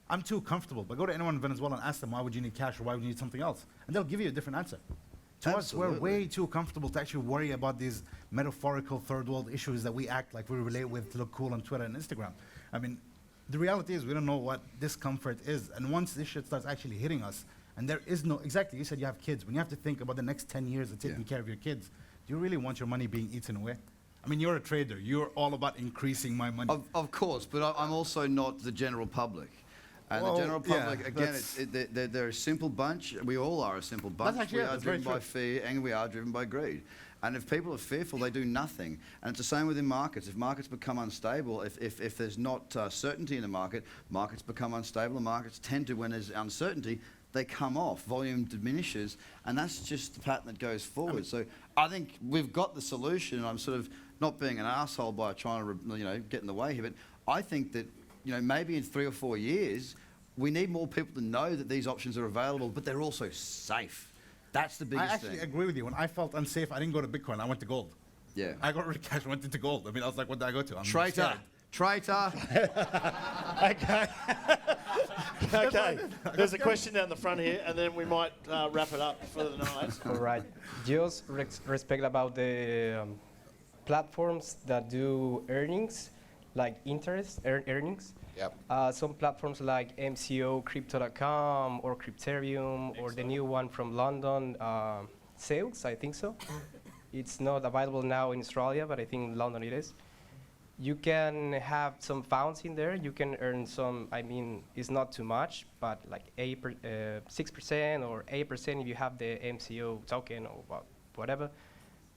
S10: I'm too comfortable. But go to anyone in Venezuela and ask them, why would you need cash, or why would you need something else? And they'll give you a different answer. To us, we're way too comfortable to actually worry about these metaphorical third world issues that we act like we relate with to look cool on Twitter and Instagram. I mean, the reality is we don't know what discomfort is. And once this shit starts actually hitting us, and there is no, exactly, you said you have kids. When you have to think about the next 10 years of taking care of your kids, do you really want your money being eaten away? I mean, you're a trader. You're all about increasing my money.
S6: Of course, but I'm also not the general public. And the general public, again, they're a simple bunch. We all are a simple bunch.
S10: actually
S6: We
S10: it.
S6: are
S10: That's very
S6: driven by
S10: true.
S6: fear, and we are driven by greed. And if people are fearful, they do nothing. And it's the same within markets. If markets become unstable, if there's not certainty in the market, markets become unstable. And markets tend to, when there's uncertainty, they come off. Volume diminishes, and that's just the pattern that goes forward. So I think we've got the solution, and I'm sort of not being an asshole by trying to get in the way here, but I think that maybe in 3 or 4 years, we need more people to know that these options are available, but they're also safe. That's the biggest
S10: I actually agree with you. When I felt unsafe, I didn't go to Bitcoin. I went to gold.
S6: Yeah.
S10: I got rid of cash and went into gold. I mean, I was like, what did I go to? I'm
S6: Traitor.
S10: scared.
S6: Traitor.
S1: Okay. Okay. There's a question down the front here, and then we might wrap it up for the night.
S17: All right. Just respect about the platforms that do earnings, like interest earnings.
S9: Yep.
S17: Some platforms like MCO, Crypto.com, or Crypterium, or the new one from London, Sales, I think so. It's not available now in Australia, but I think in London it is. You can have some funds in there. You can earn some, I mean, it's not too much, but like 6% or 8% if you have the MCO token or whatever.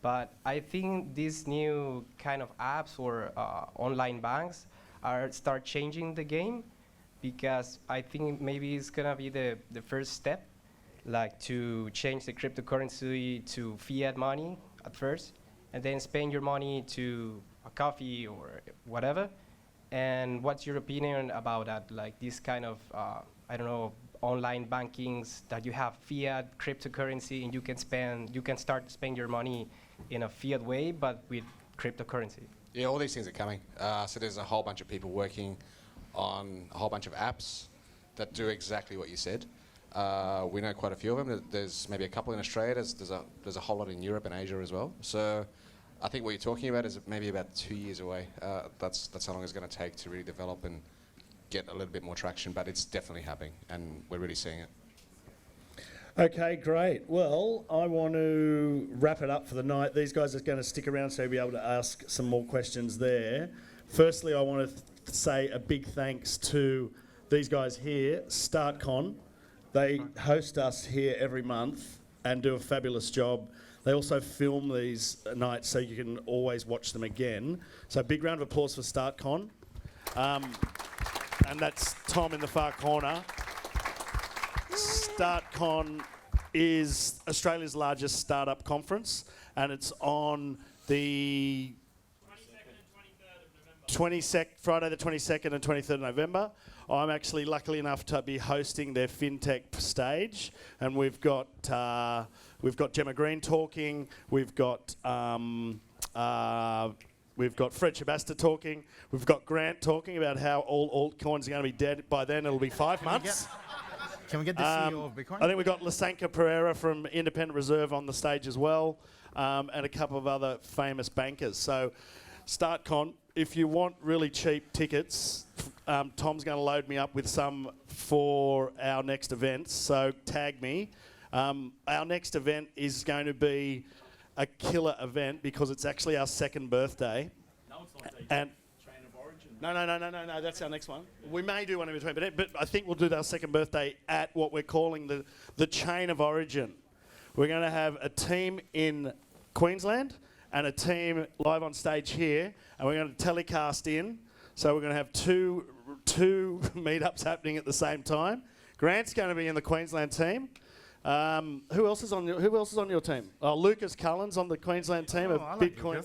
S17: But I think these new kind of apps or online banks start changing the game, because I think maybe it's gonna be the first step, like to change the cryptocurrency to fiat money, at first, and then spend your money to a coffee or whatever. And what's your opinion about that? Like this kind of, I don't know, online bankings that you have fiat cryptocurrency, and you can start to spend your money in a fiat way, but with cryptocurrency.
S9: Yeah, all these things are coming. So there's a whole bunch of people working on a whole bunch of apps that do exactly what you said. We know quite a few of them. There's maybe a couple in Australia. There's a whole lot in Europe and Asia as well. So I think what you're talking about is maybe about 2 years away. That's how long it's going to take to really develop and get a little bit more traction. But it's definitely happening, and we're really seeing it.
S1: Okay, great. Well, I want to wrap it up for the night. These guys are going to stick around so you'll be able to ask some more questions there. Firstly, I want to say a big thanks to these guys here, StartCon. They host us here every month and do a fabulous job. They also film these nights so you can always watch them again. So big round of applause for StartCon. And that's Tom in the far corner. StartCon is Australia's largest startup conference, and it's on the Friday the 22nd and 23rd of November. I'm actually lucky enough to be hosting their FinTech stage, and we've got Gemma Green talking, we've got Fred Shabasta talking, we've got Grant talking about how all altcoins are going to be dead by then. It'll be 5 months.
S12: Can we get the CEO of Bitcoin?
S1: I think we've got Lasanka Pereira from Independent Reserve on the stage as well, and a couple of other famous bankers. So StartCon, if you want really cheap tickets, Tom's going to load me up with some for our next event, so tag me. Our next event is going to be a killer event because it's actually our second birthday.
S7: No, it's not
S1: and
S7: Chain of Origin.
S1: No, that's our next one. We may do one in between, but I think we'll do our second birthday at what we're calling the Chain of Origin. We're going to have a team in Queensland and a team live on stage here, and we're going to telecast in. So we're going to have two meetups happening at the same time. Grant's going to be in the Queensland team. Who else is on your team? Oh, Lucas Cullen's on the Queensland team of Bitcoin.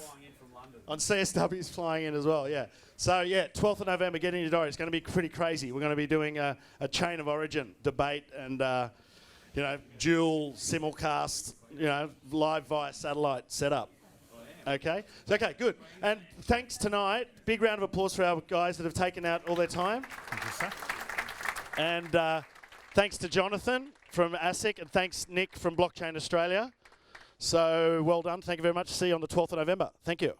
S1: On CSW's flying in as well, yeah. So, yeah, 12th of November, get in your diary. It's going to be pretty crazy. We're going to be doing a Chain of Origin debate and, dual simulcast, live via satellite setup. Okay? Okay, good. And thanks tonight. Big round of applause for our guys that have taken out all their time.
S12: Thank you, sir.
S1: And thanks to Jonathan from ASIC, and thanks, Nick, from Blockchain Australia. So, well done. Thank you very much. See you on the 12th of November. Thank you.